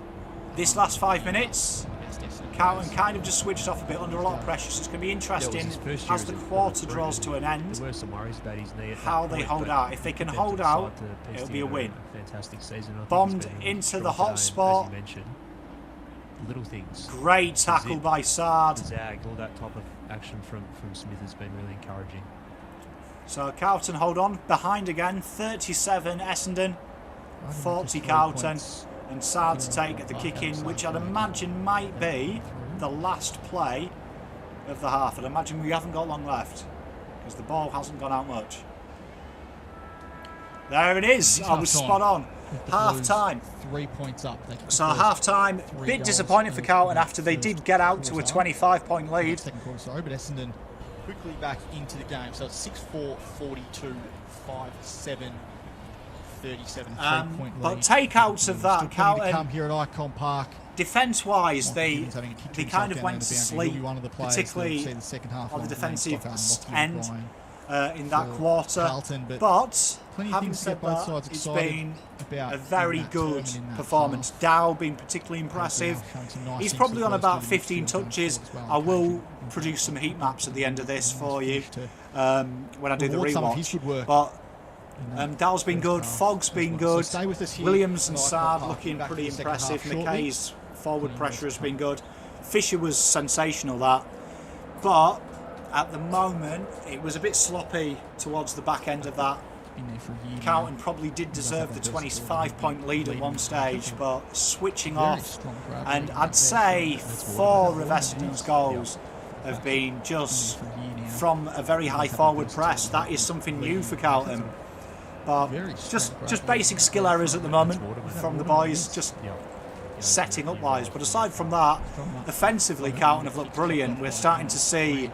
Speaker 1: This last 5 minutes,
Speaker 2: Against Essendon.
Speaker 1: Carlton kind of just switched off a bit under a lot of pressure, so it's going to be interesting
Speaker 3: his first year
Speaker 1: as the
Speaker 3: as a
Speaker 1: quarter
Speaker 3: recruit,
Speaker 1: draws
Speaker 3: and
Speaker 1: to an end,
Speaker 3: There were some worries about his knee at
Speaker 1: how
Speaker 3: that
Speaker 1: they
Speaker 3: point,
Speaker 1: hold
Speaker 3: but
Speaker 1: out. If they can
Speaker 3: them
Speaker 1: hold
Speaker 3: to decide
Speaker 1: out,
Speaker 3: to piece
Speaker 1: it'll be a
Speaker 3: together
Speaker 1: win.
Speaker 3: Fantastic season. I think
Speaker 1: Bombed
Speaker 3: it's been a
Speaker 1: into
Speaker 3: strong
Speaker 1: the hot
Speaker 3: game,
Speaker 1: spot.
Speaker 3: As you mentioned, little things.
Speaker 1: Great tackle
Speaker 3: Zip,
Speaker 1: by Sard.
Speaker 3: Zag, all that type of action from Smith has been really encouraging.
Speaker 1: So Carlton hold on, behind again, 37 Essendon, 40 Carlton, and Sard to take the kick in, which I'd imagine might be the last play of the half. I'd imagine we haven't got long left, because the ball hasn't gone out much. There it is, I was spot on. Half time.
Speaker 2: 3 points up.
Speaker 1: So half time, bit disappointing for Carlton after they did get out to a 25-point lead.
Speaker 2: Second quarter, sorry, but Essendon quickly back into the game. So it's 6-4, 42, 5-7, 37, 3-point lead.
Speaker 1: But takeouts of that,
Speaker 2: Still plenty to come
Speaker 1: Carlton,
Speaker 2: here at Icon Park.
Speaker 1: defence-wise, they
Speaker 2: Evans having a kick to
Speaker 1: kind
Speaker 2: himself
Speaker 1: of
Speaker 2: down
Speaker 1: went
Speaker 2: the
Speaker 1: to
Speaker 2: boundary.
Speaker 1: sleep,
Speaker 2: He'll be one of the players
Speaker 1: particularly
Speaker 2: that'll see the second half
Speaker 1: on the
Speaker 2: run
Speaker 1: defensive
Speaker 2: Stockard, Lockie,
Speaker 1: end
Speaker 2: O'Brien
Speaker 1: in that
Speaker 2: for
Speaker 1: quarter.
Speaker 2: Carlton, but
Speaker 1: But
Speaker 2: plenty of
Speaker 1: having
Speaker 2: things to
Speaker 1: said
Speaker 2: get both
Speaker 1: that,
Speaker 2: sides
Speaker 1: it's
Speaker 2: excited
Speaker 1: been
Speaker 2: about
Speaker 1: a very
Speaker 2: in that
Speaker 1: good
Speaker 2: term and in that
Speaker 1: performance.
Speaker 2: half.
Speaker 1: Dow been particularly impressive.
Speaker 2: Showing some nice
Speaker 1: He's
Speaker 2: things
Speaker 1: probably
Speaker 2: for
Speaker 1: on
Speaker 2: the
Speaker 1: about
Speaker 2: boys
Speaker 1: 15
Speaker 2: doing the midfield
Speaker 1: touches.
Speaker 2: going forward as
Speaker 1: I
Speaker 2: well.
Speaker 1: will
Speaker 2: Occasionally.
Speaker 1: produce some heat maps at the end of this for you
Speaker 2: To
Speaker 1: when I do the
Speaker 2: reward some of his
Speaker 1: rewatch.
Speaker 2: good work
Speaker 1: But
Speaker 2: in that
Speaker 1: Dow's been good,
Speaker 2: first half
Speaker 1: Fogg's
Speaker 2: as
Speaker 1: been
Speaker 2: well.
Speaker 1: good,
Speaker 2: So stay with us here
Speaker 1: Williams
Speaker 2: at
Speaker 1: and
Speaker 2: Icon
Speaker 1: Sard
Speaker 2: Park.
Speaker 1: looking
Speaker 2: Back for
Speaker 1: pretty
Speaker 2: the second half
Speaker 1: impressive.
Speaker 2: shortly.
Speaker 1: McKay's forward
Speaker 2: Clean
Speaker 1: pressure has
Speaker 2: West
Speaker 1: been good. Fisher was sensational, that. But at the moment, it was a bit sloppy towards the back end of that.
Speaker 2: Been there for a year now.
Speaker 1: Carlton probably did deserve the 25-point lead at one stage, but switching off. And I'd say 4 of Essendon's goals have been just from a very high forward press. That is something new for Carlton. But just basic skill errors at the moment from the boys, just setting up wise. But aside from that, offensively, Carlton have looked brilliant. We're starting to see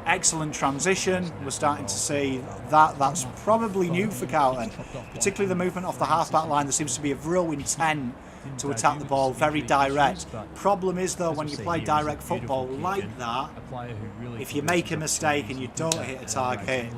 Speaker 1: excellent transition. We're starting to see that's probably new for Carlton, particularly the movement off the half-back line. There seems to be a real intent to attack the ball, very direct. Problem is, though, when you play direct football like that, if you make a mistake and you don't hit a target,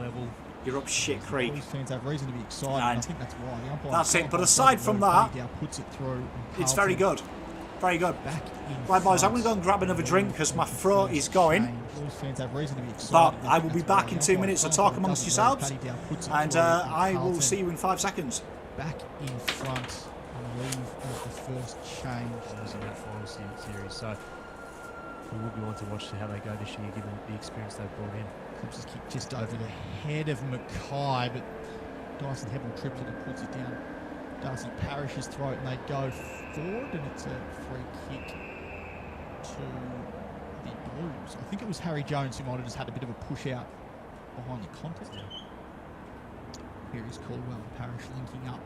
Speaker 1: you're up shit creek.
Speaker 2: These fans have reason to be excited.
Speaker 1: And
Speaker 2: I think that's why. The umpire
Speaker 1: that's it. But
Speaker 2: umpire
Speaker 1: aside from that,
Speaker 2: puts it through, and
Speaker 1: it's very
Speaker 2: Carlton
Speaker 1: good. Very good.
Speaker 2: back in
Speaker 1: Right, boys, I'm
Speaker 2: front.
Speaker 1: going to go and grab another drink because my throat is going.
Speaker 2: Those fans have reason to be
Speaker 1: But
Speaker 2: excited.
Speaker 1: I will be back in 2 minutes to talk amongst yourselves. And I will see you in 5 seconds.
Speaker 2: Back in front on leave of the first change.
Speaker 3: In that final series, so we will be on to watch how they go this year, given the experience they've brought in.
Speaker 2: Clips his kick just over the head of Mackay, but Dyson Hebel trips it and puts it down Darcy Parrish's throat, and they go forward, and it's a free kick to the Blues. I think it was Harry Jones who might have just had a bit of a push out behind the contact. Here is Caldwell and Parrish linking up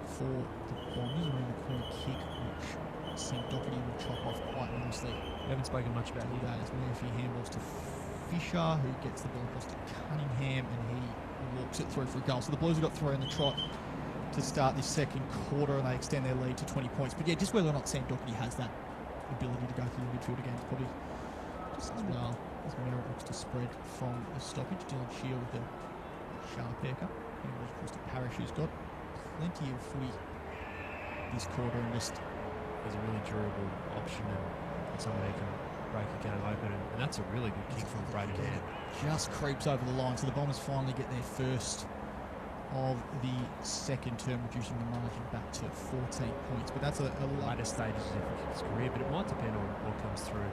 Speaker 2: for the Bombers around the corner kick, which Sam Doherty will chop off quite nicely.
Speaker 3: We haven't spoken much about
Speaker 2: That
Speaker 3: him.
Speaker 2: is Murphy handballs to Fisher, who gets the ball across to Cunningham, and he walks it through for a goal. So the Blues have got 3 on the trot to start this second quarter, and they extend their lead to 20 points. But yeah, just whether or not Sam Doherty has that ability to go through the midfield again is probably just as well as Merritt looks to spread from the stoppage. Dylan Shield with a sharp haircut. Handballs across to Parrish, who's got plenty of footy this quarter, and just
Speaker 3: He's a really durable option and someone who can break a game open, and that's a really good kick from Braden Ham.
Speaker 2: just creeps over the line. So the Bombers finally get their first of the second term, reducing the margin back to 14 points. But that's a
Speaker 3: Later stages of his career, but it might depend on what comes through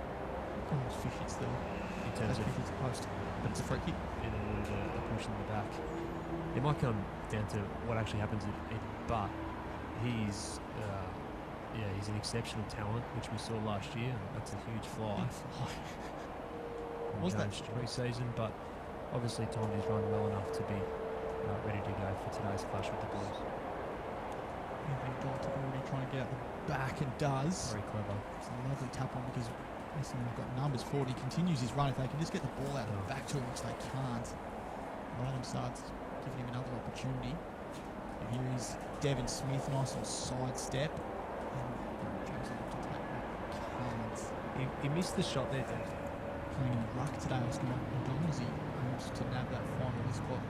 Speaker 2: almost fish hits the
Speaker 3: in terms of
Speaker 2: hits the post, but it's a free kick.
Speaker 3: in a little bit of push in the back. It might come down to what actually happens but he's he's an exceptional talent, which we saw last year. That's a huge fly from
Speaker 2: Was that
Speaker 3: James pre-season, but obviously timed his run well enough to be ready to go for today's clash with the Blues.
Speaker 2: Anthony Dalton already trying to get out the back, and does.
Speaker 3: Very clever.
Speaker 2: It's a lovely tap on because Essendon have got numbers forward. He continues his run. If they can just get the ball out of the back to him, which they can't. Ryland Sard's giving him another opportunity. And here is Devon Smith, nice little side step. And James looking to take that. Can't.
Speaker 3: He missed the shot there, Dave.
Speaker 2: Playing in luck today, Oscar McDonald, as he aims to nab that final spot.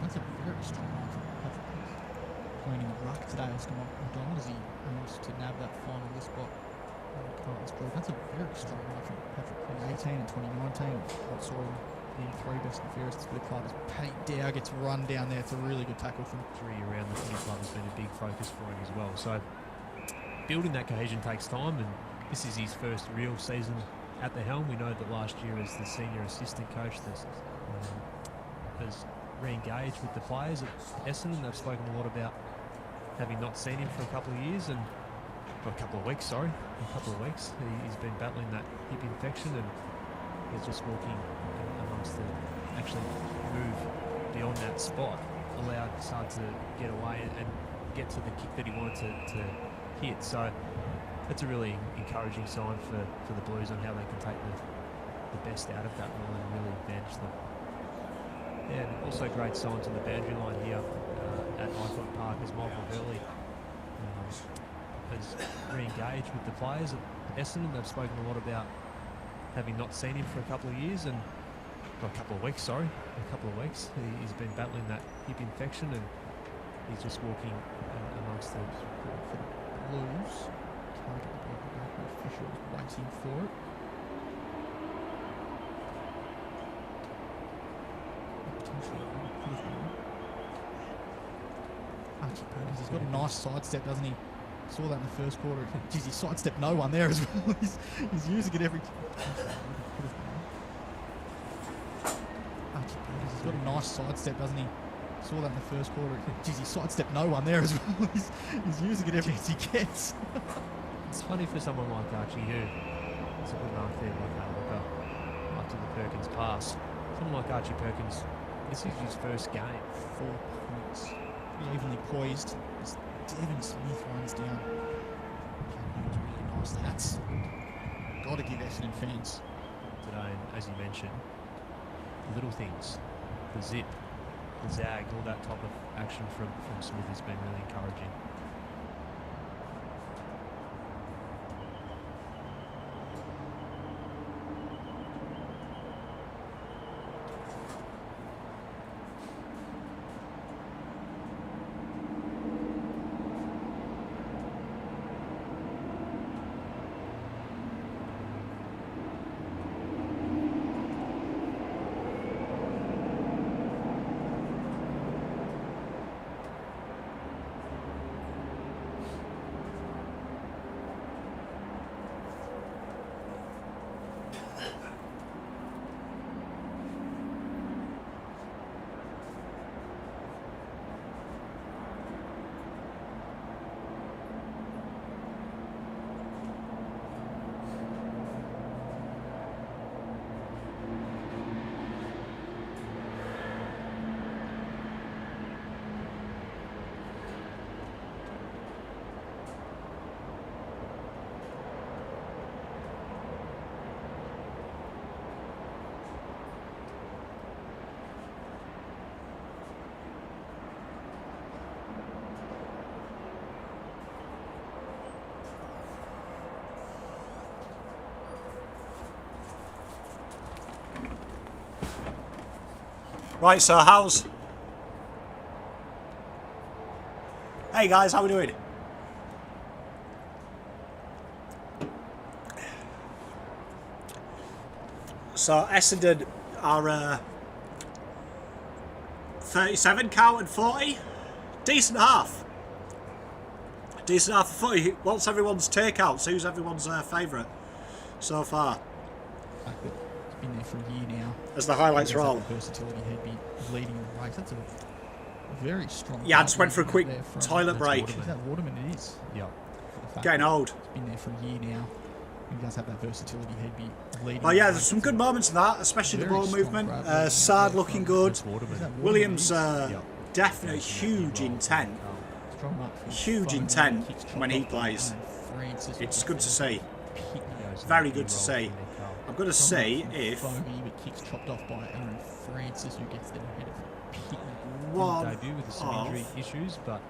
Speaker 2: That's a very strong line from Patrick Pearce. cleaning the ruck today, Oscar McDonald, as he aims to nab that final list spot. Carlton's group. That's a very strong run from Patrick in 2018 and 2019. What saw him in 3 best and fairest for the club as Paddy Dow gets run down there. It's a really good tackle from
Speaker 4: 3 around the footy club has been a big focus for him as well. So building that cohesion takes time, and this is his first real season at the helm. We know that last year as the senior assistant coach has re-engaged with the players at Essendon. They've spoken a lot about having not seen him for a couple of years, and for a couple of weeks, he's been battling that hip infection, and he's just walking amongst the actually move beyond that spot, allowed Sard to get away and get to the kick that he wanted to hit. So that's a really encouraging sign for the Blues on how they can take the best out of that role and really advantage them. Yeah, and also great signs on the boundary line here at Icon Park as Michael Hurley has re-engaged with the players at Essendon. They've spoken a lot about having not seen him for a couple of years, and for a couple of weeks. He's been battling that hip infection, and he's just walking amongst the
Speaker 2: Blues. Trying to get the ball back, the officials waiting for it. Archie Perkins, he's got a nice sidestep, doesn't he? Saw that in the first quarter. Geez, he sidestepped no one there as well. He's using it every time. Archie Perkins, he's got a nice sidestep, doesn't he? Saw that in the first quarter. Geez, he sidestepped no one there as well. He's using it every chance he gets.
Speaker 4: It's funny for someone like Archie, who it's a good mark there by Walker after the Perkins pass. Someone like Archie Perkins, this is his first game.
Speaker 2: 4 points. Evenly poised as Devin Smith runs down. Really nicely. That's got to give Essendon fans
Speaker 4: Today, and as you mentioned, the little things, the zip, the zag, all that type of action from Smith has been really encouraging.
Speaker 1: Right, so how's... Hey guys, how we doing? So Essendon are 37 count and 40. Decent half. Decent half of 40. What's everyone's takeouts? Who's everyone's favourite so far?
Speaker 2: He's been there for a year now.
Speaker 1: As the highlights roll.
Speaker 2: Versatility, he'd be leading the race. That's a very strong.
Speaker 1: Yeah, I just went for a quick toilet break.
Speaker 2: Is that Waterman? It is.
Speaker 4: Yeah.
Speaker 1: Getting old.
Speaker 2: He's been there for a year now. He does have that versatility. He'd be leading.
Speaker 1: Oh yeah, there's some good moments in that, especially the ball movement. Sard looking good. Williams definitely huge intent. Huge intent when he plays. It's good to see. Very good to see. I'm going to see if
Speaker 2: kicks chopped off by Aaron Francis, who gets there ahead of
Speaker 4: Debut with some injury issues, but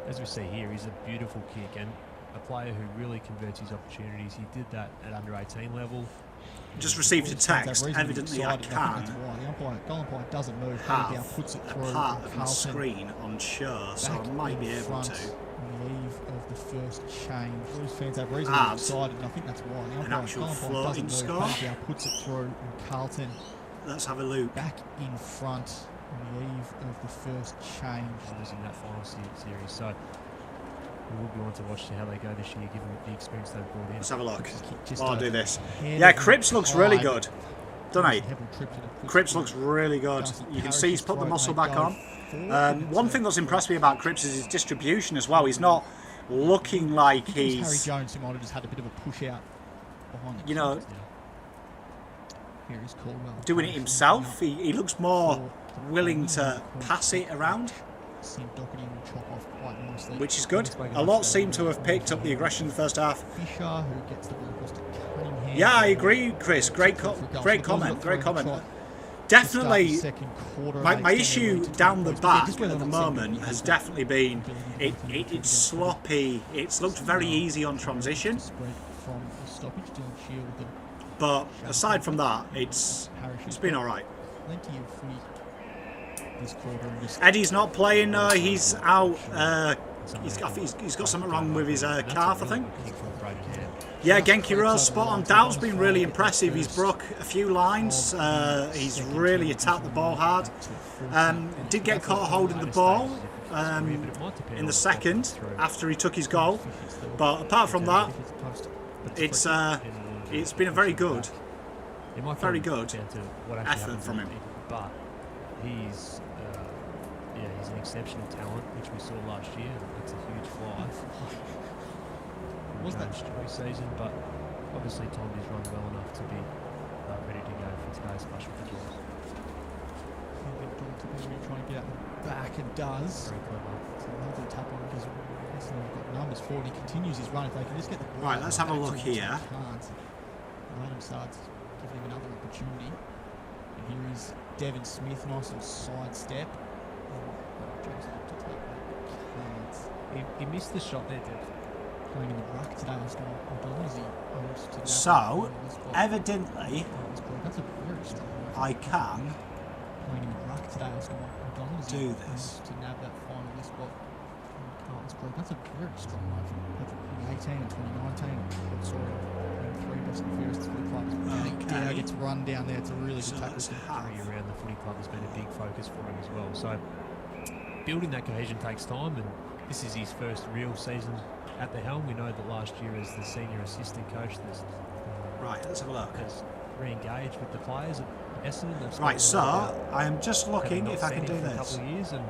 Speaker 4: as we see here, he's a beautiful kick, and a player who really converts his opportunities. He did that at under 18 level.
Speaker 1: Just received a text.
Speaker 2: Reasonably
Speaker 1: Evidently, I
Speaker 2: excited, and I think that's
Speaker 1: can
Speaker 2: why. The goal umpire doesn't move. Paddy Dow
Speaker 1: have
Speaker 2: puts it
Speaker 1: a
Speaker 2: through.
Speaker 1: part of my
Speaker 2: Carlton
Speaker 1: screen on show, so I
Speaker 2: back
Speaker 1: might be
Speaker 2: in
Speaker 1: able
Speaker 2: front
Speaker 1: to.
Speaker 2: on the eve of the first change. Blues fans have reasonably
Speaker 1: Add
Speaker 2: excited, and I think that's why.
Speaker 1: an actual
Speaker 2: goal umpire
Speaker 1: floating
Speaker 2: doesn't
Speaker 1: score.
Speaker 2: move. Paddy Dow puts it through, and Carlton
Speaker 1: Let's have a look.
Speaker 2: back in front on the eve of the first change.
Speaker 4: Others in that final series. So we will be on to watch how they go this year, given the experience they've brought in.
Speaker 1: Let's have a look.
Speaker 2: Just
Speaker 1: While I do this.
Speaker 2: ahead
Speaker 1: Yeah,
Speaker 2: of
Speaker 1: Cripps looks really good, doesn't he?
Speaker 2: Heaven Cripps in a
Speaker 1: Cripps looks really good.
Speaker 2: Darcy
Speaker 1: You can
Speaker 2: Parish
Speaker 1: see he's
Speaker 2: is
Speaker 1: put the
Speaker 2: throwing
Speaker 1: muscle
Speaker 2: that
Speaker 1: back
Speaker 2: goal
Speaker 1: on.
Speaker 2: forward.
Speaker 1: One thing that's impressed me about Cripps is his distribution as well. He's not looking like
Speaker 2: I think it was
Speaker 1: he's,
Speaker 2: Harry Jones who might have just had a bit of a push out behind the
Speaker 1: you know,
Speaker 2: keeper. Here is Caldwell.
Speaker 1: doing it himself. He looks more willing to pass it around,
Speaker 2: Sam Doherty will chop off quite nicely.
Speaker 1: which is good. A lot seem to have picked up the aggression in the first half.
Speaker 2: Fisher, who gets the ball across to Cunningham.
Speaker 1: Yeah, I agree, Chris. Great comment. Great comment. Definitely, my issue down the back at the moment has definitely been it's sloppy. It's looked very easy on transition, but aside from that, it's been all right.
Speaker 2: Plenty of footy this quarter. And just
Speaker 1: Eddie's not playing. He's out. He's got something wrong with his calf, I think. Yeah, Genki Rose spot on. Dow's been really impressive. He's broke a few lines. He's really attacked the ball hard. Did get caught holding the ball in the second after he took his goal. But apart from that, it's been a very good effort from him.
Speaker 4: But he's he's an exceptional talent, which we saw last year. It's a huge fly. Was that season? But obviously timed his run well enough to be ready to go for today's clash with the Jaws.
Speaker 2: trying to get out the back and does.
Speaker 4: Very clever.
Speaker 2: It's a lovely tap on because Essendon have got numbers for it. He continues his run. If they can just get the ball.
Speaker 1: Right, let's have a look here.
Speaker 2: Adam starts giving him another opportunity. And here is Devin Smith, nice little sidestep.
Speaker 4: He missed the shot there, Dev.
Speaker 2: Playing in the ruck today.
Speaker 1: So, evidently,
Speaker 2: that's a very strong run.
Speaker 1: I can
Speaker 2: Playing in the ruck today.
Speaker 1: do this.
Speaker 2: To nab that final this spot. Carlton's group. That's a very strong run from 2018 and 2019. Sorry, three best and fairest to the clubs.
Speaker 1: Okay.
Speaker 2: Gets run down there. It's a really
Speaker 1: So
Speaker 2: good tackle.
Speaker 1: let's have
Speaker 4: Around the footy club has been a big focus for him as well. So building that cohesion takes time, and this is his first real season at the helm. We know that last year as the senior assistant coach
Speaker 1: Right, let's have a look.
Speaker 4: has re-engaged with the players at Essendon. They've
Speaker 1: Right, so
Speaker 4: spoken
Speaker 1: I am just
Speaker 4: about
Speaker 1: looking
Speaker 4: having
Speaker 1: if
Speaker 4: not
Speaker 1: I can
Speaker 4: seen
Speaker 1: do
Speaker 4: him for
Speaker 1: this.
Speaker 4: a couple of years and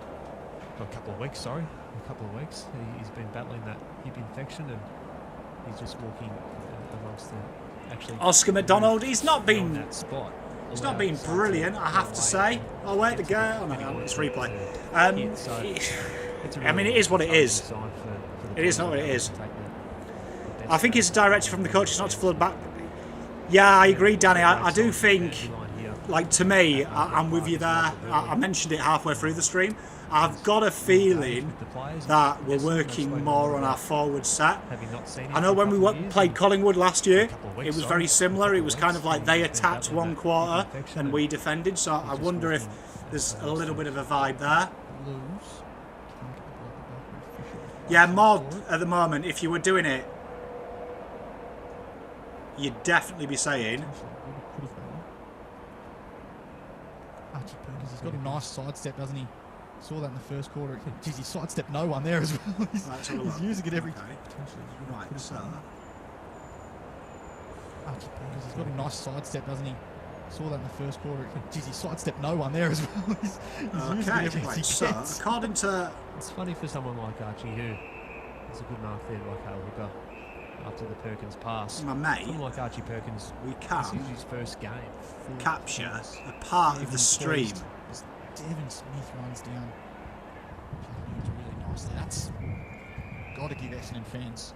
Speaker 4: a couple of weeks. Sorry, a couple of weeks. He's been battling that hip infection, and he's just walking amongst the actually.
Speaker 1: Oscar McDonald, he's not
Speaker 4: on
Speaker 1: been
Speaker 4: that spot.
Speaker 1: He's not been brilliant, I have to say. Oh, where to go? Oh, no, it's replay. I mean, it is what it is. It is not what it is. I think it's a direction from the coaches not to flood back. Yeah, I agree, Danny. I do think, like, to me, I'm with you there. I mentioned it halfway through the stream. I've got a feeling that we're working more on our forward set. I know when we played Collingwood last year, it was very similar. It was kind of like they attacked one quarter and we defended. So I wonder if there's a little bit of a vibe there. Yeah, mod at the moment, if you were doing it, you'd definitely be saying.
Speaker 2: Archie Perkins has got a nice sidestep, doesn't he? Saw that in the first quarter. Geez, he sidestepped no one there as well. He's using it every.
Speaker 1: Okay. Right, so.
Speaker 2: Archie Perkins has got a nice sidestep, doesn't he? Saw that in the first quarter. Geez, he sidestepped no one there as well. He's using it every
Speaker 1: Right, so according to.
Speaker 4: It's funny for someone like Archie, who is a good mark there by Hale Hooker after the Perkins pass.
Speaker 1: My mate,
Speaker 4: Someone like Archie Perkins,
Speaker 1: we
Speaker 4: this
Speaker 1: can
Speaker 4: is his first game.
Speaker 1: capture a part of the stream.
Speaker 2: Devin Smith runs down. It's really nice. That's got to give Essendon fans.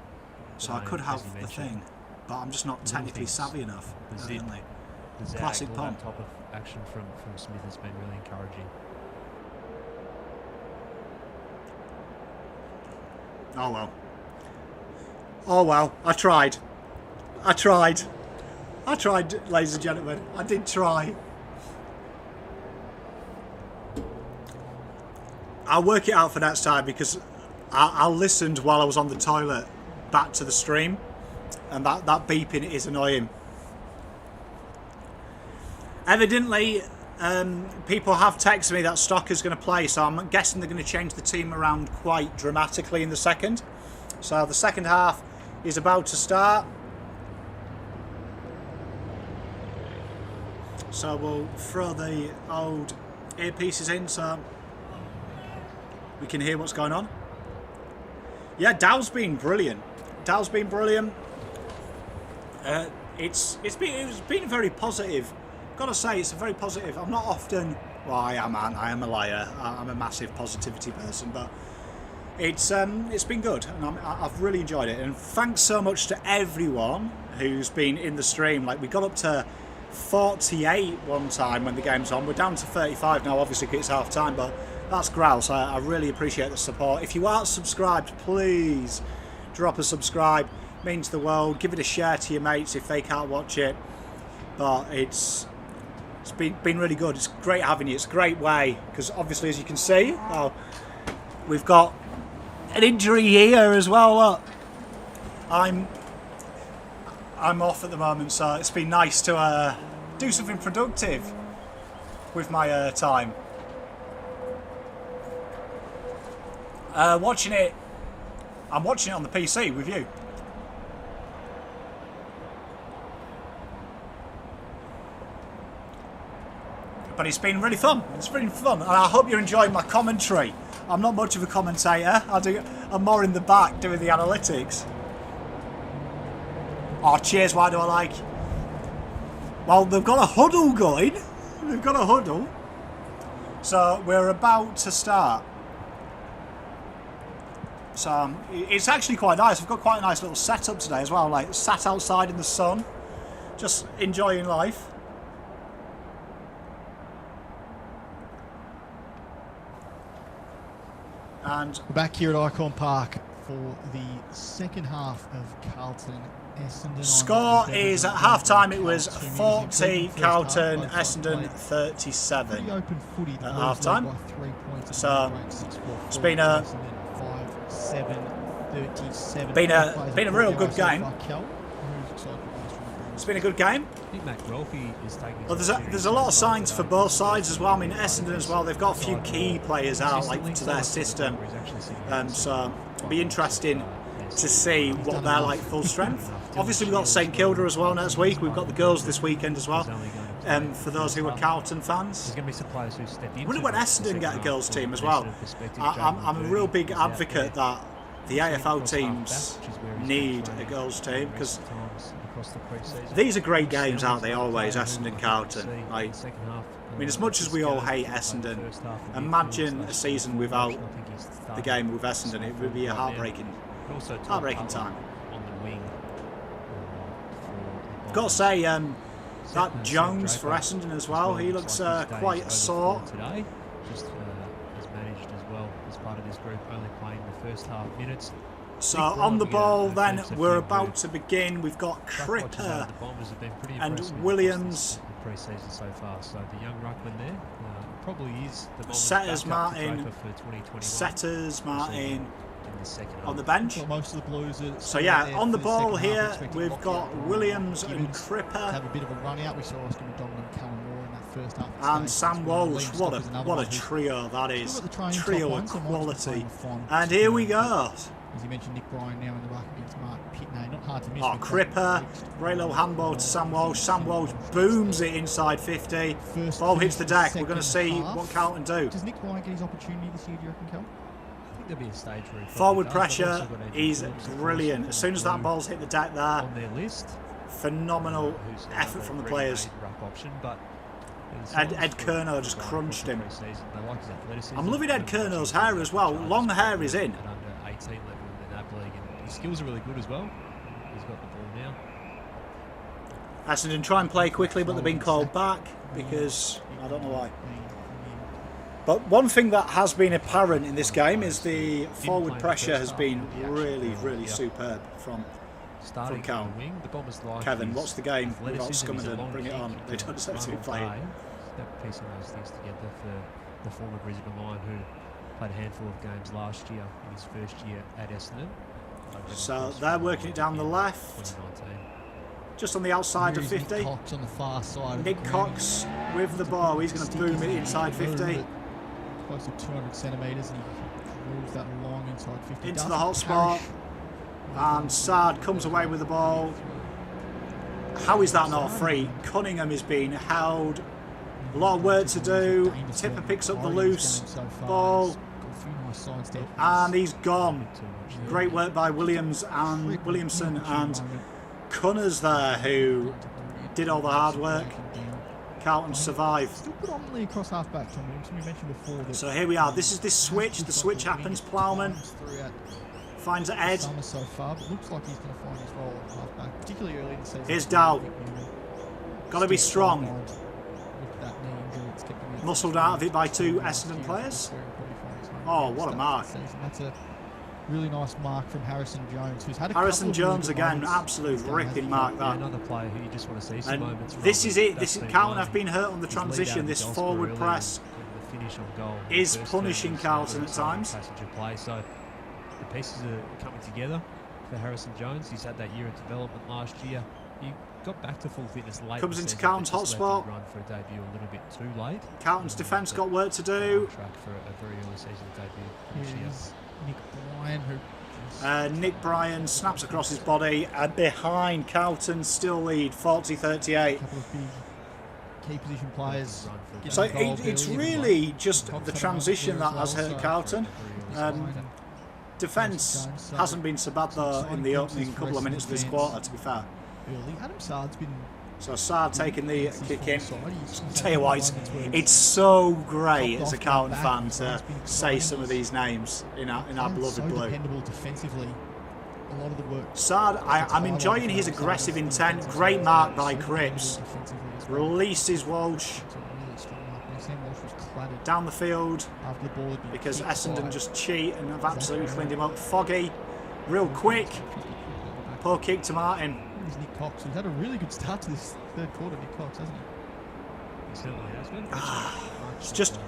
Speaker 1: So I could have the thing, but I'm just not technically savvy enough.
Speaker 4: The zip,
Speaker 1: evidently.
Speaker 4: the zag,
Speaker 1: Classic
Speaker 4: all
Speaker 1: pump.
Speaker 4: that type of action from Smith has been really encouraging.
Speaker 1: Oh well. Oh well, I tried. I tried, ladies and gentlemen. I did try. I'll work it out for next time because I listened while I was on the toilet back to the stream, and that beeping is annoying. Evidently, people have texted me that Stocker's going to play, so I'm guessing they're going to change the team around quite dramatically in the second. So the second half is about to start. So we'll throw the old earpieces in so we can hear what's going on. Yeah, Dow's been brilliant. It's been very positive. Gotta say, it's a very positive. I'm not often. Well, I am a liar. I'm a massive positivity person, but it's been good, and I've really enjoyed it. And thanks so much to everyone who's been in the stream. Like, we got up to 48 one time when the game's on. We're down to 35 now, obviously, because it's half time, but that's grouse. I really appreciate the support. If you aren't subscribed, please drop a subscribe. It means the world. Give it a share to your mates if they can't watch it. But it's been really good. It's great having you. It's a great way, because obviously, as you can see, we've got an injury here as well. Look, I'm off at the moment, so it's been nice to do something productive with my time. I'm watching it on the PC with you. But it's been really fun. It's been fun, and I hope you're enjoying my commentary. I'm not much of a commentator. I'm more in the back doing the analytics. Oh, cheers, why do I like? Well, they've got a huddle going. So we're about to start. So it's actually quite nice. I've got quite a nice little setup today as well. Like, sat outside in the sun, just enjoying life. And
Speaker 2: we're back here at Icon Park for the second half of Carlton Essendon.
Speaker 1: Score is at half time. It was 40 Carlton, Essendon 37
Speaker 2: pretty open footy
Speaker 1: at half time.
Speaker 2: By 3 points.
Speaker 1: So it's been a
Speaker 2: 37.
Speaker 1: Been a real good game. It's been a good game.
Speaker 3: I think Matt Rolfe is taking.
Speaker 1: Well, there's a lot of signs for both sides as well. I mean, Essendon as well. They've got a few key players out, like, to their system. So it'll be interesting to see what they're like full strength. Obviously, we've got St Kilda as well next week. We've got the girls this weekend as well. For those who are Carlton fans, wouldn't when Essendon get a girls team as well? I'm a real big advocate that the AFL teams need a girls team, because these are great games, aren't they? Always, Essendon, Carlton. Like, I mean, as much as we all hate Essendon, imagine a season without the game with Essendon. It would be a heartbreaking time. I've got to say, that Jones for Essendon as well. He looks quite sore.
Speaker 3: Today, just has managed as well as part of this group, only playing the first half minutes.
Speaker 1: So on the ball, then we're about to begin. We've got Cripper and Williams.
Speaker 3: Pre-season so far, so the young ruckman there probably is the
Speaker 1: Setters Martin, on the bench.
Speaker 2: Most of the Blues
Speaker 1: so yeah, on the ball here we've got Williams and Cripper.
Speaker 2: Have a bit of a run out. We saw Oscar McDonald and Callum Moore in that first half.
Speaker 1: And Sam Walsh. What a trio that is. Trio of quality. And here we go.
Speaker 2: As you mentioned, Nick Bryan now in the ruck against Mark Pitney. Not hard to miss.
Speaker 1: Oh, Cripper. Great little handball to Sam Walsh. Sam Walsh booms it inside 50. Ball hits the deck. We're going to see what Carlton do.
Speaker 2: Does Nick Bryan get his opportunity this year, do you reckon, Cal?
Speaker 3: I think there'll be a stage where
Speaker 1: forward pressure is brilliant. As soon as that ball's hit the deck there,
Speaker 3: on their list,
Speaker 1: phenomenal effort from the players. Ed Kerno just crunched him. I'm loving Ed Kerno's hair as well. Long hair is in.
Speaker 3: At under 18 level in the NAB league, and his skills are really good as well. He's got the ball now.
Speaker 1: Essendon try and play quickly, but they've been called back because I don't know why. But one thing that has been apparent in this game is the forward
Speaker 3: play in the
Speaker 1: pressure
Speaker 3: first
Speaker 1: has
Speaker 3: half,
Speaker 1: been
Speaker 3: but the action
Speaker 1: really,
Speaker 3: was,
Speaker 1: really
Speaker 3: yeah.
Speaker 1: superb from
Speaker 3: Starting
Speaker 1: Carlton.
Speaker 3: from the wing, the Bombers like
Speaker 1: Kevin.
Speaker 3: his
Speaker 1: What's the game without
Speaker 3: athleticism,
Speaker 1: Scummerton?
Speaker 3: he's a long
Speaker 1: Bring it
Speaker 3: kick,
Speaker 1: on.
Speaker 3: he
Speaker 1: They
Speaker 3: can
Speaker 1: don't deserve to be
Speaker 3: run all
Speaker 1: playing.
Speaker 3: day. That piecing those things together for the former Brisbane Lion who played a handful of games last year in his first year at Essendon.
Speaker 1: So they're working it down the left,
Speaker 3: 2019.
Speaker 1: just on the outside of
Speaker 2: Here is
Speaker 1: 50.
Speaker 2: Nick Cox on the far side. of
Speaker 1: Nick
Speaker 2: the ground.
Speaker 1: Cox with the ball. He's going to boom it inside 50.
Speaker 2: Close to 200 centimetres, and he moves that long inside 50.
Speaker 1: Into
Speaker 2: Doesn't
Speaker 1: the hot spot.
Speaker 2: perish.
Speaker 1: And Sard comes away with the ball. How is that not free? Cunningham is being held. A lot of work to do. Tipper picks up the loose ball. And he's gone. Great work by Williams and Williamson and Cunners there, who did all the hard work. Carlton survived.
Speaker 2: Still predominantly across half-back, Tom Williamson. We mentioned before that.
Speaker 1: So here we are. This is this switch. The switch happens. Plowman finds Ed.
Speaker 2: Summer so far, but looks like he's going to find his role at half-back, particularly early in the season.
Speaker 1: Here's Dow. Got to be strong. Muscled out of it by two Essendon players. Oh, what a mark.
Speaker 2: That's a really nice mark from Harrison Jones, who's had a
Speaker 1: Harrison
Speaker 2: couple of really
Speaker 1: Jones
Speaker 2: good
Speaker 1: again,
Speaker 2: moments.
Speaker 1: absolute ripping mark
Speaker 3: Yeah,
Speaker 1: that.
Speaker 3: another player who you just want to see some
Speaker 1: And
Speaker 3: moments from.
Speaker 1: this is it.
Speaker 3: That's
Speaker 1: This
Speaker 3: been
Speaker 1: Carlton
Speaker 3: one.
Speaker 1: have been hurt on the
Speaker 3: His lead out
Speaker 1: transition.
Speaker 3: of
Speaker 1: This
Speaker 3: the goal
Speaker 1: forward
Speaker 3: scorer
Speaker 1: press
Speaker 3: early and the finish on goal
Speaker 1: is
Speaker 3: first
Speaker 1: punishing
Speaker 3: term was
Speaker 1: Carlton
Speaker 3: really
Speaker 1: at times.
Speaker 3: passage of play. So the pieces are coming together for Harrison Jones. He's had that year of development last year. He got back to full fitness late.
Speaker 1: Comes
Speaker 3: in the
Speaker 1: into
Speaker 3: season,
Speaker 1: Carlton's
Speaker 3: but just
Speaker 1: hotspot.
Speaker 3: left his run for a debut a little bit too late.
Speaker 1: Carlton's defence
Speaker 3: But
Speaker 1: got work to do.
Speaker 3: on track for a very early season debut this year.
Speaker 2: Here's Nick Bryan, who
Speaker 1: Nick Bryan snaps across his body, and behind Carlton still lead 40-38.
Speaker 2: a couple of big key position players.
Speaker 3: Run for a
Speaker 2: Getting
Speaker 1: So
Speaker 2: involved
Speaker 1: it's
Speaker 2: early,
Speaker 1: really just
Speaker 2: Cox
Speaker 1: the
Speaker 2: had a
Speaker 1: transition
Speaker 2: moment
Speaker 1: that
Speaker 2: there
Speaker 1: has
Speaker 2: as well,
Speaker 1: hurt
Speaker 2: so
Speaker 1: Carlton.
Speaker 2: Bryan and
Speaker 1: Defence hasn't been so bad though in the opening couple of minutes of this quarter, to be fair.
Speaker 2: early. Adam Sard's been
Speaker 1: So Sard taking the
Speaker 2: his
Speaker 1: kick
Speaker 2: forward
Speaker 1: in.
Speaker 2: side. He's
Speaker 1: Tell you what, it's so great as a Carlton fan to say some of these names in our beloved
Speaker 2: so
Speaker 1: blue.
Speaker 2: dependable defensively. A lot of the work.
Speaker 1: Sard, I'm enjoying his aggressive intent. Great mark by Cripps. Releases Walsh down the field
Speaker 2: After the ball had been
Speaker 1: because
Speaker 2: kicked
Speaker 1: Essendon
Speaker 2: by-
Speaker 1: just cheat and have absolutely cleaned him up. Foggy, real quick. Poor kick to Martin.
Speaker 2: Here's Nick Cox, who's had a really good start to this third quarter. Nick Cox, hasn't he?
Speaker 3: He certainly has been.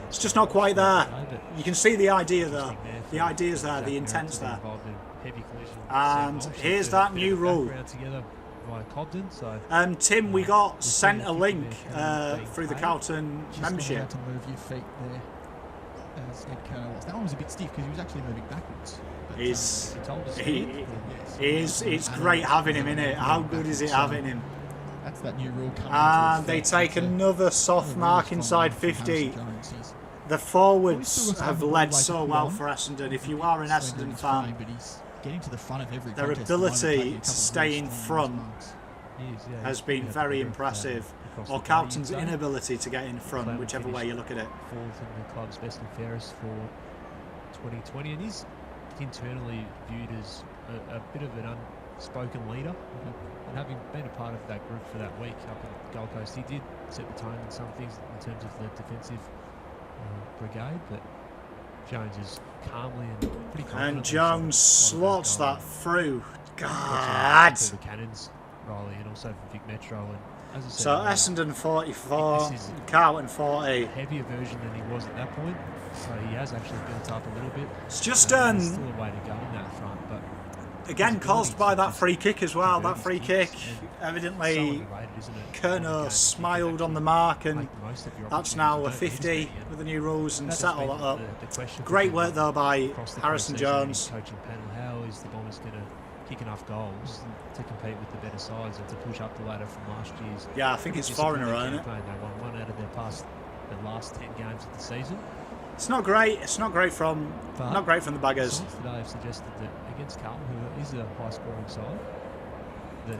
Speaker 1: It's just not quite there.
Speaker 3: But
Speaker 1: You can see the idea there.
Speaker 3: interesting there
Speaker 1: The
Speaker 3: for
Speaker 1: idea's there,
Speaker 3: Jack
Speaker 1: the
Speaker 3: Merritt
Speaker 1: intent's
Speaker 3: to be
Speaker 1: there.
Speaker 3: involved in heavy collision.
Speaker 1: And
Speaker 3: Sam Walsh
Speaker 1: here's
Speaker 3: to
Speaker 1: that
Speaker 3: bit
Speaker 1: new
Speaker 3: of
Speaker 1: rule.
Speaker 3: background together via Cobden, so
Speaker 1: Tim, we got
Speaker 3: There's
Speaker 1: sent
Speaker 3: been
Speaker 1: a
Speaker 3: a kick
Speaker 1: link
Speaker 3: there, being
Speaker 1: through the
Speaker 3: paid.
Speaker 1: Carlton
Speaker 2: Just
Speaker 1: membership.
Speaker 2: allowed to move your feet there. As Ed Kerner was. That one was a bit stiff because he was actually moving backwards. But,
Speaker 1: He's,
Speaker 3: he told us
Speaker 1: it's great having him in it. How good is it having him?
Speaker 2: That's that new rule coming.
Speaker 1: And
Speaker 2: into
Speaker 1: they
Speaker 2: effect.
Speaker 1: take
Speaker 2: It's a
Speaker 1: another soft
Speaker 2: really
Speaker 1: mark
Speaker 2: strong
Speaker 1: inside
Speaker 2: mark from
Speaker 1: 50.
Speaker 2: Harrison Jones. He's
Speaker 1: The
Speaker 2: Well, he's
Speaker 1: forwards
Speaker 2: still got
Speaker 1: have
Speaker 2: some
Speaker 1: led
Speaker 2: ball
Speaker 1: so
Speaker 2: weight to
Speaker 1: well
Speaker 2: put on.
Speaker 1: for Essendon. If you are an
Speaker 2: slowing down
Speaker 1: Essendon
Speaker 2: his
Speaker 1: fan,
Speaker 2: frame, but he's getting to the front of every
Speaker 1: their
Speaker 2: contest at the moment,
Speaker 1: ability
Speaker 2: taking a
Speaker 1: to
Speaker 2: couple of
Speaker 1: stay
Speaker 2: really
Speaker 1: in
Speaker 2: strong
Speaker 1: front
Speaker 2: marks.
Speaker 1: has been very impressive. Or Carlton's inability to get in front, whichever way you look at it.
Speaker 3: Fourth in the club's best and fairest for 2020, and he's internally viewed as a bit of an unspoken leader. And having been a part of that group for that week up at Gold Coast, he did set the tone in some things in terms of the defensive brigade, but Jones is calmly and pretty confident.
Speaker 1: And Jones slots that through.
Speaker 3: God!
Speaker 1: God!
Speaker 3: The Cannons, Riley, and also for Vic Metro. And as I said,
Speaker 1: So Essendon 44,
Speaker 3: This is-
Speaker 1: Carlton
Speaker 3: a
Speaker 1: 40.
Speaker 3: heavier version than he was at that point, so he has actually built up a little bit.
Speaker 1: It's just
Speaker 3: There's still a way to go in that front, but
Speaker 1: again caused by that free kick as well. That free kick,
Speaker 3: so
Speaker 1: evidently
Speaker 3: underrated, isn't it?
Speaker 1: Kerner smiled on the mark, and
Speaker 3: Make the most of your
Speaker 1: that's now a
Speaker 3: opportunities.
Speaker 1: 50 with the new rules and
Speaker 3: That has
Speaker 1: settle
Speaker 3: been
Speaker 1: that up.
Speaker 3: the question for
Speaker 1: Great
Speaker 3: him
Speaker 1: work though by
Speaker 3: across the
Speaker 1: Harrison
Speaker 3: pre-season in
Speaker 1: Jones.
Speaker 3: Coaching panel, how is the Bombers going to kick enough goals to compete with the better sides and to push up the ladder from last year's?
Speaker 1: Yeah, I think it's four in a row, isn't it?
Speaker 3: They won one out of the last 10 games of the season.
Speaker 1: It's not great. It's not great from
Speaker 3: But
Speaker 1: the baggers.
Speaker 3: Science today have suggested that against Carlton, who is a high-scoring side, that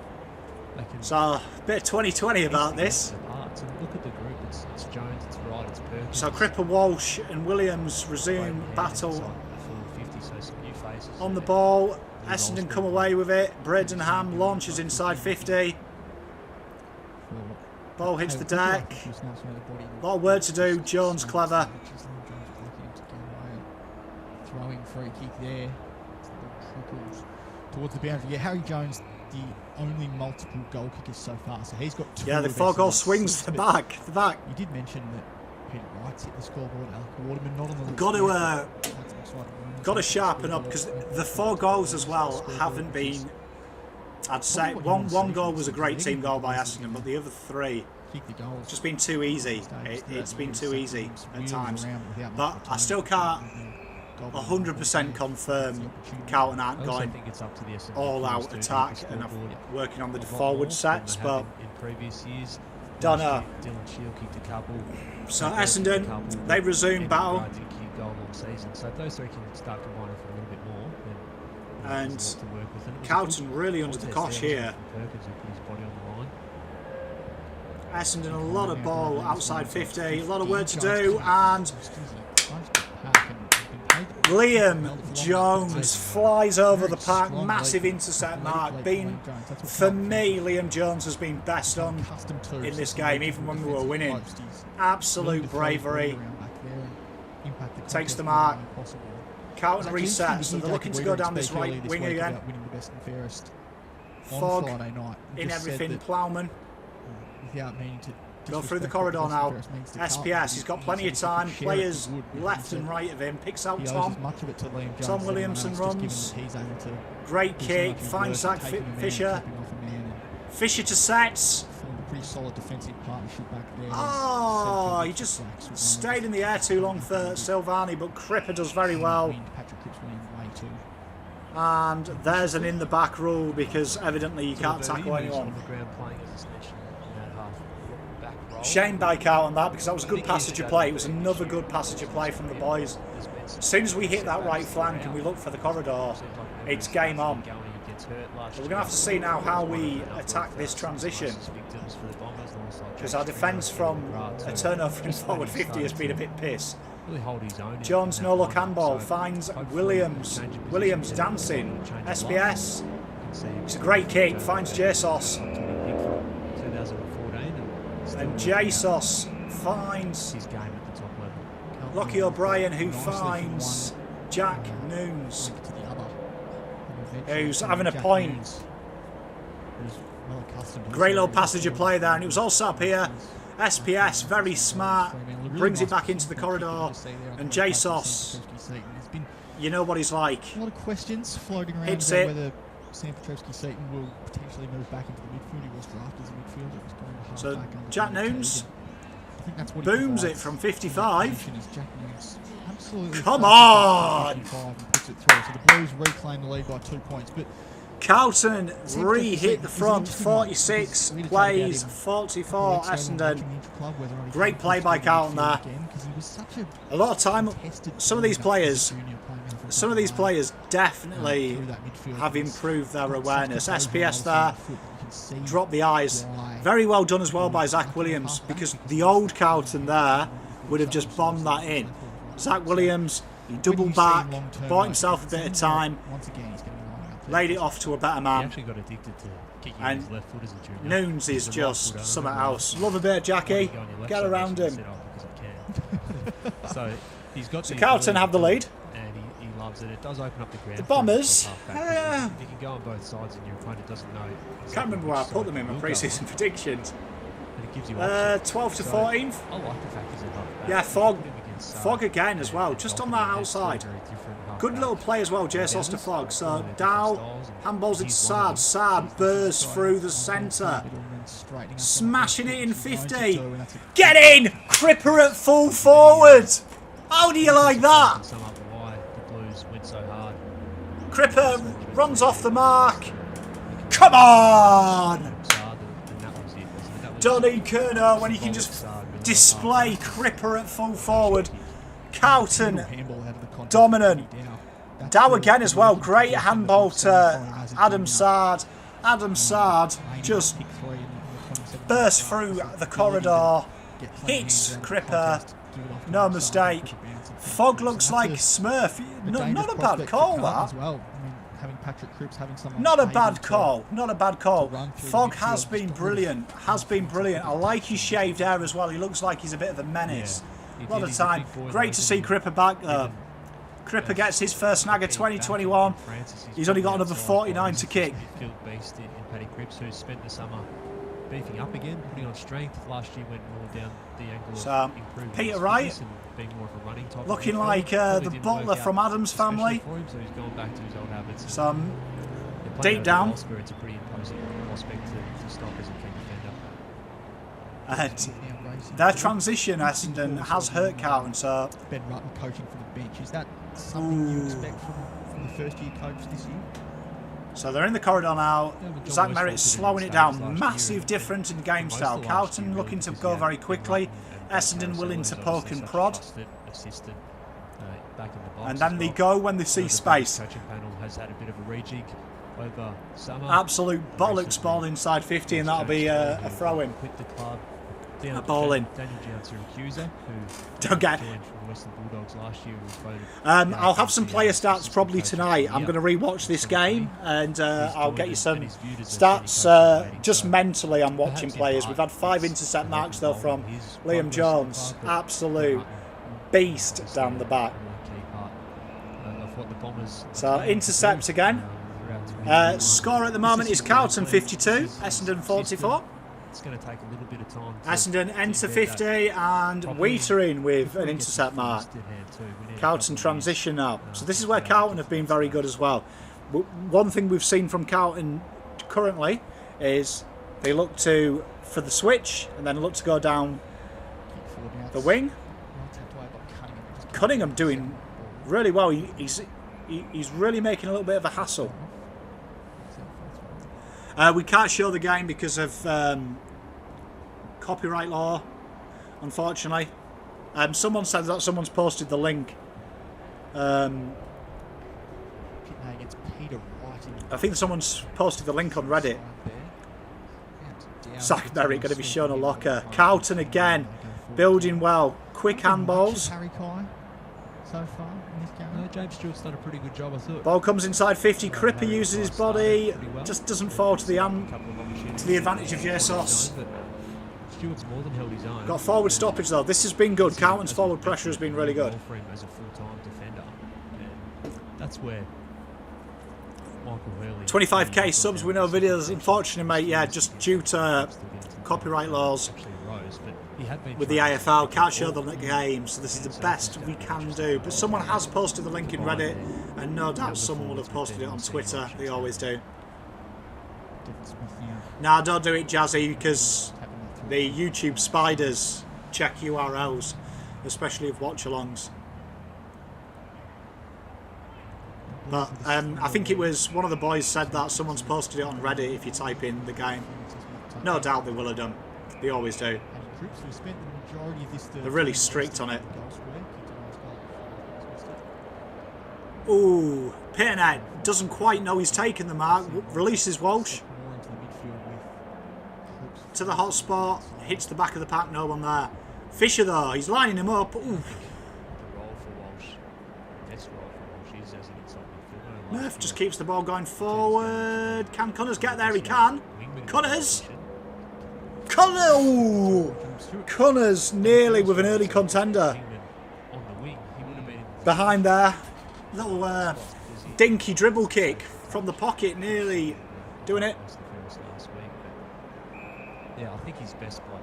Speaker 3: they can.
Speaker 1: So a bit of 2020 about this.
Speaker 3: The parts. And look at the group. It's Jones, it's Wright, it's Perkins.
Speaker 1: So Cripper, Walsh, and Williams resume
Speaker 3: Great
Speaker 1: battle
Speaker 3: hands inside the full 50, so some new faces
Speaker 1: on the
Speaker 3: there.
Speaker 1: ball.
Speaker 3: New goals
Speaker 1: Essendon come
Speaker 3: being
Speaker 1: away with it. Bradenham launches inside 50. Ball hits the deck. A lot of work to do. Jones clever.
Speaker 2: throwing free kick there. Trickles towards the boundary. Yeah, Harry Jones, the only multiple goal kickers so far. So he's got 2.
Speaker 1: Yeah, the 4-goal swings the back. The back.
Speaker 2: You did mention that Peter Wright's hit the scoreboard. Alec Waterman not on the list.
Speaker 1: Got to sharpen up, because the 4 goals as well haven't been. I'd say one goal was a great team goal by Essendon, but the other 3 just been too easy. It's been too easy at times. But I still can't 100% confirm Carlton aren't going all-out attack and working on the forward sets, but
Speaker 3: in previous years,
Speaker 1: don't know.
Speaker 3: Dylan Shield kicked a couple.
Speaker 1: So Essendon, they resume battle.
Speaker 3: So if those 3 can start combining for a little bit more, then
Speaker 1: And
Speaker 3: there's a lot to work with. And
Speaker 1: Carlton really under the cosh here.
Speaker 3: Perkins, who put his body on the line.
Speaker 1: Essendon, a lot of ball outside 50, a lot of work to do, and Liam Jones flies over the park, massive intercept mark. For me, Liam Jones has been best on in this game, even when we were winning. Absolute bravery. Takes the mark. Carlton resets, so they're looking to go down this right wing again. Fogg in everything, Plowman. Go through the corridor now. SPS, he's got plenty of time. Players left and right of him. Picks out Tom. Tom Williamson runs. Great kick. Finds Zach Fisher. Fisher to sets.
Speaker 2: Pretty solid defensive partnership back there.
Speaker 1: Oh, he just stayed in the air too long for Silvani, but Cripper does very well. And there's an in the back rule, because evidently you can't tackle anyone. Shame by Carlton that, because that was a good passage of play. It was another good passage of play from the boys. As soon as we hit that right flank and we look for the corridor, it's game on. But we're going to have to see now how we attack this transition, because our defence from a turnover in forward 50 has been a bit piss. Jones no look handball, finds Williams. Williams dancing. SBS. It's a great kick, finds Jesus. And Jesus finds Lockie O'Brien, who finds Jack Noons, who's having a point. Great little passage of play there, and it was all set up here. SPS, very smart, brings it back into the corridor, and Jesus, you know what he's like.
Speaker 2: A lot of questions floating around
Speaker 1: Hits
Speaker 2: about
Speaker 1: it.
Speaker 2: whether Sam Petrevski-Seton will potentially move back into the midfield. He was drafted as a midfielder. He was going to
Speaker 1: So
Speaker 2: half-back under
Speaker 1: Jack
Speaker 2: David
Speaker 1: Noons
Speaker 2: Kagan. I think that's what he
Speaker 1: booms it
Speaker 2: provides.
Speaker 1: from 55.
Speaker 2: Is Jack Noons absolutely
Speaker 1: Come
Speaker 2: fast
Speaker 1: on!
Speaker 2: at 55 and puts it through. So the Blues reclaim the lead by 2 points. But
Speaker 1: Carlton re-hit the front, 46 plays, 44 Essendon. Great play by Carlton there. A lot of time, some of these players definitely have improved their awareness. SPS there, drop the eyes. Very well done as well by Zach Williams, because the old Carlton there would have just bombed that in. Zach Williams, he doubled back, bought himself a bit of time, laid it off to a better
Speaker 3: He
Speaker 1: man.
Speaker 3: actually got addicted to kicking
Speaker 1: And
Speaker 3: his left foot as a junior.
Speaker 1: Noons is
Speaker 3: He's a right
Speaker 1: just
Speaker 3: footer.
Speaker 1: something else. Love a bit of Jackie.
Speaker 3: Go on your left
Speaker 1: Get
Speaker 3: side,
Speaker 1: around
Speaker 3: I
Speaker 1: him.
Speaker 3: should set up because I can. So he's got
Speaker 1: So
Speaker 3: the
Speaker 1: Carlton
Speaker 3: ability
Speaker 1: have the
Speaker 3: to-
Speaker 1: lead.
Speaker 3: and he loves it. It does open up the ground.
Speaker 1: The
Speaker 3: for him
Speaker 1: Bombers,
Speaker 3: to top half back, because if you can go on both sides and your opponent doesn't know.
Speaker 1: Can't remember where I put them in my pre-season predictions.
Speaker 3: And it gives you options.
Speaker 1: 12 to
Speaker 3: So,
Speaker 1: 14th.
Speaker 3: I like the fact he's a half back.
Speaker 1: Yeah, Fogg.
Speaker 3: Put him against Saab.
Speaker 1: Fogg again as well, just on that outside. Good little play as well, JSOS to Fogg. So Dow handballs it to Saad. Saad bursts through the centre. Smashing it in 50. Get in! Cripper at full forward. How do you like that?
Speaker 3: Sum up why the Blues went so hard.
Speaker 1: Cripper runs off the mark. Come on!
Speaker 3: Saab, and that was it. That was
Speaker 1: Donny Kerner, when he can just display Cripper at full forward. Carlton dominant. Dow again as well. Great handball to Adam Sard. Adam Sard just bursts through the corridor, hits Cripper. No mistake. Fogg looks like Smurf. Not a bad call, that. Not a bad call. Not a bad call. Fogg has been brilliant. I like his shaved hair as well. He looks like he's a bit of a menace. A lot of time. Great to see Cripper back though. Cripper gets his first snag of 2021. He's only got another 49 to kick.
Speaker 4: Midfield beast in Paddy Cripps, who's spent the summer beefing up again, putting on strength. Last year went more down the angle
Speaker 1: So,
Speaker 4: of improving
Speaker 1: Peter
Speaker 4: his
Speaker 1: Wright,
Speaker 4: fitness and being more of a running type
Speaker 1: looking
Speaker 4: of
Speaker 1: like
Speaker 4: midfielder.
Speaker 1: the
Speaker 4: Probably didn't
Speaker 1: butler
Speaker 4: work
Speaker 1: from
Speaker 4: out,
Speaker 1: Adam's
Speaker 4: especially
Speaker 1: family.
Speaker 4: for him, so he's gone back to his old habits.
Speaker 1: Some
Speaker 4: Yeah, playing
Speaker 1: deep
Speaker 4: over
Speaker 1: down.
Speaker 4: Oscar, it's a pretty imposing prospect to stop as a key defender.
Speaker 1: and their transition, Essendon, has hurt Carlton. So
Speaker 2: Ben Rutten coaching from the bench. Is that something you expect from the first-year coach this year?
Speaker 1: So they're in the corridor now.
Speaker 4: Yeah, but John
Speaker 1: Zach
Speaker 4: West
Speaker 1: Merritt
Speaker 4: did
Speaker 1: slowing
Speaker 4: in
Speaker 1: it
Speaker 4: stages
Speaker 1: down.
Speaker 4: last
Speaker 1: Massive
Speaker 4: year.
Speaker 1: difference in game
Speaker 4: Most
Speaker 1: style.
Speaker 4: of last
Speaker 1: Carlton
Speaker 4: year,
Speaker 1: looking
Speaker 4: really,
Speaker 1: to
Speaker 4: because
Speaker 1: go
Speaker 4: he had
Speaker 1: very
Speaker 4: Ben
Speaker 1: quickly.
Speaker 4: Rutten and
Speaker 1: Essendon
Speaker 4: Carousel
Speaker 1: willing
Speaker 4: was
Speaker 1: to
Speaker 4: obviously
Speaker 1: poke and
Speaker 4: such a
Speaker 1: prod.
Speaker 4: trusted assistant, back in the box
Speaker 1: And
Speaker 4: as
Speaker 1: then they
Speaker 4: well.
Speaker 1: go when they see
Speaker 4: The
Speaker 1: space.
Speaker 4: coaching panel has had a bit of a rejig over summer.
Speaker 1: Absolute bollocks ball inside 50, and that'll be a throw-in.
Speaker 4: Quit the club.
Speaker 1: A ball in.
Speaker 4: Daniel Giansiracusa, who
Speaker 1: Don't get-
Speaker 4: joined from the Western Bulldogs last year, was voted.
Speaker 1: I'll have some player stats probably tonight. I'm going to rewatch this game, and I'll get you some stats. Just mentally, I'm watching players. We've had 5 intercept marks though from Liam Jones. Absolute beast down the back. So intercept again. Score at the moment is Carlton 52, Essendon 44.
Speaker 4: It's going to take a little bit of time.
Speaker 1: Essendon enter 50 and Wheatering with an intercept mark. Carlton transition now. So this is where Carlton have been very good as well. One thing we've seen from Carlton currently is they look for the switch and then look to go down the wing. Cunningham doing really well. He's really making a little bit of a hassle. We can't show the game because of copyright law, unfortunately. Someone said that someone's posted the link. I think someone's posted the link on Reddit. Zach Merritt going to be shown a locker. Carlton again, building well. Quick handballs.
Speaker 2: Harry Kai so far in this game.
Speaker 4: James Stewart's done a pretty good job, I thought.
Speaker 1: Ball comes inside 50. Cripper uses his body. Just doesn't fall to the advantage of Jesus.
Speaker 4: Stewart's more than held his own.
Speaker 1: Got forward stoppage though. This has been good. Carlton's forward pressure has been really good.
Speaker 4: For him as a full-time defender. And that's where Michael Hurley.
Speaker 1: 25k subs with no videos. Unfortunately, mate, yeah, just due to copyright laws with the AFL, can't show the game, so this is the best we can do. But someone has posted the link in Reddit, and no doubt someone will have posted it on Twitter. They always do. Nah, don't do it, Jazzy, because the YouTube spiders check URLs, especially of watch-alongs. But I think it was one of the boys said that someone's posted it on Reddit if you type in the game. No doubt they will have done. They always do. They're really strict on it. Ooh, Pitterhead doesn't quite know he's taken the mark. Releases Walsh to the hot spot. Hits the back of the pack. No one there. Fisher though, he's lining him up. Ooh. Murph just keeps the ball going forward. Can Cunners get there? He can. Cunners! Cunners nearly with an early contender. Behind there. Little dinky dribble kick from the pocket, nearly doing it.
Speaker 4: Yeah, I think he's best by.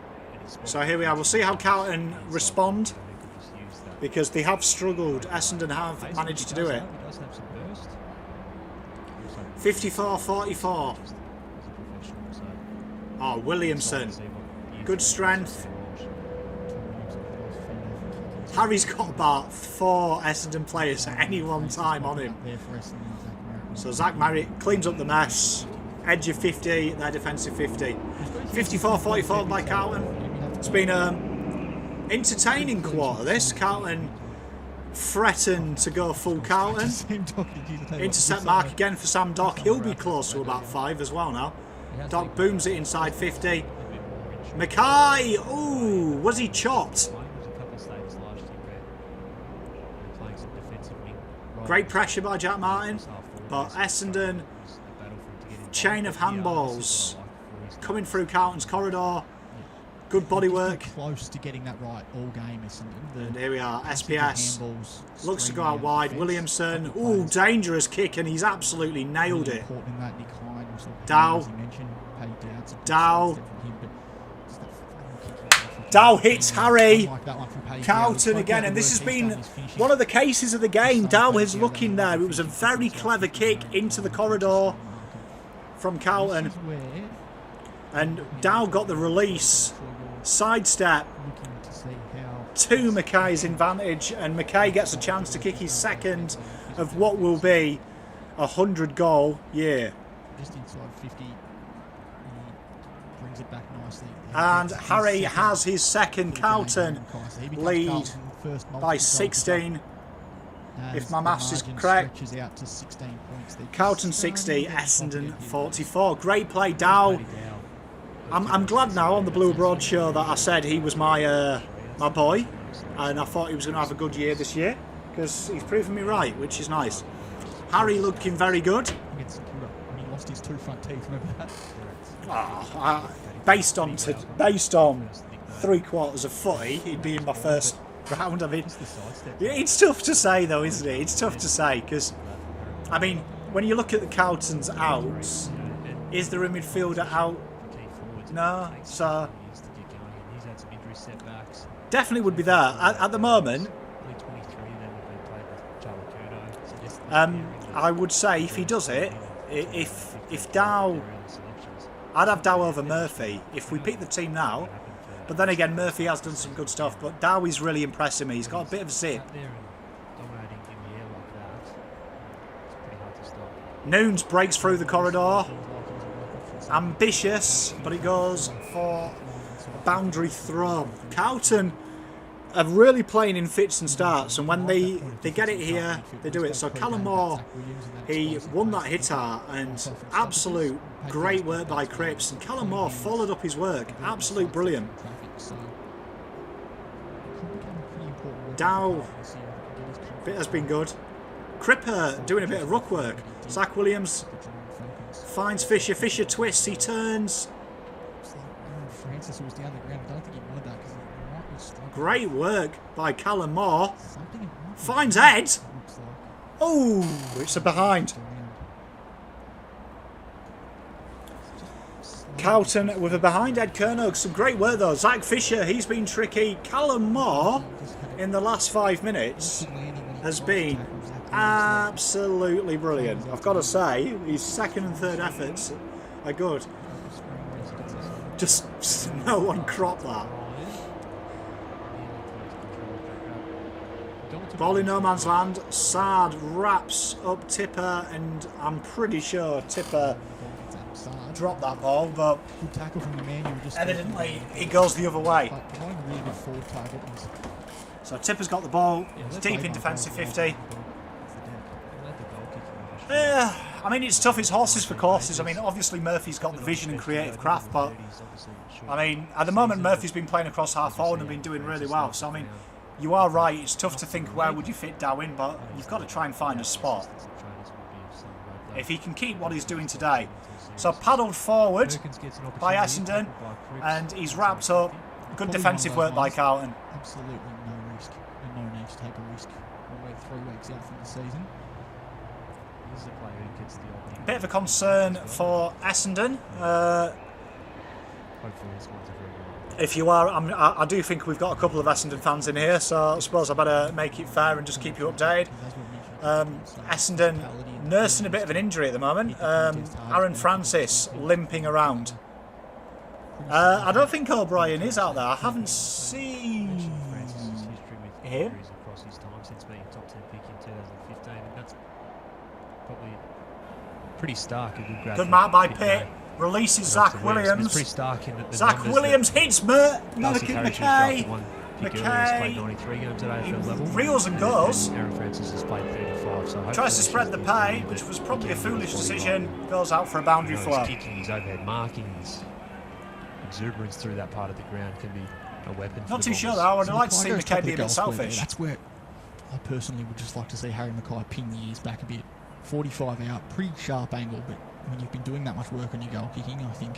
Speaker 1: So here we are. We'll see how Carlton respond, because they have struggled. Essendon have managed to do it. 54-44. Oh, Williamson. Good strength. Harry's got about 4 Essendon players at any one time on him. So Zach Merritt cleans up the mess. Edge of 50, their defensive 50. 54-44 by Carlton. It's been an entertaining quarter, this. Carlton threatened to go full Carlton. Intercept mark again for Sam Dock. He'll be close to about 5 as well now. Dock booms it inside 50. Mackay! Ooh, was he chopped? Great pressure by Jack Martin. But Essendon, chain of handballs coming through Carlton's corridor. Good body
Speaker 2: He's been
Speaker 1: work.
Speaker 2: close to getting that right all game, Essendon.
Speaker 1: And here we are,
Speaker 2: constant
Speaker 1: SPS.
Speaker 2: handballs
Speaker 1: Looks to go
Speaker 2: streaming
Speaker 1: out
Speaker 2: out
Speaker 1: wide.
Speaker 2: defence.
Speaker 1: Williamson.
Speaker 2: Couple
Speaker 1: Ooh,
Speaker 2: players
Speaker 1: dangerous kick, and he's absolutely nailed
Speaker 2: really
Speaker 1: it.
Speaker 2: important in that decline. We saw
Speaker 1: Dow.
Speaker 2: as you mentioned, Paddy Dowd's a good
Speaker 1: Dow.
Speaker 2: sidestep from him, but just that final kick.
Speaker 1: Dow hits Harry.
Speaker 2: Unlike that one from Paddy Dowd.
Speaker 1: Carlton
Speaker 2: Spoke
Speaker 1: again,
Speaker 2: about
Speaker 1: and
Speaker 2: the
Speaker 1: this has
Speaker 2: work he's done,
Speaker 1: been
Speaker 2: he's finishing.
Speaker 1: one of the cases of the game.
Speaker 2: So
Speaker 1: Dow
Speaker 2: Paddy
Speaker 1: is
Speaker 2: Dowd
Speaker 1: looking there. It was a very clever kick into the corridor from Carlton,
Speaker 2: This is where
Speaker 1: and Dow got the release. Sidestep
Speaker 2: looking to see how
Speaker 1: to Mackay's advantage, and Mackay gets a chance to kick his second of what will be a 100-goal year.
Speaker 2: just inside 50, he brings it back nicely.
Speaker 1: And
Speaker 2: His
Speaker 1: Harry
Speaker 2: second
Speaker 1: has his second. Carlton
Speaker 2: He becomes
Speaker 1: lead
Speaker 2: Carlton's first
Speaker 1: by
Speaker 2: multi-goal
Speaker 1: 16.
Speaker 2: as
Speaker 1: if my
Speaker 2: the
Speaker 1: maths is
Speaker 2: margin
Speaker 1: correct.
Speaker 2: stretches out to 16 points. They're
Speaker 1: Carlton
Speaker 2: starting
Speaker 1: 60,
Speaker 2: to get
Speaker 1: Essendon
Speaker 2: pocket here.
Speaker 1: 44. Great play, Dow. I'm glad now on the Blue Broad show that I said he was my my boy, and I thought he was going to have a good year this year, because he's proven me right, which is nice. Harry looking very good.
Speaker 2: Against Sakura, when he lost his 2 front teeth, remember that?
Speaker 1: Based on 3/4 of footy, he'd be in my first round. I mean, it's tough to say though, isn't it? It's tough to say, because I mean, when you look at the Carlton's outs, is there a midfielder out? No, so definitely would be there at the moment. I would say if he does it, if Dow, I'd have Dow over Murphy if we pick the team now. But then again, Murphy has done some good stuff, but Dow is really impressing me. He's got a bit of zip. Noons breaks through the corridor. Ambitious, but it goes for a boundary throw. Carlton are really playing in fits and starts, and when they get it here, they do it. So Callum Moore, he won that hit out, and absolute great work by Cripps. And Callum Moore followed up his work. Absolute brilliant. Dow, bit has been good. Cripper doing a bit of ruck work. Zach Williams finds Fisher. Fisher twists. He turns.
Speaker 2: Francis was down the ground. I don't think he wanted that because he might be struggling.
Speaker 1: Great work by Callum Moore.
Speaker 2: Something
Speaker 1: Finds Ed.
Speaker 2: looks like
Speaker 1: Oh, it's a behind. Carlton with a behind. Ed Kernog. Some great work though. Zach Fisher, he's been tricky. Callum Moore in the last 5 minutes has been absolutely brilliant. I've got to say, his second and third efforts are good. Just no one cropped that. Ball in no man's land. Sard wraps up Tipper, and I'm pretty sure Tipper dropped that ball, but
Speaker 2: good tackle from the man you were just
Speaker 1: evidently it goes the other way.
Speaker 2: But providing a really good forward target.
Speaker 1: So Tipper's got the ball. It's deep in defensive 50. Yeah, I mean, it's tough. It's horses for courses. I mean, obviously Murphy's got the vision and creative craft, but I mean, at the moment Murphy's been playing across half forward and been doing really well. So I mean, you are right. It's tough to think where would you fit Dow in, but you've got to try and find a spot. If he can keep what he's doing today. So paddled forward by Essendon, and he's wrapped up. Good defensive work by Carlton.
Speaker 2: Absolutely no risk and no need to take a risk when we're 3 weeks out from the season.
Speaker 1: Bit of a concern for Essendon. If you are, I do think we've got a couple of Essendon fans in here, so I suppose I better make it fair and just keep you updated. Essendon nursing a bit of an injury at the moment. Aaron Francis limping around. I don't think O'Brien is out there. I haven't seen him.
Speaker 3: Pretty stark.
Speaker 1: Good mark by Pitt. Releases Zach Williams.
Speaker 3: It's pretty stark in the
Speaker 1: Zach Williams hits Mackay.
Speaker 3: Played 93 games at AFL level.
Speaker 1: Reels and goes.
Speaker 3: Aaron Francis has played 35. So
Speaker 1: Tries to spread the pay, which was probably a foolish decision. Goes out for a boundary
Speaker 3: his
Speaker 1: throw.
Speaker 3: kicking, his overhead marking, his exuberance through that part of the ground can be a weapon.
Speaker 1: Not too sure though. I would like to see Mackay be a bit selfish.
Speaker 2: That's where I personally would just like to see Harry Mackay ping the ears back a bit. 45 out, pretty sharp angle, but when you've been doing that much work on your goal kicking, I think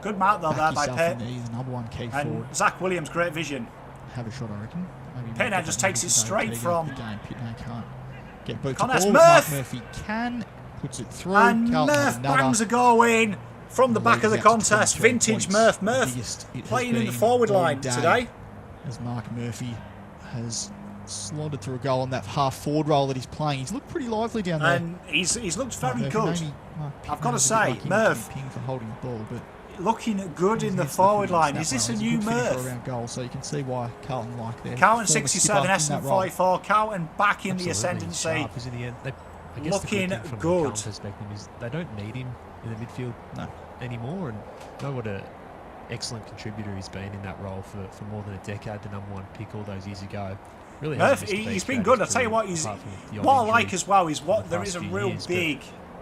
Speaker 1: Good mark though there by Pitt.
Speaker 2: He's the number one key forward.
Speaker 1: And Zach Williams, great vision.
Speaker 2: Have a shot, I reckon.
Speaker 1: Pitt now just takes it straight from...
Speaker 2: Pitt now can't get boots.
Speaker 1: Connors,
Speaker 2: Mark Murphy can. Puts it through.
Speaker 1: And
Speaker 2: Carlton
Speaker 1: Murph bangs a goal in from the back of the contest. Vintage Murph. Playing in the forward line today.
Speaker 2: As Mark Murphy has slotted through a goal on that half forward role that he's playing. He's looked pretty lively down there.
Speaker 1: And he's looked very good. I've got to say, Murph
Speaker 2: for holding the ball, but
Speaker 1: looking good in the forward line. Is this a new Murph?
Speaker 2: Around goal, so you can see why Carlton like their
Speaker 1: Carlton 67, Essendon 44. Carlton back in the ascendancy. Looking
Speaker 4: from
Speaker 1: good.
Speaker 4: Perspective is they don't need him in the midfield anymore, and know what a excellent contributor he's been in that role for more than a decade. The number one pick all those years ago. Really,
Speaker 1: Murph, he's been good. I'll tell you what, what I like as well is what there is a real big.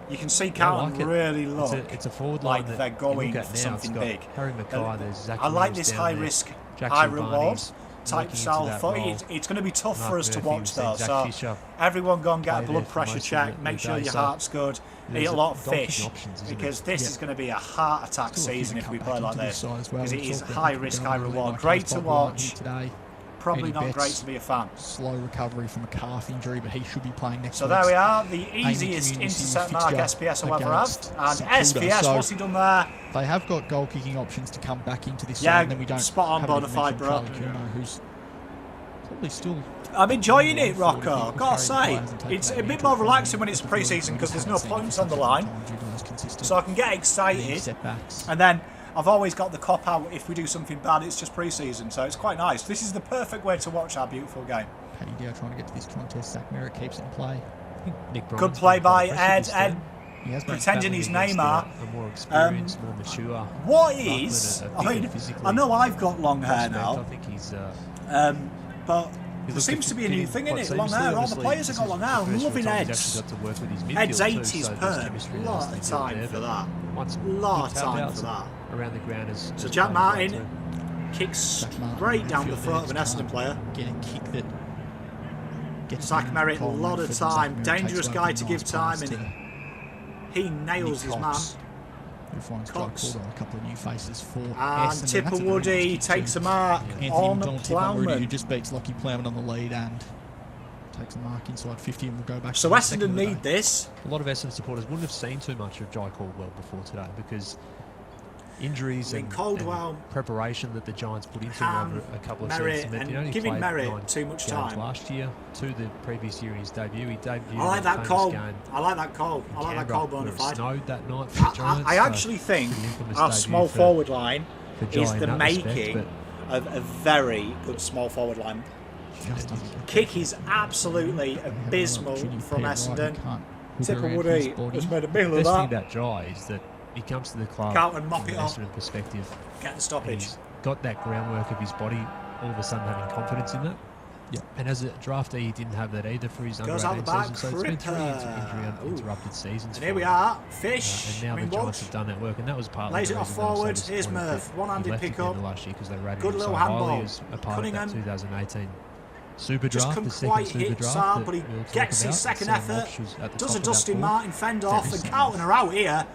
Speaker 1: You can see Carlton really look
Speaker 4: it's a forward line
Speaker 1: like they're going for something big.
Speaker 4: Harry Mackay, there's Zach
Speaker 1: I like
Speaker 4: Williams
Speaker 1: this
Speaker 4: down
Speaker 1: high
Speaker 4: there.
Speaker 1: risk,
Speaker 4: Jackson
Speaker 1: high reward
Speaker 4: Barney's
Speaker 1: type style of footy. It's going to be tough
Speaker 4: Mark
Speaker 1: for us to
Speaker 4: Murphy,
Speaker 1: watch
Speaker 4: we've
Speaker 1: though.
Speaker 4: seen
Speaker 1: So
Speaker 4: Zach Fisher
Speaker 1: everyone go and get a
Speaker 4: play
Speaker 1: blood
Speaker 4: there for
Speaker 1: pressure
Speaker 4: most of
Speaker 1: check.
Speaker 4: the
Speaker 1: Make sure
Speaker 4: day.
Speaker 1: your
Speaker 4: So
Speaker 1: heart's good.
Speaker 4: there's
Speaker 1: Eat a lot of
Speaker 4: goal kicking
Speaker 1: fish
Speaker 4: options, isn't
Speaker 1: because
Speaker 4: it?
Speaker 1: this
Speaker 2: Yeah.
Speaker 1: is going to be a heart attack
Speaker 2: Still a few
Speaker 1: season
Speaker 2: to
Speaker 1: if
Speaker 2: come
Speaker 1: we
Speaker 2: back
Speaker 1: play
Speaker 2: into
Speaker 1: like
Speaker 2: this
Speaker 1: this
Speaker 2: side as well.
Speaker 1: because it
Speaker 2: We've
Speaker 1: is
Speaker 2: talked
Speaker 1: high
Speaker 2: about
Speaker 1: risk,
Speaker 2: going
Speaker 1: high
Speaker 2: really
Speaker 1: reward.
Speaker 2: like
Speaker 1: Great
Speaker 2: James
Speaker 1: to
Speaker 2: Bond Martin
Speaker 1: watch.
Speaker 2: today.
Speaker 1: Probably
Speaker 2: Eddie
Speaker 1: not great
Speaker 2: Betts,
Speaker 1: to be a fan.
Speaker 2: Slow recovery from a calf injury, but he should be playing next
Speaker 1: So
Speaker 2: week.
Speaker 1: there we are, the
Speaker 2: Amy
Speaker 1: easiest
Speaker 2: Community
Speaker 1: intercept mark
Speaker 2: fixture
Speaker 1: SPS will ever have.
Speaker 2: against
Speaker 1: And
Speaker 2: St Kilda.
Speaker 1: SPS,
Speaker 2: So
Speaker 1: what's he done there?
Speaker 2: they have got goal kicking options to come back into this
Speaker 1: Yeah,
Speaker 2: side, and then we don't
Speaker 1: spot on,
Speaker 2: haven't even
Speaker 1: bona fide,
Speaker 2: mentioned
Speaker 1: bro.
Speaker 2: Charlie Curnow, who's probably still
Speaker 1: I'm enjoying it,
Speaker 2: forward,
Speaker 1: Rocco.
Speaker 2: I think,
Speaker 1: Gotta say,
Speaker 2: carrying players and taking
Speaker 1: it's
Speaker 2: that
Speaker 1: a bit
Speaker 2: mental
Speaker 1: more
Speaker 2: from
Speaker 1: relaxing
Speaker 2: them
Speaker 1: when it's
Speaker 2: at the field.
Speaker 1: pre-season
Speaker 2: We
Speaker 1: because
Speaker 2: just
Speaker 1: there's no
Speaker 2: haven't seen
Speaker 1: points
Speaker 2: it
Speaker 1: on the
Speaker 2: for
Speaker 1: line,
Speaker 2: such a long time due to those consistent
Speaker 1: so I can get excited.
Speaker 2: setbacks.
Speaker 1: And then I've always got the cop out if we do something bad. It's just pre-season, so it's quite nice. This is the perfect way to watch our beautiful game.
Speaker 2: Paddy Dow trying to get to this contest. Zach Merritt keeps it in play.
Speaker 4: I think Nick
Speaker 1: Good
Speaker 4: Bryan's
Speaker 1: play
Speaker 4: been quite
Speaker 1: by
Speaker 4: impressive
Speaker 1: Ed.
Speaker 4: this
Speaker 1: Ed
Speaker 4: term.
Speaker 2: He has been
Speaker 1: pretending he's
Speaker 4: Battling against
Speaker 1: Neymar.
Speaker 4: a more experienced, more mature.
Speaker 1: What
Speaker 4: Buckland,
Speaker 1: is?
Speaker 4: a
Speaker 1: I
Speaker 4: bigger
Speaker 1: mean,
Speaker 4: physically
Speaker 1: I know I've got long hair
Speaker 4: prospect.
Speaker 1: now,
Speaker 4: I think he's
Speaker 1: but
Speaker 4: he's
Speaker 1: there seems to be a new thing in it. Long hair. All the players have got long hair. I'm loving Ed's. Ed's 80s perm. Lot of time for that. Lot of time for that.
Speaker 4: Around the ground as
Speaker 1: So Jack Martin kicks straight down the throat of an Essendon player.
Speaker 2: Getting kick that gets
Speaker 1: Zach
Speaker 2: him
Speaker 1: Merritt, a
Speaker 2: Coleman
Speaker 1: lot of
Speaker 2: for Zach
Speaker 1: time.
Speaker 2: Merritt
Speaker 1: Dangerous
Speaker 2: takes
Speaker 1: guy
Speaker 2: away
Speaker 1: to
Speaker 2: a
Speaker 1: give
Speaker 2: nice
Speaker 1: time,
Speaker 2: pass
Speaker 1: and
Speaker 2: to
Speaker 1: he nails
Speaker 2: Nick
Speaker 1: his man.
Speaker 2: Cox, who finds Joe
Speaker 1: Cox.
Speaker 2: Calder, a couple of new faces for
Speaker 1: And
Speaker 2: Essendon.
Speaker 1: Tipper
Speaker 2: That's a really
Speaker 1: Woody
Speaker 2: nice kick
Speaker 1: takes
Speaker 2: too.
Speaker 1: a mark
Speaker 2: Anthony
Speaker 1: on
Speaker 2: McDonald, Tipper Woody, who
Speaker 1: Plowman.
Speaker 2: just beats Lockie Plowman on the lead and takes a mark inside 50 and will go back
Speaker 1: So
Speaker 2: to the second
Speaker 1: Essendon
Speaker 2: of the
Speaker 1: need
Speaker 2: day.
Speaker 1: this.
Speaker 4: A lot of Essendon supporters wouldn't have seen too much of Jai Caldwell before today because injuries
Speaker 1: I mean,
Speaker 4: and
Speaker 1: Caldwell,
Speaker 4: preparation that the Giants put into
Speaker 1: Ham,
Speaker 4: him over a couple of
Speaker 1: Merritt,
Speaker 4: seasons.
Speaker 1: and
Speaker 4: He only
Speaker 1: giving
Speaker 4: played
Speaker 1: Merritt
Speaker 4: 9
Speaker 1: too much
Speaker 4: games
Speaker 1: time.
Speaker 4: last year to the previous year in his debut. He debuted
Speaker 1: I like
Speaker 4: in
Speaker 1: that
Speaker 4: a
Speaker 1: call.
Speaker 4: famous game
Speaker 1: I like that call. I like that
Speaker 4: Canberra,
Speaker 1: call,
Speaker 4: where it
Speaker 1: Bonafide.
Speaker 4: snowed that night for the Giants.
Speaker 1: I
Speaker 4: so
Speaker 1: actually think
Speaker 4: an infamous
Speaker 1: our
Speaker 4: debut
Speaker 1: small
Speaker 4: for-
Speaker 1: forward line
Speaker 4: for Jai
Speaker 1: is
Speaker 4: in
Speaker 1: the
Speaker 4: that respect,
Speaker 1: making
Speaker 4: but
Speaker 1: of a very good small forward line.
Speaker 2: Just doesn't get
Speaker 1: Kick is absolutely abysmal from Essendon. Tipper Woody has made a
Speaker 4: the
Speaker 1: meal of
Speaker 4: best thing
Speaker 1: that.
Speaker 4: about Jai is that he comes to the club
Speaker 1: Carlton mop
Speaker 4: from
Speaker 1: it
Speaker 4: an
Speaker 1: up.
Speaker 4: Essendon perspective.
Speaker 1: Get the stoppage.
Speaker 4: He's got that groundwork of his body all of a sudden having confidence in that.
Speaker 2: Yeah.
Speaker 4: And as a draftee, he didn't have that either for his
Speaker 1: Goes
Speaker 4: under
Speaker 1: out the
Speaker 4: 18
Speaker 1: back,
Speaker 4: season. So it's been 3
Speaker 1: Cripper.
Speaker 4: injury interrupted seasons.
Speaker 1: And here
Speaker 4: for
Speaker 1: we
Speaker 4: him.
Speaker 1: are. Fish.
Speaker 4: And now the Giants
Speaker 1: Watch.
Speaker 4: have done that work, and that was partly
Speaker 1: Lays
Speaker 4: the
Speaker 1: it off
Speaker 4: reason they were so
Speaker 1: forward. Here's
Speaker 4: disappointed
Speaker 1: Murph.
Speaker 4: that
Speaker 1: One-handed
Speaker 4: he left
Speaker 1: pick
Speaker 4: at the end
Speaker 1: up.
Speaker 4: of last year because they rated
Speaker 1: Good
Speaker 4: him so
Speaker 1: little
Speaker 4: highly
Speaker 1: handball.
Speaker 4: as a part
Speaker 1: Cunningham.
Speaker 4: of that 2018 Super
Speaker 1: Just
Speaker 4: Draft,
Speaker 1: couldn't
Speaker 4: the second
Speaker 1: quite
Speaker 4: Super
Speaker 1: hit
Speaker 4: Draft.
Speaker 1: Saab,
Speaker 4: that
Speaker 1: but he
Speaker 4: we'll talk
Speaker 1: gets
Speaker 4: about.
Speaker 1: his second
Speaker 4: Sam
Speaker 1: effort.
Speaker 4: Walsh was at the
Speaker 1: Does
Speaker 4: top
Speaker 1: a
Speaker 4: of that
Speaker 1: Dustin
Speaker 4: ball.
Speaker 1: Martin fend off,
Speaker 2: Very
Speaker 1: and
Speaker 2: soon.
Speaker 1: Carlton are out here.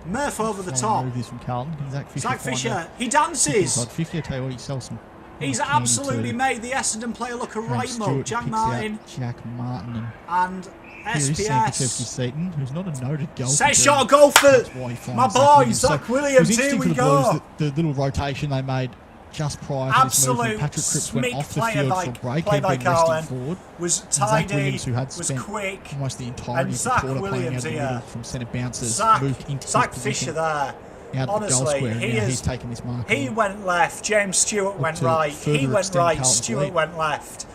Speaker 1: Murph over the top.
Speaker 2: Move this from Carlton. Can Zach Fisher
Speaker 1: Zach
Speaker 2: find
Speaker 1: Fisher,
Speaker 2: a
Speaker 1: he
Speaker 2: kick
Speaker 1: dances.
Speaker 2: inside 50? I tell you what, he sells some.
Speaker 1: He's
Speaker 2: candy
Speaker 1: absolutely
Speaker 2: to
Speaker 1: made the Essendon player look a
Speaker 2: Graham
Speaker 1: right
Speaker 2: Stewart,
Speaker 1: mug. Jack
Speaker 2: picks out
Speaker 1: Martin
Speaker 2: Jack Martin
Speaker 1: and
Speaker 2: and here is Sam Petrovsky
Speaker 1: SPS.
Speaker 2: Seaton, who's not a noted goalkeeper.
Speaker 1: Set shot goal for
Speaker 2: That's why he finds
Speaker 1: my
Speaker 2: Zach
Speaker 1: boy,
Speaker 2: Williams.
Speaker 1: Zach
Speaker 2: So
Speaker 1: Williams.
Speaker 2: it was
Speaker 1: Here
Speaker 2: interesting
Speaker 1: we
Speaker 2: for the Blues
Speaker 1: go.
Speaker 2: that the little rotation they made just prior to this move when
Speaker 1: Absolute
Speaker 2: Patrick Cripps went off the
Speaker 1: smick
Speaker 2: field
Speaker 1: play
Speaker 2: for a break.
Speaker 1: by
Speaker 2: He'd been resting
Speaker 1: Carlton.
Speaker 2: forward.
Speaker 1: Was
Speaker 2: And Zach
Speaker 1: tidy,
Speaker 2: Williams, who had
Speaker 1: was
Speaker 2: spent
Speaker 1: quick.
Speaker 2: almost the entirety
Speaker 1: And
Speaker 2: of the
Speaker 1: Zach
Speaker 2: quarter playing out
Speaker 1: Williams
Speaker 2: of the
Speaker 1: here.
Speaker 2: middle from centre bouncers,
Speaker 1: Zach,
Speaker 2: moved into
Speaker 1: Zach
Speaker 2: his
Speaker 1: Fisher
Speaker 2: position
Speaker 1: there.
Speaker 2: out of the goal
Speaker 1: Honestly,
Speaker 2: square, and
Speaker 1: he
Speaker 2: now
Speaker 1: is.
Speaker 2: he's taken this mark.
Speaker 1: He
Speaker 2: on.
Speaker 1: went left. James Stewart went
Speaker 2: to
Speaker 1: right. He
Speaker 2: further
Speaker 1: went
Speaker 2: extend
Speaker 1: right.
Speaker 2: Carlton's
Speaker 1: Stewart
Speaker 2: lead.
Speaker 1: went left.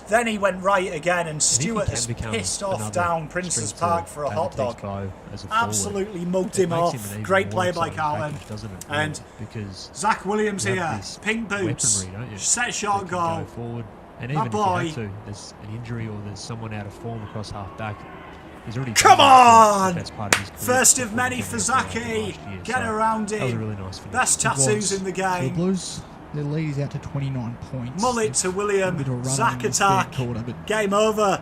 Speaker 1: Then he went right again, and
Speaker 4: And if
Speaker 1: Stewart
Speaker 4: he
Speaker 1: has
Speaker 4: can become
Speaker 1: pissed off
Speaker 4: another
Speaker 1: down Prince's
Speaker 4: strength to
Speaker 1: Park for a hot
Speaker 4: David
Speaker 1: dog.
Speaker 4: Tex-Bow as a forward,
Speaker 1: Absolutely mugged
Speaker 4: it
Speaker 1: him
Speaker 4: makes
Speaker 1: off.
Speaker 4: an even
Speaker 1: Great
Speaker 4: more
Speaker 1: play by
Speaker 4: exciting
Speaker 1: Carlton.
Speaker 4: package, doesn't it,
Speaker 1: And
Speaker 4: really? Because
Speaker 1: Zach Williams
Speaker 4: you have
Speaker 1: here,
Speaker 4: this
Speaker 1: pink boots,
Speaker 4: weaponry, don't you?
Speaker 1: set shot
Speaker 4: that can
Speaker 1: goal.
Speaker 4: go forward. And
Speaker 1: My
Speaker 4: even
Speaker 1: boy.
Speaker 4: if you had to, there's an injury or there's someone out of form across half back. He's already
Speaker 1: Come
Speaker 4: done that for
Speaker 1: on!
Speaker 4: the best part of his career
Speaker 1: First of
Speaker 4: before
Speaker 1: many
Speaker 4: he
Speaker 1: for
Speaker 4: became a player
Speaker 1: Zachy.
Speaker 4: last year.
Speaker 1: Get
Speaker 4: So
Speaker 1: around
Speaker 4: that was a
Speaker 1: him.
Speaker 4: really nice finish.
Speaker 1: Best
Speaker 2: It was.
Speaker 1: tattoos in the
Speaker 2: For the
Speaker 1: game.
Speaker 2: Blues, their lead is out to 29 points.
Speaker 1: Mullet to
Speaker 2: A bit
Speaker 1: William.
Speaker 2: of a run
Speaker 1: Zach
Speaker 2: on in the third
Speaker 1: attack.
Speaker 2: quarter, but
Speaker 1: Game over.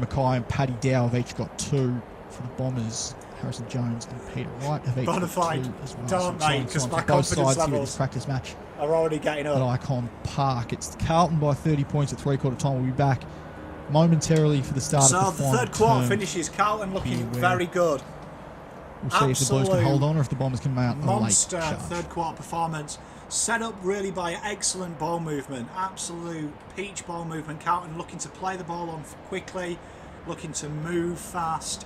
Speaker 2: Mackay and Paddy Dow have each got 2 for the Bombers. Harrison Jones and Peter Wright have each got
Speaker 1: Bonafide,
Speaker 2: 2 as well.
Speaker 1: don't
Speaker 2: So
Speaker 1: they?
Speaker 2: exciting
Speaker 1: Because
Speaker 2: signs
Speaker 1: my
Speaker 2: for both
Speaker 1: confidence
Speaker 2: sides here in
Speaker 1: levels
Speaker 2: this practice match
Speaker 1: are already getting
Speaker 2: at
Speaker 1: up.
Speaker 2: Icon Park. It's Carlton by 30 points at 3/4 time. We'll be back momentarily for the start
Speaker 1: So
Speaker 2: of
Speaker 1: the
Speaker 2: the final
Speaker 1: third quarter
Speaker 2: term.
Speaker 1: finishes. Carlton looking
Speaker 2: Here, where
Speaker 1: very good.
Speaker 2: We'll see if the Blues can
Speaker 1: Absolute
Speaker 2: hold on or if the Bombers can mount a late
Speaker 1: Monster
Speaker 2: charge.
Speaker 1: third quarter performance. Set up really by excellent ball movement. Absolute peach ball movement. Carlton looking to play the ball on quickly. Looking to move fast.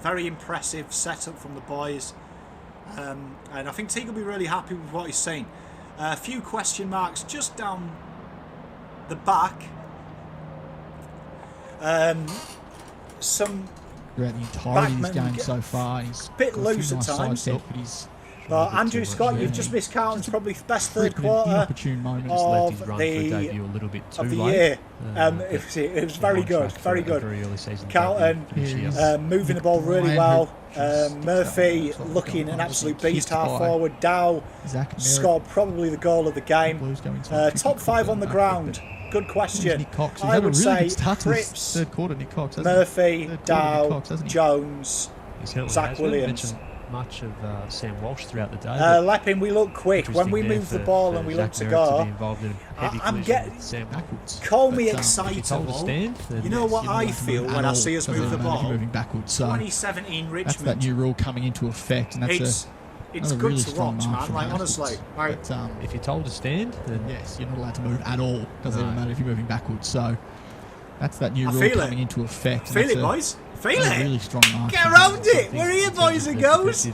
Speaker 1: Very impressive setup from the boys. And I think Teague will be really happy with what he's seen. A few question marks just down the back. Some
Speaker 2: Throughout the entirety of his
Speaker 1: Backman
Speaker 2: game so far, he's
Speaker 1: bit
Speaker 2: got a few
Speaker 1: loose at
Speaker 2: nice
Speaker 1: times.
Speaker 2: sidestep, but he's
Speaker 1: But Andrew Scott,
Speaker 2: yeah.
Speaker 1: you've just missed Carlton's probably best third
Speaker 2: frequent
Speaker 1: quarter
Speaker 2: inopportune moment.
Speaker 3: Just left his
Speaker 1: of
Speaker 3: run for
Speaker 1: the
Speaker 3: debut a little bit too
Speaker 1: of the
Speaker 3: late.
Speaker 1: year.
Speaker 3: But
Speaker 1: It was
Speaker 3: he's
Speaker 1: very
Speaker 3: on
Speaker 1: good,
Speaker 3: track
Speaker 1: very
Speaker 3: for a
Speaker 1: good.
Speaker 3: very early season
Speaker 1: Carlton,
Speaker 3: debut this year.
Speaker 2: Here
Speaker 1: moving the
Speaker 2: Nick
Speaker 1: ball really
Speaker 2: Ryan,
Speaker 1: well.
Speaker 2: who just sticks
Speaker 1: Murphy
Speaker 2: out like
Speaker 1: looking
Speaker 2: a
Speaker 1: an
Speaker 2: goal.
Speaker 1: absolute
Speaker 2: Obviously
Speaker 1: beast
Speaker 2: kicked
Speaker 1: half
Speaker 2: by
Speaker 1: forward. Dow
Speaker 2: Zach Merritt.
Speaker 1: scored probably the goal of the game.
Speaker 2: Blues going to a
Speaker 1: Top 5 on the ground. Good
Speaker 2: Here's
Speaker 1: question.
Speaker 2: Nick Cox. He's
Speaker 1: I
Speaker 2: had a
Speaker 1: would
Speaker 2: really
Speaker 1: say
Speaker 2: good start to this
Speaker 1: Cripps,
Speaker 2: third quarter, Nick Cox, hasn't he?
Speaker 1: Murphy,
Speaker 2: Third quarter, Nick
Speaker 1: Dow,
Speaker 2: Cox, hasn't he?
Speaker 1: Jones,
Speaker 3: He certainly
Speaker 1: Zach
Speaker 3: has. We haven't
Speaker 1: Williams.
Speaker 3: mentioned much of Sam Walsh throughout the day. but
Speaker 1: Leppin, we look quick. When
Speaker 3: interesting
Speaker 1: we
Speaker 3: there
Speaker 1: move the
Speaker 3: for-
Speaker 1: ball
Speaker 3: for
Speaker 1: and we
Speaker 3: Zach
Speaker 1: look to
Speaker 3: Merritt
Speaker 1: go,
Speaker 3: be involved in a heavy
Speaker 1: I'm
Speaker 3: collision
Speaker 1: getting-
Speaker 3: with Sam
Speaker 2: Backwards.
Speaker 1: call me
Speaker 2: But,
Speaker 3: If you told to
Speaker 1: excitable.
Speaker 3: stand, then
Speaker 1: You know what
Speaker 2: you're not
Speaker 1: I
Speaker 2: allowed to
Speaker 1: feel
Speaker 2: move
Speaker 1: when
Speaker 2: at
Speaker 1: I
Speaker 2: all.
Speaker 1: see us
Speaker 2: Doesn't
Speaker 1: move the
Speaker 2: matter if you're
Speaker 1: ball.
Speaker 2: moving backwards. So
Speaker 1: 2017
Speaker 2: that's that
Speaker 1: Richmond.
Speaker 2: new rule coming into effect, and that's
Speaker 1: It's
Speaker 2: another
Speaker 1: good
Speaker 2: really
Speaker 1: to
Speaker 2: strong
Speaker 1: watch,
Speaker 2: mark
Speaker 1: man.
Speaker 2: from
Speaker 1: Like
Speaker 2: Backwards.
Speaker 1: honestly, like,
Speaker 2: But,
Speaker 3: if you're told to stand, then
Speaker 2: yes, you're not allowed to move at all. Doesn't
Speaker 3: No.
Speaker 2: even matter if you're moving backwards. So that's that new
Speaker 1: I
Speaker 2: rule
Speaker 1: feel it.
Speaker 2: coming into effect. and
Speaker 1: feel
Speaker 2: that's
Speaker 1: it, boys. Feel
Speaker 2: a really
Speaker 1: it.
Speaker 2: strong mark.
Speaker 1: Get
Speaker 2: from
Speaker 1: around
Speaker 2: Backwards.
Speaker 1: it. We're here, boys and girls.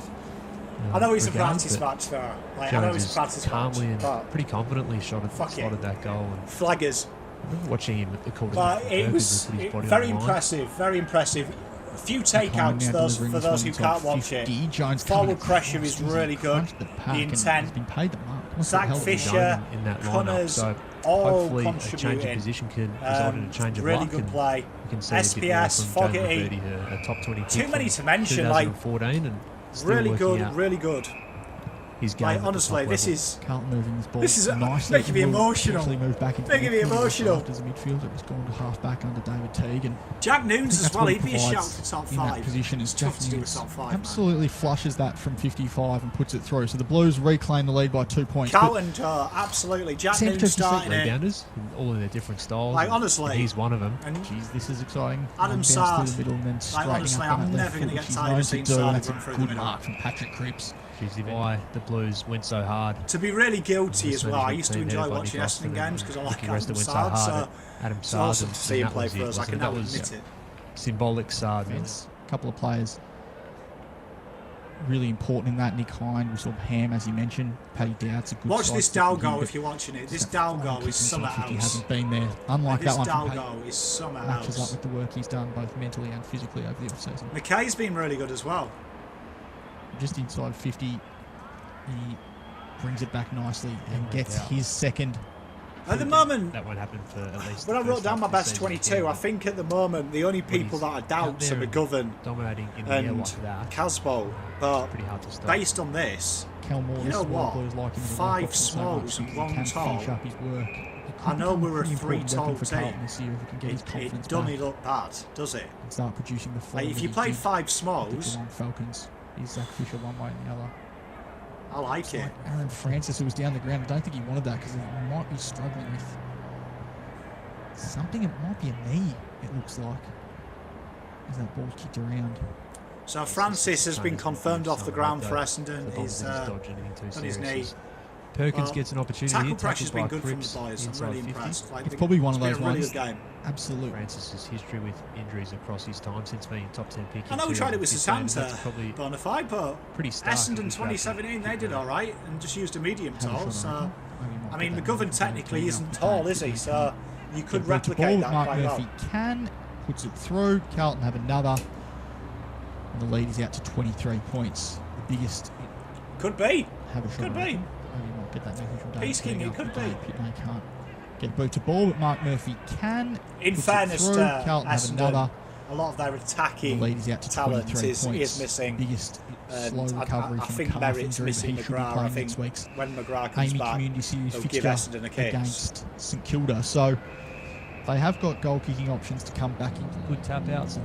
Speaker 1: I know it's a
Speaker 3: regard,
Speaker 1: practice
Speaker 3: but
Speaker 1: match, though. Like, I know
Speaker 3: Jones
Speaker 1: it's a
Speaker 3: is
Speaker 1: practice match.
Speaker 3: calmly and
Speaker 1: But
Speaker 3: pretty confidently
Speaker 1: Fuck
Speaker 3: slotted
Speaker 1: it.
Speaker 3: that goal. And
Speaker 1: flaggers.
Speaker 3: I remember watching him at the quarter.
Speaker 1: But it was very impressive. Very impressive. A few takeouts for those who can't watch it.
Speaker 2: Jones
Speaker 1: Forward pressure is really good. The intent.
Speaker 2: Been paid the mark.
Speaker 1: Zach Fisher,
Speaker 3: in that lineup.
Speaker 1: Cunners,
Speaker 3: So
Speaker 1: all
Speaker 3: hopefully a change of
Speaker 1: contributing.
Speaker 3: position can result in a change of
Speaker 1: Really
Speaker 3: luck.
Speaker 1: good
Speaker 3: and
Speaker 1: play.
Speaker 3: You can see a bit more
Speaker 1: SPS,
Speaker 3: from James
Speaker 1: Fogarty.
Speaker 3: McVitie, a top 20 pick
Speaker 1: Too many
Speaker 3: from
Speaker 1: to mention, like,
Speaker 3: 2014, and still
Speaker 1: Really
Speaker 3: working
Speaker 1: good,
Speaker 3: out
Speaker 1: really good.
Speaker 3: his game
Speaker 1: Like
Speaker 3: at the
Speaker 1: honestly,
Speaker 3: top
Speaker 1: this
Speaker 3: level.
Speaker 1: is
Speaker 2: Carlton moving this ball
Speaker 1: This is
Speaker 2: nicely.
Speaker 1: making me
Speaker 2: Will
Speaker 1: emotional.
Speaker 2: actually move back into
Speaker 1: Making me
Speaker 2: midfield
Speaker 1: emotional.
Speaker 2: As a midfielder, he's gone to half back under David Teague, and
Speaker 1: Jack
Speaker 2: I think
Speaker 1: Noons as
Speaker 2: that's
Speaker 1: well.
Speaker 2: what
Speaker 1: He'd be a
Speaker 2: provides
Speaker 1: shout for top
Speaker 2: in that
Speaker 1: 5.
Speaker 2: position. Is
Speaker 1: Tough
Speaker 2: Jack
Speaker 1: to do a
Speaker 2: Noons
Speaker 1: top 5, man.
Speaker 2: absolutely flushes that from 55 and puts it through. So the Blues reclaim the lead by 2 points. But
Speaker 1: Carlton, absolutely. Jack
Speaker 2: Seems to
Speaker 1: Noons
Speaker 2: have
Speaker 1: starting it.
Speaker 3: Rebounders, in all of their different styles.
Speaker 1: Like,
Speaker 3: and
Speaker 1: honestly,
Speaker 3: he's one of them.
Speaker 1: And
Speaker 2: Geez, this is exciting.
Speaker 1: Adam
Speaker 2: Bounce
Speaker 1: Sard.
Speaker 2: through the middle and then straightening
Speaker 1: honestly,
Speaker 2: up on
Speaker 1: I'm
Speaker 2: that left
Speaker 1: never gonna
Speaker 2: foot,
Speaker 1: get
Speaker 2: which he's
Speaker 1: tired of
Speaker 2: known to
Speaker 1: seeing
Speaker 2: do,
Speaker 1: Sard
Speaker 2: and that's
Speaker 1: run
Speaker 2: a
Speaker 1: through the
Speaker 2: good
Speaker 1: middle.
Speaker 2: mark from Patrick Cripps.
Speaker 3: Which is why the Blues went so hard.
Speaker 1: To be really guilty
Speaker 3: This
Speaker 1: as well, I
Speaker 3: management
Speaker 1: used to
Speaker 3: team
Speaker 1: enjoy
Speaker 3: headed by
Speaker 1: watching
Speaker 3: Nick
Speaker 1: Essendon
Speaker 3: Austin
Speaker 1: games
Speaker 3: and
Speaker 1: because I like
Speaker 3: Ricky Resta
Speaker 1: Adam
Speaker 3: went so
Speaker 1: Sard,
Speaker 3: hard
Speaker 1: so
Speaker 3: at Adam
Speaker 1: it's
Speaker 3: Sard.
Speaker 1: awesome to see him
Speaker 3: that
Speaker 1: play
Speaker 3: was
Speaker 1: for
Speaker 3: it.
Speaker 1: us. I can
Speaker 3: That
Speaker 1: now
Speaker 3: was
Speaker 1: admit it.
Speaker 3: symbolic Sard.
Speaker 2: Defence. A couple of players really important in that. Nick Hind, we saw Ham, as you mentioned. Paddy Dowd's a good
Speaker 1: Watch this
Speaker 2: sidestep
Speaker 1: Dow
Speaker 2: with him,
Speaker 1: goal
Speaker 2: but
Speaker 1: if you're watching it. This
Speaker 2: that
Speaker 1: Dow
Speaker 2: flying
Speaker 1: goal
Speaker 2: kick
Speaker 1: is
Speaker 2: himself
Speaker 1: something
Speaker 2: if he
Speaker 1: else.
Speaker 2: hasn't been there. Unlike
Speaker 1: This
Speaker 2: that one
Speaker 1: Dow
Speaker 2: from Paddy.
Speaker 1: goal is something
Speaker 2: Matches up
Speaker 1: else.
Speaker 2: with the work he's done both mentally and physically over the off-season.
Speaker 1: McKay's been really good as well.
Speaker 2: Just inside 50, he brings it back nicely and
Speaker 3: no
Speaker 2: gets
Speaker 3: doubt.
Speaker 2: his second.
Speaker 1: At the moment,
Speaker 3: That won't happen for at least.
Speaker 1: when I
Speaker 3: the
Speaker 1: wrote
Speaker 3: first
Speaker 1: down
Speaker 3: half
Speaker 1: my
Speaker 3: of the
Speaker 1: best
Speaker 3: season
Speaker 1: 22,
Speaker 3: again.
Speaker 1: I think at the moment the only people
Speaker 3: he's
Speaker 1: that I
Speaker 3: out
Speaker 1: doubt
Speaker 3: there
Speaker 1: are
Speaker 3: and
Speaker 1: McGovern
Speaker 3: dominating in the air
Speaker 1: and
Speaker 3: like that.
Speaker 1: Casbolt. But
Speaker 3: Pretty hard to stop.
Speaker 1: based on this,
Speaker 2: Kel Moore,
Speaker 1: You
Speaker 2: this
Speaker 1: know
Speaker 2: is why
Speaker 1: what?
Speaker 2: the Blues like him in the
Speaker 1: 5
Speaker 2: work so
Speaker 1: smalls
Speaker 2: much,
Speaker 1: and
Speaker 2: because he
Speaker 1: 1
Speaker 2: can
Speaker 1: tall.
Speaker 2: finish up his work.
Speaker 1: I know we were a 3 tall
Speaker 2: for
Speaker 1: team.
Speaker 2: Carlton this year if he can get his
Speaker 1: it
Speaker 2: confidence
Speaker 1: doesn't
Speaker 2: back
Speaker 1: look bad, does it?
Speaker 2: and start producing the form.
Speaker 1: Like, if
Speaker 2: that
Speaker 1: you
Speaker 2: he
Speaker 1: played
Speaker 2: did
Speaker 1: 5
Speaker 2: with the
Speaker 1: smalls,
Speaker 2: Geelong Falcons, he's Zach Fisher one way and the other.
Speaker 1: I like
Speaker 2: It's
Speaker 1: it.
Speaker 2: like Aaron Francis, who was down the ground. I don't think he wanted that because he might be struggling with something. It might be a knee, it looks like, as that ball's kicked around.
Speaker 1: So Francis has been confirmed off the ground for Essendon.
Speaker 3: The
Speaker 1: He's
Speaker 3: Bombers didn't dodge anything too
Speaker 1: on his
Speaker 3: serious.
Speaker 1: knee.
Speaker 3: Perkins
Speaker 1: Well,
Speaker 3: gets an opportunity.
Speaker 1: Tackle
Speaker 3: Tackled
Speaker 1: pressure's been
Speaker 3: by
Speaker 1: good from the
Speaker 3: Cripps
Speaker 1: boys. I'm
Speaker 3: inside
Speaker 1: really
Speaker 3: 50.
Speaker 1: impressed. Like,
Speaker 2: It's probably one of
Speaker 1: it's
Speaker 2: those
Speaker 1: been a really
Speaker 2: ones.
Speaker 1: good game.
Speaker 2: Absolute.
Speaker 3: Francis's history with injuries across his time since being top 10 pick.
Speaker 1: I know we tried it with
Speaker 3: 2015,
Speaker 1: Sasanta,
Speaker 3: that's probably
Speaker 1: Bonafide, but
Speaker 3: pretty stark.
Speaker 1: Essendon
Speaker 3: If you
Speaker 1: 2017 they did all right and just used a medium
Speaker 2: Had a
Speaker 1: tall.
Speaker 2: shot
Speaker 1: So
Speaker 2: on him. Maybe he might
Speaker 1: I mean,
Speaker 2: get that
Speaker 1: McGovern
Speaker 2: movement
Speaker 1: technically
Speaker 2: going
Speaker 1: isn't
Speaker 2: up the
Speaker 1: tall,
Speaker 2: game,
Speaker 1: is he?
Speaker 2: but
Speaker 1: So you could
Speaker 2: Get to ball
Speaker 1: replicate
Speaker 2: with
Speaker 1: that
Speaker 2: Mark
Speaker 1: quite
Speaker 2: Murphy
Speaker 1: well.
Speaker 2: can, puts it through. Carlton have another. And the lead is out to 23 points. The biggest.
Speaker 1: Could be.
Speaker 2: Have a shot
Speaker 1: Could
Speaker 2: on
Speaker 1: be.
Speaker 2: it. Maybe you might get that message from Dave.
Speaker 1: Peace King,
Speaker 2: Teague
Speaker 1: it could
Speaker 2: after
Speaker 1: be.
Speaker 2: Dave Pitney can't get a boot to ball, but Mark Murphy can.
Speaker 1: In
Speaker 2: puts it
Speaker 1: fairness
Speaker 2: through.
Speaker 1: to
Speaker 2: Carlton have
Speaker 1: Essendon,
Speaker 2: another.
Speaker 1: a lot of their
Speaker 2: The
Speaker 1: attacking
Speaker 2: lead is out to
Speaker 1: talent
Speaker 2: 23
Speaker 1: is
Speaker 2: points.
Speaker 1: missing.
Speaker 2: Biggest
Speaker 1: And
Speaker 2: slow
Speaker 1: I
Speaker 2: recovery from
Speaker 1: think
Speaker 2: a calf
Speaker 1: Merritt's
Speaker 2: injury, but
Speaker 1: missing
Speaker 2: he should be
Speaker 1: McGrath. I
Speaker 2: playing
Speaker 1: think
Speaker 2: next week's
Speaker 1: when McGrath comes
Speaker 2: Amy
Speaker 1: back,
Speaker 2: Community Series
Speaker 1: they'll give
Speaker 2: fixture
Speaker 1: Essendon a case.
Speaker 2: against St Kilda. So they have got goal kicking options to come back into.
Speaker 3: good tap outs and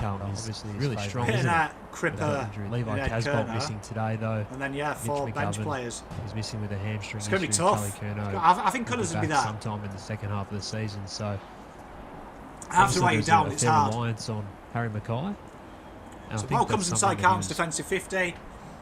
Speaker 4: Carlton is
Speaker 3: Obviously his
Speaker 4: really
Speaker 3: favourite.
Speaker 4: strong,
Speaker 1: Hitting
Speaker 4: isn't it?
Speaker 1: that
Speaker 4: With that
Speaker 1: Cripper,
Speaker 4: injury. Levi
Speaker 1: yeah,
Speaker 4: Casbolt
Speaker 1: Kerner.
Speaker 4: missing today, though.
Speaker 1: And then, yeah,
Speaker 4: Mitch
Speaker 1: 4 bench
Speaker 4: McGovern
Speaker 1: players.
Speaker 4: He's missing with a hamstring
Speaker 1: It's going to
Speaker 4: issue.
Speaker 1: be tough.
Speaker 4: Charlie Curnow
Speaker 1: I think
Speaker 4: will
Speaker 1: Cunners
Speaker 4: be
Speaker 1: would be
Speaker 4: back
Speaker 1: that.
Speaker 4: sometime in the second half of the season. So
Speaker 1: I have to
Speaker 4: obviously
Speaker 1: write you
Speaker 4: there's
Speaker 1: down.
Speaker 4: a
Speaker 1: It's
Speaker 4: fair
Speaker 1: hard.
Speaker 4: reliance on Harry Mackay.
Speaker 3: And
Speaker 1: So
Speaker 3: I think
Speaker 1: ball
Speaker 3: that's
Speaker 1: comes inside
Speaker 3: something that
Speaker 1: Carlton's
Speaker 3: he was
Speaker 1: defensive 50.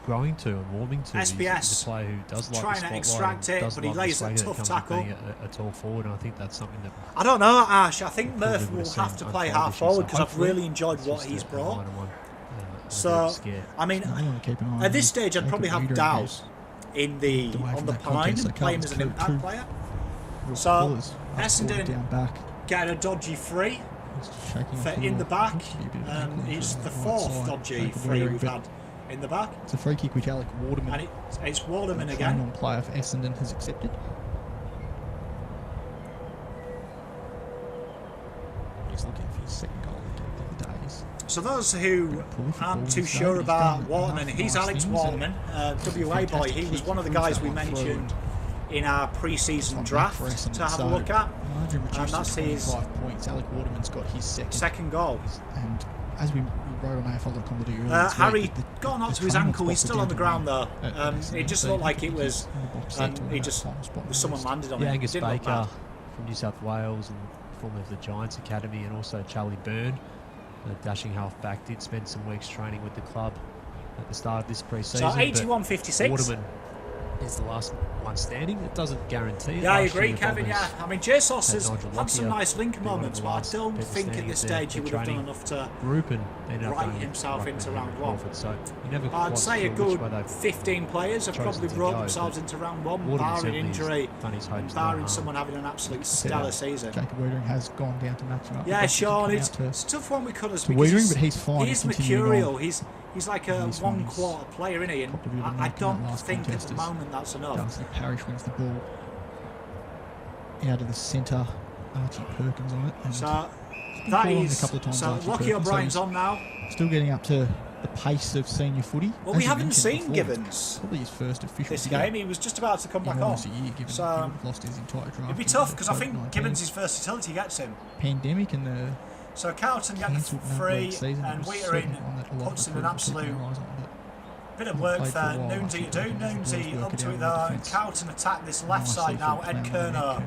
Speaker 3: growing to and warming to.
Speaker 1: SPS
Speaker 3: He's a player who does like
Speaker 1: trying
Speaker 3: the
Speaker 1: to
Speaker 3: spotlight
Speaker 1: extract
Speaker 3: and
Speaker 1: it,
Speaker 3: does
Speaker 1: but he
Speaker 3: love the
Speaker 1: lays a
Speaker 3: swagger that
Speaker 1: tough
Speaker 3: comes with
Speaker 1: tackle.
Speaker 3: being a tall forward, and I think that's something that
Speaker 1: I don't know, Ash. I think
Speaker 3: probably
Speaker 1: Murph
Speaker 3: would
Speaker 1: will
Speaker 3: have
Speaker 1: have
Speaker 3: seen
Speaker 1: to play
Speaker 3: unfold
Speaker 1: half
Speaker 3: this year.
Speaker 1: forward
Speaker 3: So
Speaker 1: because I've
Speaker 3: hopefully
Speaker 1: really enjoyed
Speaker 3: it's
Speaker 1: what
Speaker 3: just
Speaker 1: he's
Speaker 3: a
Speaker 1: brought.
Speaker 3: minor one, and a bit
Speaker 1: So,
Speaker 3: of a scare.
Speaker 1: I mean,
Speaker 2: I want to keep an eye on
Speaker 1: at this
Speaker 2: him.
Speaker 1: stage, I'd
Speaker 2: Jacob
Speaker 1: probably have
Speaker 2: Reeder in
Speaker 1: doubt
Speaker 2: case
Speaker 1: in
Speaker 2: away
Speaker 1: the
Speaker 2: from
Speaker 1: on the
Speaker 2: that
Speaker 1: pine
Speaker 2: contest, so
Speaker 1: and play him as an
Speaker 2: Carlton's
Speaker 1: impact
Speaker 2: killed
Speaker 1: player.
Speaker 2: real
Speaker 1: So,
Speaker 2: callers.
Speaker 1: Essendon
Speaker 2: Down back.
Speaker 1: getting a dodgy free
Speaker 2: Shaking
Speaker 1: for
Speaker 2: off
Speaker 1: in the
Speaker 2: ball.
Speaker 1: back.
Speaker 2: Looks to be a bit of an ankle injury
Speaker 1: It's
Speaker 2: on
Speaker 1: the
Speaker 2: that right
Speaker 1: fourth
Speaker 2: side.
Speaker 1: dodgy
Speaker 2: Jacob
Speaker 1: free
Speaker 2: Reeder,
Speaker 1: we've
Speaker 2: but
Speaker 1: had in the back.
Speaker 2: it's a free kick which Alec
Speaker 1: And
Speaker 2: Waterman,
Speaker 1: it's Waterman
Speaker 2: the
Speaker 1: again.
Speaker 2: train-on player for Essendon, has accepted. He's looking for his second goal in the days.
Speaker 1: So those who aren't too sure about Waterman, he's Alex Waterman, WA boy. He was one of the guys we mentioned in our pre-season draft to have a look at. And that's his
Speaker 2: 5 points. Alec Waterman's got his
Speaker 1: second goal.
Speaker 2: And as we wrote on AFL.com earlier this
Speaker 1: Harry
Speaker 2: week,
Speaker 1: got knocked to his ankle. He's still on the ground though. It just looked like it was. He just someone landed on
Speaker 3: Yeah,
Speaker 1: it.
Speaker 3: Angus
Speaker 1: Didn't look
Speaker 3: Baker
Speaker 1: bad.
Speaker 3: from New South Wales and former of the Giants Academy, and also Charlie Byrne, the dashing half-back, did spend some weeks training with the club at the start of this pre-season.
Speaker 1: So 81-56.
Speaker 3: Waterman is the last one standing. It doesn't guarantee it.
Speaker 1: Yeah, I
Speaker 3: Last
Speaker 1: agree,
Speaker 3: year,
Speaker 1: Kevin.
Speaker 3: Bombers
Speaker 1: Yeah, I mean, Jesus
Speaker 3: had
Speaker 1: has
Speaker 3: Nigel
Speaker 1: had some
Speaker 3: Lockyer
Speaker 1: nice link
Speaker 3: be one of
Speaker 1: moments,
Speaker 3: the
Speaker 1: but I
Speaker 3: last
Speaker 1: don't
Speaker 3: people
Speaker 1: think at
Speaker 3: standing
Speaker 1: this
Speaker 3: at their
Speaker 1: stage he would have done
Speaker 3: training
Speaker 1: enough to.
Speaker 3: group and ended up
Speaker 1: write
Speaker 3: going
Speaker 1: himself
Speaker 3: right
Speaker 1: into
Speaker 3: behind
Speaker 1: round
Speaker 3: him
Speaker 1: one.
Speaker 3: Crawford. So you never
Speaker 1: I'd
Speaker 3: quite
Speaker 1: say a
Speaker 3: sure which
Speaker 1: good
Speaker 3: way they've
Speaker 1: 15 players have
Speaker 3: chosen
Speaker 1: probably
Speaker 3: to
Speaker 1: brought
Speaker 3: go,
Speaker 1: themselves
Speaker 3: but
Speaker 1: into round one,
Speaker 3: Waterman
Speaker 1: barring
Speaker 3: certainly has
Speaker 1: injury
Speaker 3: done his
Speaker 1: and
Speaker 3: hopes
Speaker 1: barring
Speaker 3: no
Speaker 1: someone
Speaker 3: harm.
Speaker 1: having an absolute stellar season.
Speaker 2: Jacob Wiedering has gone down to match him up.
Speaker 1: Yeah, Sean, it's a tough one with Cutters because
Speaker 2: Wiedering, but he's fine.
Speaker 1: He's
Speaker 2: He's continuing
Speaker 1: mercurial.
Speaker 2: on.
Speaker 1: He's like a
Speaker 2: This one is
Speaker 1: one-quarter player, isn't he? And
Speaker 2: got to be the
Speaker 1: I
Speaker 2: mark in that
Speaker 1: don't
Speaker 2: last
Speaker 1: think at
Speaker 2: contest
Speaker 1: the
Speaker 2: is
Speaker 1: moment that's enough.
Speaker 2: Darcy Parish wins the ball out of the centre. Archie Perkins on it. And
Speaker 1: So
Speaker 2: been
Speaker 1: that
Speaker 2: called on
Speaker 1: is
Speaker 2: a couple of times,
Speaker 1: so
Speaker 2: Archie
Speaker 1: Lockie
Speaker 2: Perkins, so
Speaker 1: O'Brien's
Speaker 2: he's
Speaker 1: on now.
Speaker 2: still getting up to the pace of senior footy.
Speaker 1: Well,
Speaker 2: As
Speaker 1: we
Speaker 2: you
Speaker 1: haven't
Speaker 2: mentioned
Speaker 1: seen
Speaker 2: before,
Speaker 1: Gibbons
Speaker 2: probably his first official
Speaker 1: this
Speaker 2: year
Speaker 1: game. He was just about to come
Speaker 2: in
Speaker 1: back on.
Speaker 2: almost a year, given
Speaker 1: So
Speaker 2: he would have lost his entire draft.
Speaker 1: it'd be
Speaker 2: in
Speaker 1: tough because I
Speaker 2: COVID-19.
Speaker 1: think Gibbons' versatility gets him.
Speaker 2: Pandemic and the
Speaker 1: So Carlton get the
Speaker 2: cancelled
Speaker 1: free
Speaker 2: season
Speaker 1: and
Speaker 2: was
Speaker 1: Wiedering
Speaker 2: certainly one that a lot
Speaker 1: puts
Speaker 2: of
Speaker 1: in an
Speaker 2: recruiters were keeping
Speaker 1: absolute
Speaker 2: their eyes on, but
Speaker 1: bit of
Speaker 2: Hasn't
Speaker 1: work
Speaker 2: played for
Speaker 1: there.
Speaker 2: a while,
Speaker 1: Noonsy
Speaker 2: actually,
Speaker 1: to do.
Speaker 2: but the Blues
Speaker 1: Noonsy
Speaker 2: work
Speaker 1: up
Speaker 2: it
Speaker 1: to
Speaker 2: out
Speaker 1: it
Speaker 2: in
Speaker 1: there. And
Speaker 2: defence.
Speaker 1: Carlton attack this left
Speaker 2: nicely
Speaker 1: side now.
Speaker 2: for
Speaker 1: Ed
Speaker 2: Clown and
Speaker 1: Kerner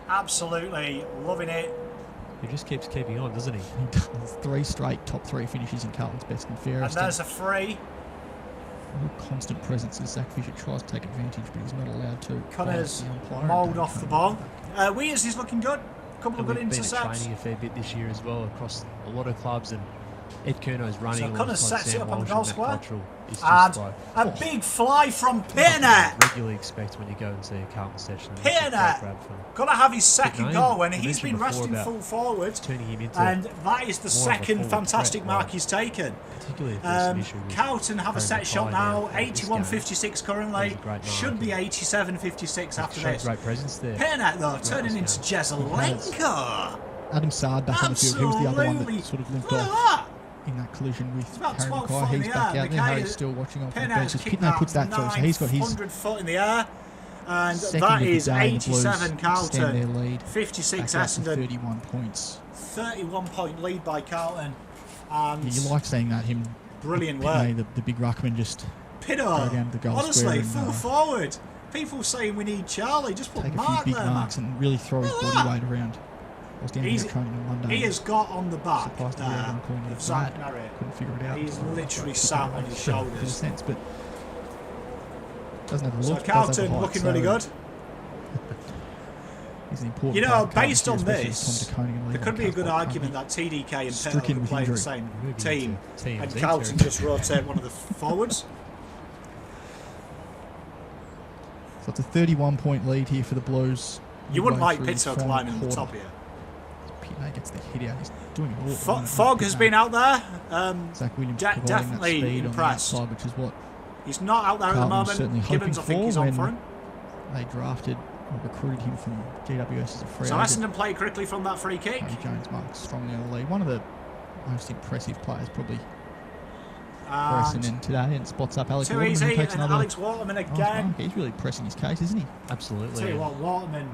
Speaker 1: absolutely loving it.
Speaker 3: He just keeps keeping on, doesn't he?
Speaker 2: He does 3 straight top 3 finishes in Carlton's best and
Speaker 1: And
Speaker 2: fairest.
Speaker 1: there's a free.
Speaker 2: A real constant presence as Zach Fisher tries to take advantage, but he's not allowed to.
Speaker 1: Connors
Speaker 2: Follows the umpire
Speaker 1: mauled
Speaker 2: and
Speaker 1: off the
Speaker 2: Kerner
Speaker 1: ball.
Speaker 2: back.
Speaker 1: Weirs is looking good. A couple of
Speaker 3: And
Speaker 1: good
Speaker 3: we've been at
Speaker 1: intercepts.
Speaker 3: training a fair bit this year as well across a lot of clubs, and Ed Kerno's running.
Speaker 1: So Connors
Speaker 3: alongside
Speaker 1: sets it
Speaker 3: Sam
Speaker 1: up on the
Speaker 3: Walsh
Speaker 1: goal
Speaker 3: and
Speaker 1: square.
Speaker 3: Matt Cottrell. It's
Speaker 1: And
Speaker 3: just like
Speaker 1: a big fly from
Speaker 3: something you
Speaker 1: Piernet.
Speaker 3: regularly expect when you go and see a Carlton session. And that's a great
Speaker 1: Piernet.
Speaker 3: grab from
Speaker 1: Gonna have his second
Speaker 3: name.
Speaker 1: goal when
Speaker 3: You
Speaker 1: he's been
Speaker 3: mentioned before
Speaker 1: resting
Speaker 3: about
Speaker 1: full forward.
Speaker 3: turning him into
Speaker 1: And that is the
Speaker 3: more of a
Speaker 1: second
Speaker 3: forward
Speaker 1: fantastic
Speaker 3: threat,
Speaker 1: mark
Speaker 3: like,
Speaker 1: he's taken.
Speaker 3: particularly if there's some issue with
Speaker 1: Carlton have a
Speaker 3: Craig
Speaker 1: set shot
Speaker 3: Mackay
Speaker 1: now,
Speaker 3: now at this
Speaker 1: 81-56 currently.
Speaker 3: That was a great mark.
Speaker 1: Should be 87-56 after
Speaker 3: showed
Speaker 1: this.
Speaker 3: great presence there.
Speaker 1: Piernet though, turning into
Speaker 3: this
Speaker 1: Jesselenko.
Speaker 2: Adam Sard back on the field. He was the other one
Speaker 1: Absolutely.
Speaker 2: that sort of limped
Speaker 1: Look at
Speaker 2: off
Speaker 1: that.
Speaker 2: in that collision with
Speaker 1: about
Speaker 2: Harry
Speaker 1: 12
Speaker 2: Mackay.
Speaker 1: foot in
Speaker 2: He's
Speaker 1: the
Speaker 2: back
Speaker 1: air.
Speaker 2: out there.
Speaker 1: Mackay
Speaker 2: Harry's
Speaker 1: is-
Speaker 2: still watching on from the
Speaker 1: Piernet
Speaker 2: bench.
Speaker 1: has
Speaker 2: As
Speaker 1: kicked
Speaker 2: Pitno puts that through, so he's got his
Speaker 1: 900 foot in the air. And
Speaker 2: second
Speaker 1: that
Speaker 2: of the
Speaker 1: is
Speaker 2: day, and the Blues
Speaker 1: 87
Speaker 2: extend their
Speaker 1: Carlton,
Speaker 2: lead
Speaker 1: 56
Speaker 2: back up to
Speaker 1: Essendon.
Speaker 2: 31 points.
Speaker 1: 31-point lead by Carlton.
Speaker 2: Yeah,
Speaker 1: And
Speaker 2: you like seeing that, him,
Speaker 1: brilliant
Speaker 2: Pitney,
Speaker 1: work.
Speaker 2: the big ruckman, just
Speaker 1: Piddo,
Speaker 2: go down to the goal
Speaker 1: honestly,
Speaker 2: square and,
Speaker 1: full forward. People saying we need Charlie. Just put
Speaker 2: take a few
Speaker 1: Mark
Speaker 2: big
Speaker 1: there,
Speaker 2: marks
Speaker 1: man.
Speaker 2: and really throw his
Speaker 1: Look at
Speaker 2: body
Speaker 1: that.
Speaker 2: weight around. I was down here
Speaker 1: He's-
Speaker 2: training on Monday.
Speaker 1: He has got on the back
Speaker 2: Surprised to hear
Speaker 1: there
Speaker 2: everyone calling him
Speaker 1: of Zach
Speaker 2: flat.
Speaker 1: Marriott.
Speaker 2: Couldn't figure it out.
Speaker 1: He's
Speaker 2: So I
Speaker 1: literally
Speaker 2: thought
Speaker 1: sat
Speaker 2: it
Speaker 1: on
Speaker 2: made
Speaker 1: his
Speaker 2: a bit of
Speaker 1: shoulders.
Speaker 2: sense, but doesn't have a
Speaker 1: So
Speaker 2: look. does have a
Speaker 1: Carlton
Speaker 2: height,
Speaker 1: looking
Speaker 2: so
Speaker 1: really good.
Speaker 2: He's an important
Speaker 1: You know,
Speaker 2: part of Carlton's
Speaker 1: based on
Speaker 2: especially with
Speaker 1: this,
Speaker 2: Tom DeConing and
Speaker 1: there
Speaker 2: Levi
Speaker 1: could be a good
Speaker 2: Cuthbert
Speaker 1: argument
Speaker 2: currently.
Speaker 1: that TDK and
Speaker 2: stricken
Speaker 1: Petter
Speaker 2: with
Speaker 1: play the
Speaker 2: injury.
Speaker 1: same
Speaker 3: Moving
Speaker 1: team,
Speaker 3: into
Speaker 1: and
Speaker 3: TMZ
Speaker 1: Carlton
Speaker 3: territory.
Speaker 1: just rotate one of the forwards.
Speaker 2: So it's a 31-point lead here for the Blues.
Speaker 1: You wouldn't
Speaker 2: midway
Speaker 1: like
Speaker 2: through the
Speaker 1: Pitto
Speaker 2: final
Speaker 1: climbing on the
Speaker 2: quarter.
Speaker 1: top here.
Speaker 2: Pitney gets the hit out. He's doing it all. at the moment,
Speaker 1: Fogg has
Speaker 2: Pitney.
Speaker 1: been out there.
Speaker 2: Zach Williams
Speaker 1: de-
Speaker 2: providing
Speaker 1: definitely
Speaker 2: that speed
Speaker 1: impressed.
Speaker 2: on the outside, which is what
Speaker 1: He's not out there at the
Speaker 2: Carlton was certainly
Speaker 1: moment.
Speaker 2: hoping
Speaker 1: Gibbons, I think,
Speaker 2: for
Speaker 1: is on
Speaker 2: when
Speaker 1: for him.
Speaker 2: they drafted or recruited him from GWS as a free
Speaker 1: So
Speaker 2: agent.
Speaker 1: Essendon play quickly from that free kick.
Speaker 2: Harry Jones marks strongly on the lead. One of the most impressive players probably for
Speaker 1: And
Speaker 2: Essendon today, and spots up Alex
Speaker 1: too
Speaker 2: Waterman, who
Speaker 1: easy,
Speaker 2: takes
Speaker 1: and
Speaker 2: another
Speaker 1: Alex Waterman
Speaker 2: nice
Speaker 1: again.
Speaker 2: mark. He's really pressing his case, isn't he?
Speaker 3: Absolutely.
Speaker 1: Tell you
Speaker 3: and
Speaker 1: what, Waterman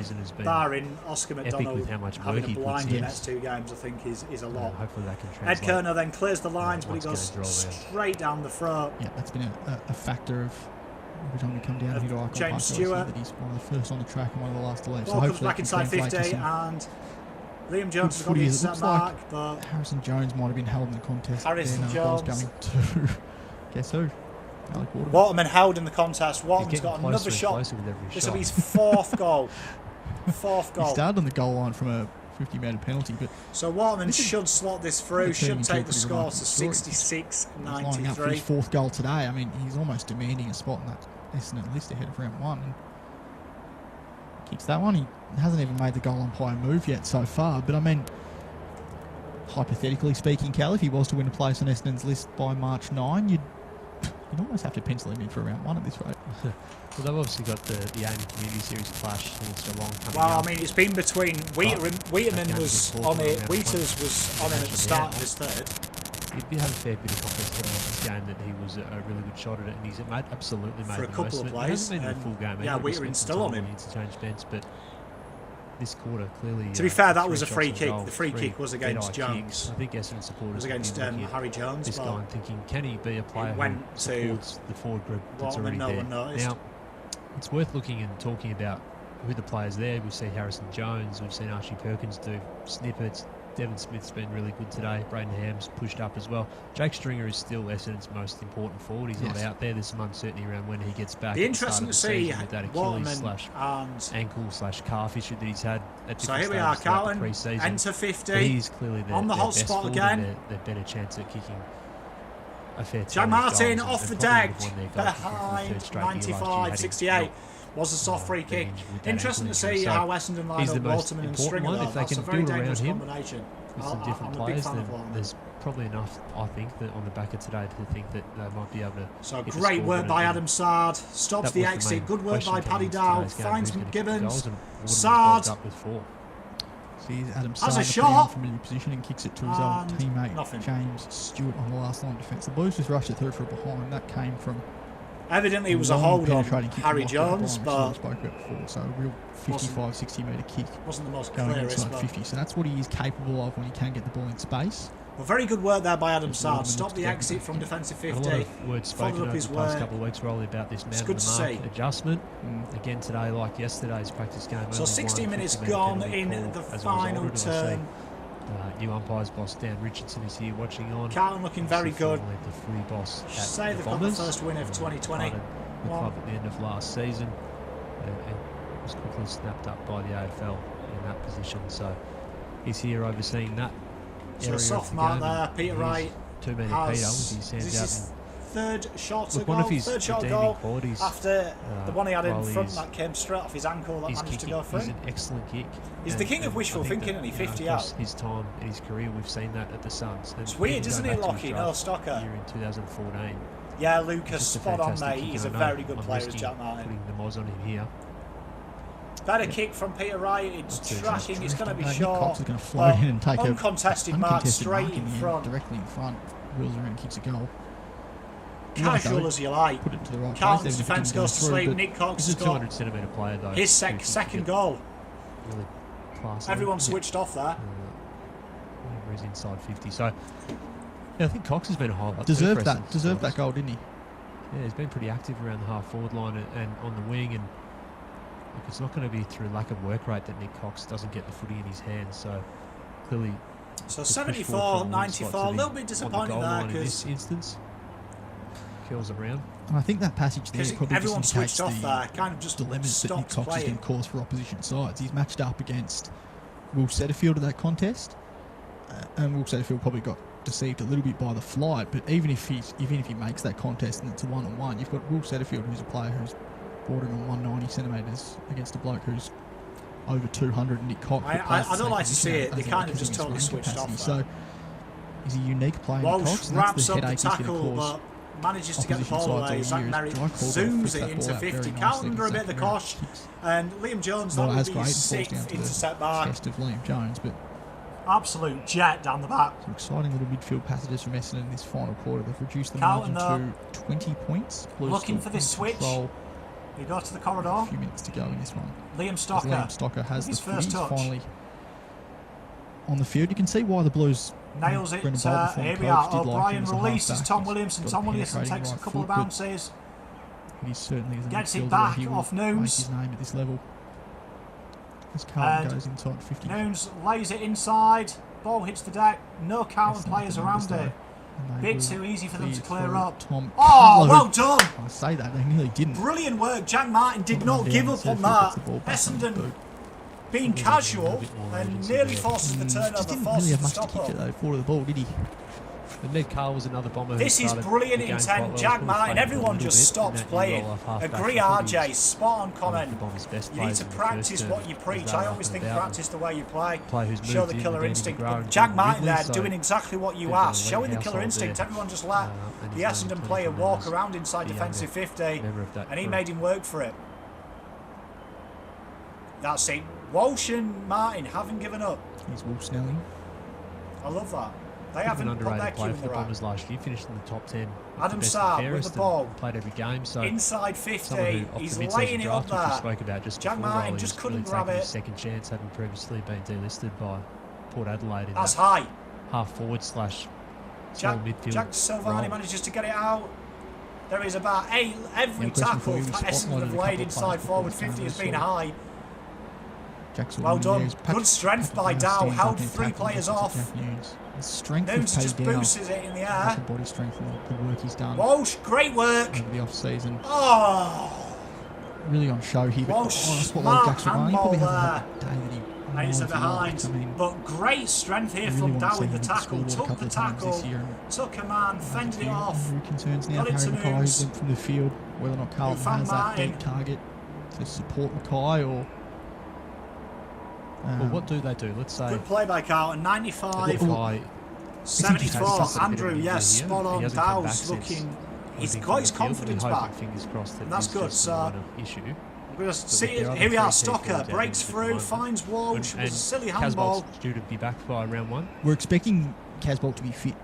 Speaker 4: season has been
Speaker 1: barring Oscar
Speaker 4: epic
Speaker 1: McDonald
Speaker 4: with how much work
Speaker 1: having a
Speaker 4: he puts
Speaker 1: blind
Speaker 4: in.
Speaker 1: in the next 2 games, I think is a lot.
Speaker 4: Hopefully that can
Speaker 1: Ed
Speaker 4: translate.
Speaker 1: Kerner then clears the lines, but he
Speaker 4: once
Speaker 1: goes
Speaker 4: again, draw there.
Speaker 1: straight down the throat.
Speaker 2: Yeah, that's been a factor of every time we come down here to Icon
Speaker 1: James
Speaker 2: Park, I see
Speaker 1: Stewart.
Speaker 2: that he's one of the first on the track and one of the last to leave. So
Speaker 1: Ball comes
Speaker 2: hopefully
Speaker 1: back
Speaker 2: it can
Speaker 1: inside
Speaker 2: translate to
Speaker 1: 50,
Speaker 2: some
Speaker 1: and Liam Jones has got
Speaker 2: footy
Speaker 1: the
Speaker 2: as it
Speaker 1: intercept
Speaker 2: looks like.
Speaker 1: mark, but
Speaker 2: Harrison Jones might have been held in the contest.
Speaker 1: Harrison
Speaker 2: then, ball's
Speaker 1: Jones.
Speaker 2: going to guess who? Charlie Waterman.
Speaker 1: Waterman held in the contest. Waterman's
Speaker 4: getting
Speaker 1: got
Speaker 4: closer
Speaker 1: another
Speaker 4: and
Speaker 1: shot.
Speaker 4: closer with every
Speaker 1: This will be
Speaker 4: shot.
Speaker 1: his fourth goal. Fourth
Speaker 2: He
Speaker 1: goal.
Speaker 2: started on the goal line from a 50-metre penalty, but
Speaker 1: So Waterman
Speaker 2: This is-
Speaker 1: should slot this through.
Speaker 2: the
Speaker 1: Should
Speaker 2: team
Speaker 1: take
Speaker 2: took
Speaker 1: the
Speaker 2: pretty
Speaker 1: score
Speaker 2: remarkable
Speaker 1: to
Speaker 2: story. He's lining up for his
Speaker 1: 66-93.
Speaker 2: fourth goal today. I mean, he's almost demanding a spot in that Essendon list ahead of round one. And kicks that one. He hasn't even made the goal umpire move yet so far. But I mean, hypothetically speaking, Cal, if he was to win a place on Essendon's list by March 9, you'd almost have to pencil him in for round one at this rate.
Speaker 4: Well, they've obviously got the AIM Community Series clash against Geelong coming
Speaker 1: Well,
Speaker 4: up.
Speaker 1: I mean, it's been between Wheaterman
Speaker 4: that
Speaker 1: was
Speaker 4: game's
Speaker 1: on it.
Speaker 4: important.
Speaker 1: Wheaters was on him at the start of his third.
Speaker 4: He had a fair bit of confidence going into this game that he was a really good shot at it, and he's absolutely made
Speaker 1: For a
Speaker 4: the
Speaker 1: couple
Speaker 4: most
Speaker 1: of
Speaker 4: it. He
Speaker 1: plays,
Speaker 4: hasn't been in the
Speaker 1: and
Speaker 4: full game.
Speaker 1: yeah,
Speaker 4: He
Speaker 1: Wheaterman's
Speaker 4: spent some
Speaker 1: still on
Speaker 4: time
Speaker 1: him.
Speaker 4: the interchange bench, but this quarter clearly.
Speaker 1: To be fair, that was
Speaker 4: three
Speaker 1: a free
Speaker 4: shots
Speaker 1: kick.
Speaker 4: on goal,
Speaker 1: The free
Speaker 4: three
Speaker 1: kick was against
Speaker 4: dead-eye
Speaker 1: Jones.
Speaker 4: kicks. I think Essendon supporters
Speaker 1: It was
Speaker 4: will be
Speaker 1: against
Speaker 4: looking at
Speaker 1: Harry Jones.
Speaker 4: this
Speaker 1: but
Speaker 4: guy and thinking, can he be a player
Speaker 1: went
Speaker 4: who
Speaker 1: to
Speaker 4: supports the forward group that's
Speaker 1: Waterman,
Speaker 4: already
Speaker 1: no
Speaker 4: there?
Speaker 1: one noticed.
Speaker 4: Now, it's worth looking and talking about who the players there. We've seen Harrison Jones, we've seen Archie Perkins do snippets. Devon Smith's been really good today. Braden Ham's pushed up as well. Jake Stringer is still Essendon's most important forward. He's not out there. There's some uncertainty around when he gets back.
Speaker 1: Be
Speaker 4: at the start
Speaker 1: interesting
Speaker 4: of
Speaker 1: to
Speaker 4: the
Speaker 1: see
Speaker 4: season with that
Speaker 1: Waterman
Speaker 4: Achilles
Speaker 1: and.
Speaker 4: ankle /calf issue that he's had at
Speaker 1: So
Speaker 4: different
Speaker 1: here we are,
Speaker 4: stages throughout the
Speaker 1: Carlton.
Speaker 4: pre-season.
Speaker 1: Enter
Speaker 4: But
Speaker 1: 50.
Speaker 4: he's clearly
Speaker 1: on the
Speaker 4: their
Speaker 1: hot
Speaker 4: best
Speaker 1: spot
Speaker 4: forward
Speaker 1: again.
Speaker 4: and their better chance at kicking a fair
Speaker 1: Jack
Speaker 4: tally of
Speaker 1: Martin
Speaker 4: goals
Speaker 1: off the
Speaker 4: and probably
Speaker 1: deck.
Speaker 4: would have won their goal kicking for the
Speaker 1: Behind
Speaker 4: third straight year last year,
Speaker 1: 95,
Speaker 4: had he
Speaker 1: 68.
Speaker 4: not
Speaker 1: Was a soft free
Speaker 4: been
Speaker 1: kick.
Speaker 4: injured with that
Speaker 1: Interesting to
Speaker 4: ankle injury.
Speaker 1: see
Speaker 4: So
Speaker 1: how Essendon line
Speaker 4: he's
Speaker 1: up
Speaker 4: the most
Speaker 1: Waterman and
Speaker 4: important
Speaker 1: Stringer.
Speaker 4: one.
Speaker 1: Though.
Speaker 4: If they
Speaker 1: That's a
Speaker 4: can
Speaker 1: very
Speaker 4: build around
Speaker 1: dangerous
Speaker 4: him
Speaker 1: combination.
Speaker 4: with some different
Speaker 1: I'm a big
Speaker 4: players,
Speaker 1: fan of
Speaker 4: then
Speaker 1: Waterman.
Speaker 4: there's probably enough, I think, that on the back of today to think that they might be able to.
Speaker 1: So
Speaker 4: hit the
Speaker 1: great
Speaker 4: score,
Speaker 1: work
Speaker 4: but
Speaker 1: by
Speaker 4: it-
Speaker 1: Adam Sard.
Speaker 4: that
Speaker 1: Stops
Speaker 4: was
Speaker 1: the
Speaker 4: the
Speaker 1: exit.
Speaker 4: main
Speaker 1: Good work
Speaker 4: question
Speaker 1: by
Speaker 4: coming
Speaker 1: Paddy
Speaker 4: into
Speaker 1: Dow.
Speaker 4: today's game,
Speaker 1: Finds
Speaker 4: who's gonna kick the
Speaker 1: Gibbons.
Speaker 4: goals, and Waterman's
Speaker 1: Sard.
Speaker 4: up with 4.
Speaker 2: Sees Adam
Speaker 1: Has
Speaker 2: Sard
Speaker 1: a
Speaker 2: put him
Speaker 1: shot.
Speaker 2: from a position and kicks it to his
Speaker 1: And
Speaker 2: old teammate
Speaker 1: nothing.
Speaker 2: James Stewart on the last line of defence. The Blues just rushed it through for a behind. That came from
Speaker 1: Evidently, it was a
Speaker 2: long
Speaker 1: hold on
Speaker 2: penetrating kick
Speaker 1: Harry
Speaker 2: from off the
Speaker 1: Jones,
Speaker 2: line,
Speaker 1: but
Speaker 2: which we spoke about before. So a real 55, 60 metre kick
Speaker 1: wasn't the most
Speaker 2: going
Speaker 1: clearest.
Speaker 2: inside
Speaker 1: But
Speaker 2: 50. So that's what he is capable of when he can get the ball in space.
Speaker 1: well, very good work there by Adam
Speaker 2: Just
Speaker 1: Sard.
Speaker 2: Waterman
Speaker 1: Stopped the
Speaker 2: looks
Speaker 1: exit
Speaker 2: good.
Speaker 1: from defensive
Speaker 4: And a
Speaker 1: 50.
Speaker 4: lot of words spoken
Speaker 1: Followed up
Speaker 4: over
Speaker 1: his
Speaker 4: the past
Speaker 1: work.
Speaker 4: couple of weeks, Rolly, about this man
Speaker 1: It's
Speaker 4: on
Speaker 1: good
Speaker 4: the
Speaker 1: to
Speaker 4: mark
Speaker 1: see.
Speaker 4: adjustment. Again today, like yesterday's practice game.
Speaker 1: So
Speaker 4: only
Speaker 1: 60
Speaker 4: one
Speaker 1: minutes
Speaker 4: 50-metre
Speaker 1: gone
Speaker 4: penalty
Speaker 1: in
Speaker 4: call
Speaker 1: the
Speaker 4: as a result
Speaker 1: final
Speaker 4: of it. I
Speaker 1: turn.
Speaker 4: see, new umpires boss Dan Richardson is here watching on.
Speaker 1: Carlton looking very good.
Speaker 4: Formerly the free boss at
Speaker 1: Say
Speaker 4: the
Speaker 1: they've got the
Speaker 4: Bombers.
Speaker 1: first win of 2020.
Speaker 4: Departed the club at the end of last season and was quickly snapped up by the AFL in that position. So he's here overseeing that
Speaker 1: So
Speaker 4: area
Speaker 1: a soft
Speaker 4: of the
Speaker 1: mark
Speaker 4: game,
Speaker 1: there.
Speaker 4: and
Speaker 1: Peter
Speaker 4: he's
Speaker 1: Wright
Speaker 4: too many
Speaker 1: has.
Speaker 4: Peter with his hands
Speaker 1: This
Speaker 4: out.
Speaker 1: is third shot
Speaker 4: Look,
Speaker 1: at
Speaker 4: one
Speaker 1: goal.
Speaker 4: of his
Speaker 1: Third shot at
Speaker 4: redeeming
Speaker 1: goal
Speaker 4: qualities,
Speaker 1: after the one he had in
Speaker 4: Riley
Speaker 1: front
Speaker 4: is
Speaker 1: that came straight off his ankle that
Speaker 4: his
Speaker 1: managed to
Speaker 4: kicking.
Speaker 1: go through.
Speaker 4: He's an excellent kick.
Speaker 1: He's the king of wishful
Speaker 4: I think
Speaker 1: thinking,
Speaker 4: that,
Speaker 1: and he 50
Speaker 4: across
Speaker 1: out.
Speaker 4: his time in his career, we've seen that at the Suns. And
Speaker 1: It's weird,
Speaker 4: even
Speaker 1: isn't
Speaker 4: going
Speaker 1: it,
Speaker 4: back to his
Speaker 1: Lockie? No,
Speaker 4: draft
Speaker 1: Stocker.
Speaker 4: year in 2014.
Speaker 1: Yeah,
Speaker 4: He's
Speaker 1: Lucas,
Speaker 4: just a
Speaker 1: spot on,
Speaker 4: fantastic
Speaker 1: mate.
Speaker 4: kicker.
Speaker 1: He's a
Speaker 4: I know
Speaker 1: very good
Speaker 4: I'm
Speaker 1: player, is
Speaker 4: risking
Speaker 1: Jack Martin.
Speaker 4: putting the Moz on him here.
Speaker 1: Better kick from Peter Wright. It's
Speaker 4: That's it.
Speaker 1: tracking. It's going to be
Speaker 2: Nick
Speaker 1: short.
Speaker 2: Cox is going to float in and take a
Speaker 1: uncontested mark
Speaker 2: uncontested
Speaker 1: straight
Speaker 2: mark
Speaker 1: in
Speaker 2: the end,
Speaker 1: front.
Speaker 2: directly in front. Wheels around, kicks a goal.
Speaker 1: Casual as you like.
Speaker 2: Put it to the right
Speaker 1: Carlton's
Speaker 2: place, even if it
Speaker 1: defence
Speaker 2: didn't go
Speaker 1: goes to
Speaker 2: through,
Speaker 1: sleep.
Speaker 2: but
Speaker 1: Nick Cox
Speaker 4: This
Speaker 1: has
Speaker 4: is a
Speaker 1: got
Speaker 4: 200 centimetre player though.
Speaker 1: his
Speaker 4: who can
Speaker 1: second
Speaker 4: get
Speaker 1: goal.
Speaker 4: Really class.
Speaker 1: Everyone switched off there.
Speaker 4: Whenever he's inside 50. So yeah, I think Cox has been a highlight.
Speaker 2: Deserved that goal, didn't he?
Speaker 4: Yeah, he's been pretty active around the half forward line and on the wing, and look, it's not going to be through lack of work rate that Nick Cox doesn't get the footy in his hands. So clearly,
Speaker 1: So
Speaker 4: the push
Speaker 1: 74,
Speaker 4: forward from the wing
Speaker 1: 94,
Speaker 4: spot
Speaker 1: a
Speaker 4: to
Speaker 1: little
Speaker 4: the-
Speaker 1: bit
Speaker 4: on the
Speaker 1: disappointing
Speaker 4: goal
Speaker 1: there
Speaker 4: line in this
Speaker 1: because
Speaker 4: instance curls around.
Speaker 2: And I think that passage there probably
Speaker 1: everyone
Speaker 2: just indicates
Speaker 1: switched off
Speaker 2: the
Speaker 1: there, kind of just
Speaker 2: dilemmas that Nick
Speaker 1: stopped
Speaker 2: Cox is going
Speaker 1: playing.
Speaker 2: to cause for opposition sides. He's matched up against Will Setterfield at that contest, and Will Setterfield probably got deceived a little bit by the flight. But even if he makes that contest and it's a 1-on-1, you've got Will Setterfield, who's a player who's brought in on 190 centimetres against a bloke who's over 200, and Nick Cox.
Speaker 1: I don't like to see it. They kind of just totally switched off
Speaker 2: So
Speaker 1: there.
Speaker 2: he's a unique player, Nick
Speaker 1: Walsh
Speaker 2: Cox, and
Speaker 1: wraps
Speaker 2: that's the
Speaker 1: up the
Speaker 2: headache he's going to
Speaker 1: tackle,
Speaker 2: cause.
Speaker 1: but manages to get the
Speaker 2: opposition
Speaker 1: ball
Speaker 2: sides
Speaker 1: away.
Speaker 2: all
Speaker 1: Zach
Speaker 2: year is
Speaker 1: Merritt
Speaker 2: Dry Caldwell
Speaker 1: zooms
Speaker 2: flicks
Speaker 1: it
Speaker 2: that
Speaker 1: into
Speaker 2: ball out
Speaker 1: 50.
Speaker 2: very
Speaker 1: Carlton
Speaker 2: nicely,
Speaker 1: are a bit
Speaker 2: and
Speaker 1: the
Speaker 2: Zach Merritt
Speaker 1: cosh,
Speaker 2: kicks
Speaker 1: and Liam Jones,
Speaker 2: not
Speaker 1: that will
Speaker 2: as
Speaker 1: be
Speaker 2: great,
Speaker 1: his
Speaker 2: and falls down
Speaker 1: sixth
Speaker 2: to the
Speaker 1: intercept mark.
Speaker 2: chest of Liam Jones, but
Speaker 1: Absolute jet down the back.
Speaker 2: some exciting little midfield passages from Essendon in this final quarter. They've reduced the
Speaker 1: Carlton
Speaker 2: margin to 20 points. Blues
Speaker 1: looking
Speaker 2: still
Speaker 1: for this
Speaker 2: in
Speaker 1: switch.
Speaker 2: control.
Speaker 1: You go to the corridor.
Speaker 2: A few minutes to go in this one.
Speaker 1: Liam
Speaker 2: As
Speaker 1: Stocker.
Speaker 2: Liam Stocker has
Speaker 1: His
Speaker 2: the footy.
Speaker 1: first
Speaker 2: He's
Speaker 1: touch.
Speaker 2: finally on the field. You can see why the Blues
Speaker 1: Nails it.
Speaker 2: Brendan Bolton, former
Speaker 1: Here we
Speaker 2: coach,
Speaker 1: are.
Speaker 2: did like him
Speaker 1: O'Brien
Speaker 2: as a
Speaker 1: releases
Speaker 2: half-back.
Speaker 1: Tom
Speaker 2: He's
Speaker 1: Williamson.
Speaker 2: got
Speaker 1: Tom
Speaker 2: a
Speaker 1: Williamson
Speaker 2: penetrating
Speaker 1: takes a
Speaker 2: right
Speaker 1: couple of
Speaker 2: foot, but
Speaker 1: bounces.
Speaker 2: he certainly is a
Speaker 1: Gets it
Speaker 2: midfielder
Speaker 1: back
Speaker 2: that he will
Speaker 1: off
Speaker 2: make
Speaker 1: Nooms.
Speaker 2: his name at this level. As Carlton
Speaker 1: And
Speaker 2: goes inside 50.
Speaker 1: Nooms lays it inside. Ball hits the deck. No Carlton
Speaker 2: Essendon
Speaker 1: players
Speaker 2: with the
Speaker 1: around
Speaker 2: numbers,
Speaker 1: it.
Speaker 2: though. And they
Speaker 1: Bit
Speaker 2: will
Speaker 1: too easy for them to
Speaker 2: clear
Speaker 1: clear
Speaker 2: through
Speaker 1: up.
Speaker 2: Tom
Speaker 1: Oh,
Speaker 2: Cutler.
Speaker 1: well done.
Speaker 2: I say that, they nearly didn't.
Speaker 1: Brilliant work. Jack Martin did not give up on that. Essendon being casual and nearly forces the
Speaker 2: Just
Speaker 1: turnover,
Speaker 2: didn't really
Speaker 1: forces
Speaker 2: have
Speaker 1: the
Speaker 2: much to
Speaker 1: stop
Speaker 2: kick it
Speaker 1: up.
Speaker 2: though, forward of the ball, did he?
Speaker 3: But Ned Carr was another bomber.
Speaker 1: This
Speaker 3: who
Speaker 1: is
Speaker 3: started
Speaker 1: brilliant
Speaker 3: the game
Speaker 1: intent.
Speaker 3: quite well.
Speaker 1: Jack
Speaker 3: Probably
Speaker 1: Martin,
Speaker 3: played a
Speaker 1: everyone
Speaker 3: little
Speaker 1: just
Speaker 3: bit in
Speaker 1: stopped
Speaker 3: that
Speaker 1: playing.
Speaker 3: role of half-back.
Speaker 1: Agree,
Speaker 3: I thought he
Speaker 1: RJ.
Speaker 3: was
Speaker 1: Spot on
Speaker 3: one of the
Speaker 1: comment.
Speaker 3: Bombers' best
Speaker 1: You need
Speaker 3: players
Speaker 1: to
Speaker 3: in the
Speaker 1: practice
Speaker 3: first
Speaker 1: what
Speaker 3: term.
Speaker 1: you
Speaker 3: As
Speaker 1: preach.
Speaker 3: they
Speaker 1: I
Speaker 3: were
Speaker 1: always
Speaker 3: up
Speaker 1: think
Speaker 3: and about.
Speaker 1: practice the way you play.
Speaker 3: Player who's
Speaker 1: Show
Speaker 3: moved
Speaker 1: the
Speaker 3: in,
Speaker 1: killer
Speaker 3: beginning to
Speaker 1: instinct.
Speaker 3: grow
Speaker 1: But
Speaker 3: and
Speaker 1: Jack
Speaker 3: Jordan
Speaker 1: Martin
Speaker 3: Ridley,
Speaker 1: there
Speaker 3: so
Speaker 1: doing exactly what you
Speaker 3: bit of an
Speaker 1: asked.
Speaker 3: elite
Speaker 1: Showing the killer
Speaker 3: household
Speaker 1: instinct.
Speaker 3: there.
Speaker 1: Everyone just let
Speaker 3: And
Speaker 1: the
Speaker 3: he's
Speaker 1: Essendon
Speaker 3: only
Speaker 1: player
Speaker 3: 24
Speaker 1: walk
Speaker 3: now,
Speaker 1: around inside
Speaker 3: the
Speaker 1: defensive
Speaker 3: younger
Speaker 1: 50
Speaker 3: member of that
Speaker 1: and he
Speaker 3: crew.
Speaker 1: made him work for it. That's it. Walsh and Martin haven't given up.
Speaker 2: He's Wolf Snelling.
Speaker 1: I love that. They
Speaker 3: An
Speaker 1: haven't put their
Speaker 3: underrated
Speaker 1: cue
Speaker 3: player
Speaker 1: in
Speaker 3: for
Speaker 1: the
Speaker 3: the
Speaker 1: rack.
Speaker 3: Bombers last year. Finished in the top 10.
Speaker 1: Adam
Speaker 3: Best
Speaker 1: Saab
Speaker 3: and
Speaker 1: with the
Speaker 3: fairest
Speaker 1: ball.
Speaker 3: and played every game. So
Speaker 1: Inside
Speaker 3: someone
Speaker 1: 50.
Speaker 3: who off
Speaker 1: He's
Speaker 3: the mid-season
Speaker 1: laying it up
Speaker 3: draft, which we
Speaker 1: there.
Speaker 3: spoke about just
Speaker 1: Jack
Speaker 3: before,
Speaker 1: Martin
Speaker 3: Riley,
Speaker 1: just
Speaker 3: was
Speaker 1: couldn't
Speaker 3: really
Speaker 1: grab
Speaker 3: taking
Speaker 1: it.
Speaker 3: his second chance, having previously been delisted by Port Adelaide in
Speaker 1: That's
Speaker 3: that
Speaker 1: high.
Speaker 3: half forward slash small midfield.
Speaker 1: Jack Silvani
Speaker 3: role.
Speaker 1: manages to get it out. There is about every
Speaker 2: Yeah, question
Speaker 1: tackle
Speaker 2: for you.
Speaker 1: that
Speaker 2: We
Speaker 1: Essendon
Speaker 2: spotlighted
Speaker 1: have
Speaker 2: a
Speaker 1: laid
Speaker 2: couple of
Speaker 1: inside
Speaker 2: players
Speaker 1: forward
Speaker 2: before
Speaker 1: 50 has
Speaker 2: this
Speaker 1: been
Speaker 2: game.
Speaker 1: high.
Speaker 2: Jackson
Speaker 1: Well done.
Speaker 2: Nunes,
Speaker 1: Good strength by Dow. Held 3 players off.
Speaker 2: His strength
Speaker 1: Nunes
Speaker 2: has
Speaker 1: just
Speaker 2: paid down.
Speaker 1: boosts it in the
Speaker 2: That's
Speaker 1: air.
Speaker 2: the body strength and the work he's done
Speaker 1: Walsh, great work.
Speaker 2: over the off-season.
Speaker 1: Oh,
Speaker 2: Really on show here. But
Speaker 1: Walsh,
Speaker 2: spotlight
Speaker 1: smart
Speaker 2: Jackson Ryan. He
Speaker 1: handball
Speaker 2: probably
Speaker 1: there.
Speaker 2: hasn't had the day that he
Speaker 1: And it's a
Speaker 2: might have liked.
Speaker 1: behind.
Speaker 2: I mean,
Speaker 1: But great strength here
Speaker 2: I really
Speaker 1: from
Speaker 2: want to
Speaker 1: Dow
Speaker 2: see
Speaker 1: with
Speaker 2: him
Speaker 1: the
Speaker 2: hit the
Speaker 1: tackle.
Speaker 2: scoreboard a
Speaker 1: Took
Speaker 2: couple
Speaker 1: the
Speaker 2: of times this
Speaker 1: tackle.
Speaker 2: year. And
Speaker 1: Took a man, fended it off.
Speaker 2: Very concerns now.
Speaker 1: Got it to
Speaker 2: Harry Mackay
Speaker 1: Nunes.
Speaker 2: went from the field. Whether or not Carlton
Speaker 1: found
Speaker 2: has that
Speaker 1: Martin.
Speaker 2: deep target to support Mackay or.
Speaker 3: Well, what do they do? Let's say
Speaker 1: Good play by Carlton. 95.
Speaker 3: if I
Speaker 1: 74.
Speaker 3: Has suffered a bit
Speaker 1: Andrew,
Speaker 3: of an
Speaker 1: yes,
Speaker 3: injury
Speaker 1: spot
Speaker 3: here. He
Speaker 1: on.
Speaker 3: hasn't come back
Speaker 1: Dow's
Speaker 3: since
Speaker 1: looking. He's
Speaker 3: moving
Speaker 1: got
Speaker 3: from
Speaker 1: his
Speaker 3: the field.
Speaker 1: confidence
Speaker 3: We're hoping,
Speaker 1: back.
Speaker 3: fingers crossed, that
Speaker 1: That's
Speaker 3: it's
Speaker 1: good,
Speaker 3: just
Speaker 1: so-
Speaker 3: a minor issue.
Speaker 1: I'm going to see
Speaker 3: there
Speaker 1: it.
Speaker 3: are
Speaker 1: Here we
Speaker 3: the
Speaker 1: are.
Speaker 3: three
Speaker 1: Stocker
Speaker 3: forwards out
Speaker 1: breaks
Speaker 3: at the
Speaker 1: through,
Speaker 3: moment.
Speaker 1: finds Walsh. It was a silly handball.
Speaker 3: Casbolt's due to be back by round 1.
Speaker 2: We're expecting Casbolt to be fit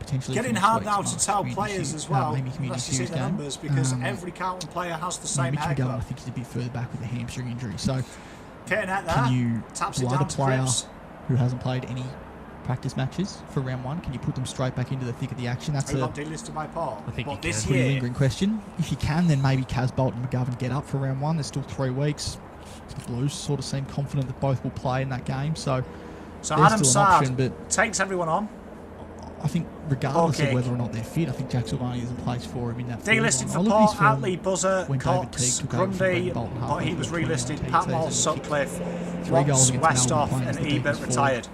Speaker 2: potentially.
Speaker 1: Getting
Speaker 2: for
Speaker 1: hard
Speaker 2: next
Speaker 1: now
Speaker 2: week's
Speaker 1: to
Speaker 2: March
Speaker 1: tell
Speaker 2: community
Speaker 1: players
Speaker 2: series-
Speaker 1: as well.
Speaker 2: maybe community
Speaker 1: Unless you see
Speaker 2: series
Speaker 1: the
Speaker 2: game.
Speaker 1: numbers, because every Carlton player has the same
Speaker 2: Mitch McGowan, I
Speaker 1: haircut.
Speaker 2: think, is a bit further back with a hamstring injury. So,
Speaker 1: Getting at there.
Speaker 2: can you
Speaker 1: Taps it
Speaker 2: blood a
Speaker 1: down to
Speaker 2: player
Speaker 1: Cripps.
Speaker 2: who hasn't played any practice matches for round 1? Can you put them straight back into the thick of the action? That's
Speaker 1: Who
Speaker 2: a
Speaker 1: got delisted by Paul?
Speaker 3: I think
Speaker 1: But
Speaker 3: you
Speaker 1: this
Speaker 3: can.
Speaker 2: pretty
Speaker 1: year,
Speaker 2: lingering question. If you can, then maybe Casbolt and McGovern get up for round 1. There's still 3 weeks. The Blues sort of seem confident that both will play in that game. So,
Speaker 1: so
Speaker 2: there's
Speaker 1: Adam
Speaker 2: still an option.
Speaker 1: Saad
Speaker 2: But
Speaker 1: takes everyone on.
Speaker 2: I think regardless
Speaker 1: Ball
Speaker 2: of whether
Speaker 1: kick.
Speaker 2: or not they're fit, I think Jack Silvani is in place for him in that forward
Speaker 1: Delisted
Speaker 2: line.
Speaker 1: for
Speaker 2: I look at
Speaker 1: Paul,
Speaker 2: his form
Speaker 1: Atley, Buzzer,
Speaker 2: when David
Speaker 1: Cox,
Speaker 2: Teague took over from
Speaker 1: Grundy,
Speaker 2: Brent Bolton
Speaker 1: but
Speaker 2: halfway
Speaker 1: he was
Speaker 2: through the
Speaker 1: relisted.
Speaker 2: 2019
Speaker 1: Patmore,
Speaker 2: season. He kicked
Speaker 1: Sutcliffe,
Speaker 2: 3 goals
Speaker 1: Watts,
Speaker 2: against Melbourne
Speaker 1: Westhoff
Speaker 2: playing
Speaker 1: and
Speaker 2: as the
Speaker 1: Ebert
Speaker 2: deepest forward.
Speaker 1: retired.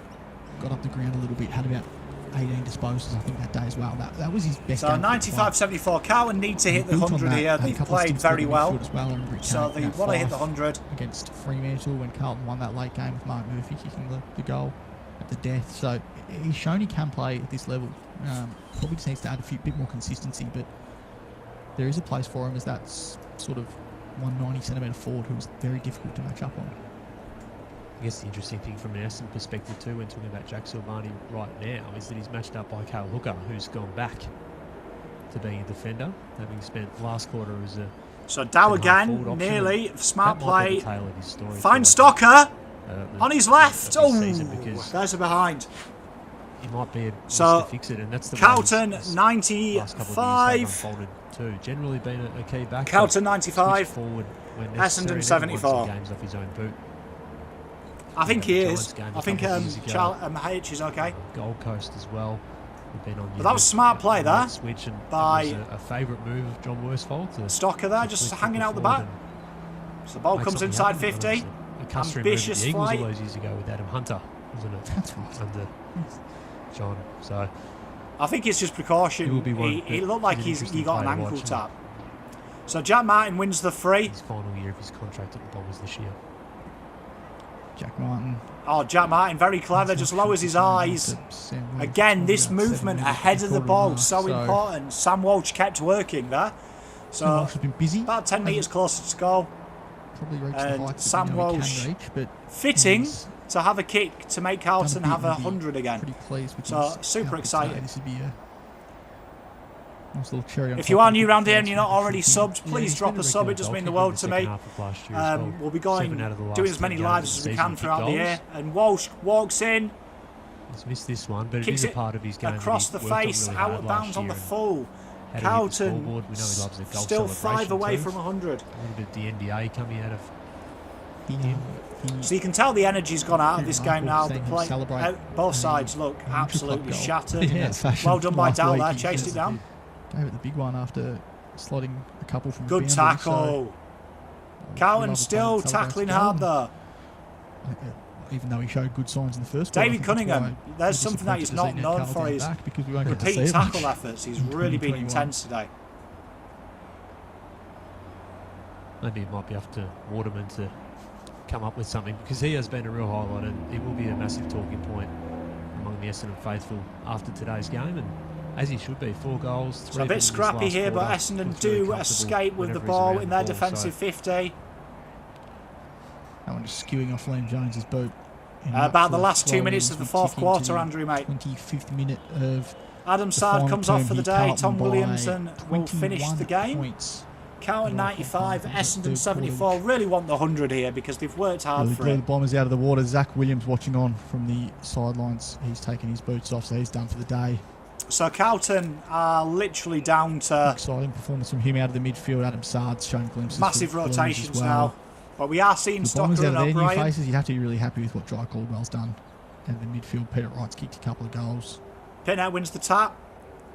Speaker 2: Got up the ground a little bit, had about 18 disposals, I think, that day as well. That was his best
Speaker 1: So
Speaker 2: game.
Speaker 1: 95-74. Carlton need to hit the
Speaker 2: Built on
Speaker 1: 100
Speaker 2: that,
Speaker 1: here.
Speaker 2: had a
Speaker 1: They've
Speaker 2: couple of
Speaker 1: played
Speaker 2: stints in
Speaker 1: very
Speaker 2: the
Speaker 1: well.
Speaker 2: midfield as well. I remember he
Speaker 1: So
Speaker 2: came
Speaker 1: they
Speaker 2: out
Speaker 1: want to hit
Speaker 2: 5
Speaker 1: the 100.
Speaker 2: against Fremantle when Carlton won that late game with Mark Murphy kicking the goal at the death. So he's shown he can play at this level. Probably just needs to add a bit more consistency, but there is a place for him as that sort of 190cm forward who's very difficult to match up on.
Speaker 3: I guess the interesting thing from an Essendon perspective too, when talking about Jack Silvani right now, is that he's matched up by Cale Hooker, who's gone back to being a defender, having spent last quarter as a
Speaker 1: So Dow
Speaker 3: centre half
Speaker 1: again,
Speaker 3: forward option.
Speaker 1: nearly. Smart
Speaker 3: That might be
Speaker 1: play.
Speaker 3: the tale of his story
Speaker 1: Finds
Speaker 3: for,
Speaker 1: Stocker
Speaker 3: the
Speaker 1: on his
Speaker 3: of
Speaker 1: left.
Speaker 3: this
Speaker 1: Oh,
Speaker 3: season, because
Speaker 1: there's a behind.
Speaker 3: he might be able
Speaker 1: So,
Speaker 3: to fix it, and that's the
Speaker 1: Carlton,
Speaker 3: way his last couple of years have
Speaker 1: 95.
Speaker 3: unfolded too. Generally been a key back.
Speaker 1: Carlton,
Speaker 3: but
Speaker 1: 95.
Speaker 3: switched forward when
Speaker 1: Essendon,
Speaker 3: necessary, and even won
Speaker 1: 74.
Speaker 3: some games off his own boot.
Speaker 1: I think he
Speaker 3: Giants
Speaker 1: is.
Speaker 3: game
Speaker 1: I
Speaker 3: a
Speaker 1: think
Speaker 3: couple of years ago.
Speaker 1: H is okay.
Speaker 3: Gold Coast as well. We've been on
Speaker 1: But that was smart play there
Speaker 3: switch, and
Speaker 1: by
Speaker 3: it was a favourite move of John Worsfold.
Speaker 1: Stocker there, just hanging out the back. So the ball comes inside 50. Ambitious
Speaker 3: the Eagles
Speaker 1: flight.
Speaker 3: all those years ago with Adam Hunter, wasn't it?
Speaker 2: That's right.
Speaker 3: Under John. So
Speaker 1: I think it's just
Speaker 3: It
Speaker 1: precaution.
Speaker 3: will be one,
Speaker 1: He
Speaker 3: but
Speaker 1: looked like
Speaker 3: he's an
Speaker 1: he got an
Speaker 3: interesting
Speaker 1: ankle
Speaker 3: player to
Speaker 1: tap. So Jack Martin wins the free.
Speaker 3: his final year of his contract at the Bombers this year.
Speaker 2: Jack Martin.
Speaker 1: Oh, Jack Martin, very clever, just lowers his eyes. Again, this movement ahead of the ball, so important. Sam Walsh kept working there.
Speaker 2: Sam Walsh
Speaker 1: So
Speaker 2: has been busy.
Speaker 1: about 10 metres closer to goal.
Speaker 2: Probably reached the
Speaker 1: and
Speaker 2: heights that
Speaker 1: Sam
Speaker 2: we know he
Speaker 1: Walsh
Speaker 2: can reach, but
Speaker 1: Fitting
Speaker 2: he's
Speaker 1: to have a kick to make
Speaker 2: done a
Speaker 1: Carlton
Speaker 2: bit
Speaker 1: have
Speaker 2: and
Speaker 1: 100
Speaker 2: be
Speaker 1: again.
Speaker 2: Pretty pleased with
Speaker 1: So,
Speaker 2: his
Speaker 1: super
Speaker 2: output
Speaker 1: excited.
Speaker 2: today. This would be a nice little cherry on
Speaker 1: If
Speaker 2: top
Speaker 1: you
Speaker 2: of
Speaker 1: are
Speaker 2: the
Speaker 1: new around here and
Speaker 2: performance
Speaker 1: you're not
Speaker 2: from
Speaker 1: already
Speaker 2: Fitting.
Speaker 1: subbed, please
Speaker 3: he's
Speaker 1: drop
Speaker 3: been
Speaker 1: a sub.
Speaker 3: regular
Speaker 1: It does mean the
Speaker 3: goal
Speaker 1: world
Speaker 3: kicker
Speaker 1: to
Speaker 3: in the
Speaker 1: me.
Speaker 3: second half of last year as well.
Speaker 1: We'll be
Speaker 3: 7 out of the
Speaker 1: going,
Speaker 3: last
Speaker 1: doing as
Speaker 3: 10
Speaker 1: many
Speaker 3: games
Speaker 1: lives
Speaker 3: of
Speaker 1: as
Speaker 3: the
Speaker 1: we
Speaker 3: season
Speaker 1: can
Speaker 3: kicked
Speaker 1: throughout the
Speaker 3: goals.
Speaker 1: year. And Walsh walks in,
Speaker 3: He's missed this one, but it
Speaker 1: kicks
Speaker 3: is a
Speaker 1: it
Speaker 3: part of his game that
Speaker 1: across
Speaker 3: he
Speaker 1: the
Speaker 3: worked on
Speaker 1: face,
Speaker 3: really
Speaker 1: out
Speaker 3: hard
Speaker 1: of
Speaker 3: last
Speaker 1: bounds on
Speaker 3: year
Speaker 1: the
Speaker 3: and
Speaker 1: full.
Speaker 3: had to hit the
Speaker 1: Carlton
Speaker 3: scoreboard. We know he loves a goal
Speaker 1: still 5
Speaker 3: celebration
Speaker 1: away
Speaker 3: too.
Speaker 1: from 100.
Speaker 3: A little bit of the NBA coming out of
Speaker 2: He,
Speaker 3: him.
Speaker 1: So you can tell the energy's gone out of this game now. The
Speaker 5: Seeing him
Speaker 1: play,
Speaker 5: celebrate
Speaker 1: both sides look
Speaker 5: an intra-club
Speaker 1: absolutely
Speaker 5: goal
Speaker 1: shattered.
Speaker 5: in that fashion
Speaker 1: Well done by
Speaker 5: last
Speaker 1: Dow
Speaker 5: week.
Speaker 1: there,
Speaker 5: He
Speaker 1: chased
Speaker 5: just
Speaker 1: it down.
Speaker 5: Gave it the big one after slotting a couple from
Speaker 1: Good
Speaker 5: boundary,
Speaker 1: tackle. Carlton still tackling hard there.
Speaker 5: Even though he showed good signs in the first quarter.
Speaker 1: David Cunningham, there's something that he's not known for, his repeat tackle efforts. He's really been intense today.
Speaker 3: Maybe it might be up to Waterman to come up with something, because he has been a real highlight, and he will be a massive talking point among the Essendon faithful after today's game, and as he should be. 4 goals. 3
Speaker 1: So a bit scrappy here, but Essendon do escape with the ball in their defensive 50.
Speaker 5: That one just skewing off Liam Jones's boot.
Speaker 1: About the last 2 minutes of the fourth quarter, Andrew, mate.
Speaker 5: 25th minute of
Speaker 1: Adam Sard comes off for the day. Tom Williamson will finish the game.
Speaker 5: Points.
Speaker 1: Carlton 95, Essendon 74. Really want the 100 here because they've worked hard for
Speaker 5: the
Speaker 1: it.
Speaker 5: Bombers out of the water. Zach Williams watching on from the sidelines. He's taken his boots off, so he's done for the day.
Speaker 1: So Carlton are literally down to
Speaker 5: Exciting performance from him out of the midfield. Adam Sard's showing glimpses.
Speaker 1: massive
Speaker 5: for Blues
Speaker 1: rotations
Speaker 5: as well.
Speaker 1: now. But we are seeing
Speaker 5: The Bombers
Speaker 1: Stocker
Speaker 5: out
Speaker 1: and
Speaker 5: of their new
Speaker 1: O'Brien.
Speaker 5: faces, you'd have to be really happy with what Dry Caldwell's done. And the midfield, Peter Wright's kicked a couple of goals.
Speaker 1: Pitnow wins the tap.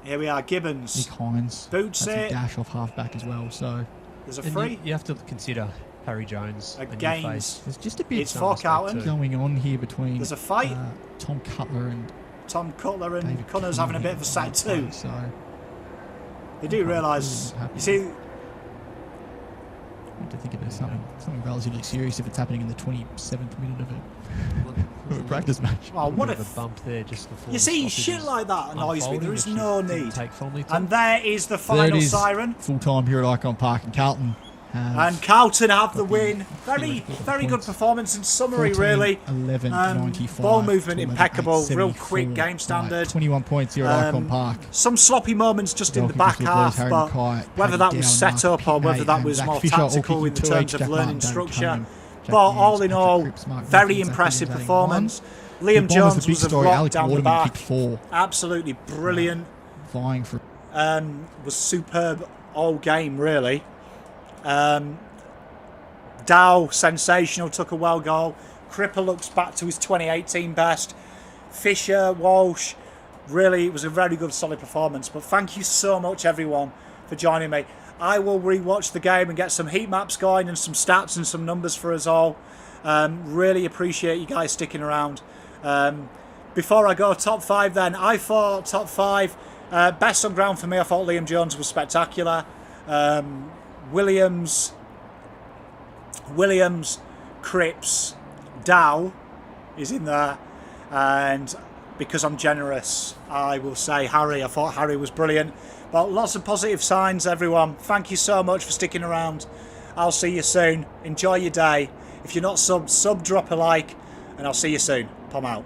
Speaker 1: Here we are,
Speaker 5: Nick
Speaker 1: Gibbons.
Speaker 5: Hines.
Speaker 1: Boots
Speaker 5: That's a
Speaker 1: it.
Speaker 5: dash off half-back as well, so
Speaker 1: There's a
Speaker 3: And
Speaker 1: free.
Speaker 3: you have to consider Harry Jones, a new
Speaker 1: Again.
Speaker 3: face.
Speaker 5: there's just a bit
Speaker 1: It's for Carlton.
Speaker 5: going on here between
Speaker 1: There's a fight.
Speaker 5: Tom Cutler and
Speaker 1: Tom Cutler and
Speaker 5: David
Speaker 1: Connors having a bit of a set too.
Speaker 5: So
Speaker 1: They do realise.
Speaker 5: happy.
Speaker 1: You see,
Speaker 5: I to think of it as something relatively serious if it's happening in the 27th minute of a practice match.
Speaker 1: oh, what
Speaker 3: Bit of
Speaker 1: if.
Speaker 3: a bump there just before
Speaker 1: You
Speaker 3: the
Speaker 1: see,
Speaker 3: stoppage
Speaker 1: shit
Speaker 3: is
Speaker 1: like that annoys me.
Speaker 3: unfolding,
Speaker 1: There is
Speaker 3: which
Speaker 1: no
Speaker 3: didn't
Speaker 1: need.
Speaker 3: take fondly to.
Speaker 1: And there is the
Speaker 5: There it
Speaker 1: final
Speaker 5: is.
Speaker 1: siren.
Speaker 5: Full time here at Icon Park, and Carlton have
Speaker 1: And Carlton have the
Speaker 5: got
Speaker 1: win. Very, very good
Speaker 5: points.
Speaker 1: performance in summary,
Speaker 5: 14,
Speaker 1: really.
Speaker 5: 11, 95,
Speaker 1: Ball movement
Speaker 5: to 11,
Speaker 1: impeccable,
Speaker 5: 8,
Speaker 1: real
Speaker 5: 74.
Speaker 1: quick game standard.
Speaker 5: 21 points here at Icon Park.
Speaker 1: Some sloppy moments just in the back half, but whether that was set up or whether that was more tactical in the terms of learning structure. But all in all, very impressive performance. Liam Jones was a rock down the back.
Speaker 5: 4,
Speaker 1: Absolutely brilliant.
Speaker 5: vying for
Speaker 1: Was superb all game, really. Dow, sensational, took a well goal. Cripper looks back to his 2018 best. Fisher, Walsh, really, it was a very good, solid performance. But thank you so much, everyone, for joining me. I will rewatch the game and get some heat maps going and some stats and some numbers for us all. Really appreciate you guys sticking around. Before I go, top 5 then. I thought top 5, best on ground for me, I thought Liam Jones was spectacular. Williams, Cripps, Dow is in there, and because I'm generous, I will say Harry. I thought Harry was brilliant, but lots of positive signs, everyone. Thank you so much for sticking around. I'll see you soon. Enjoy your day. If you're not sub, drop a like, and I'll see you soon. Pom out.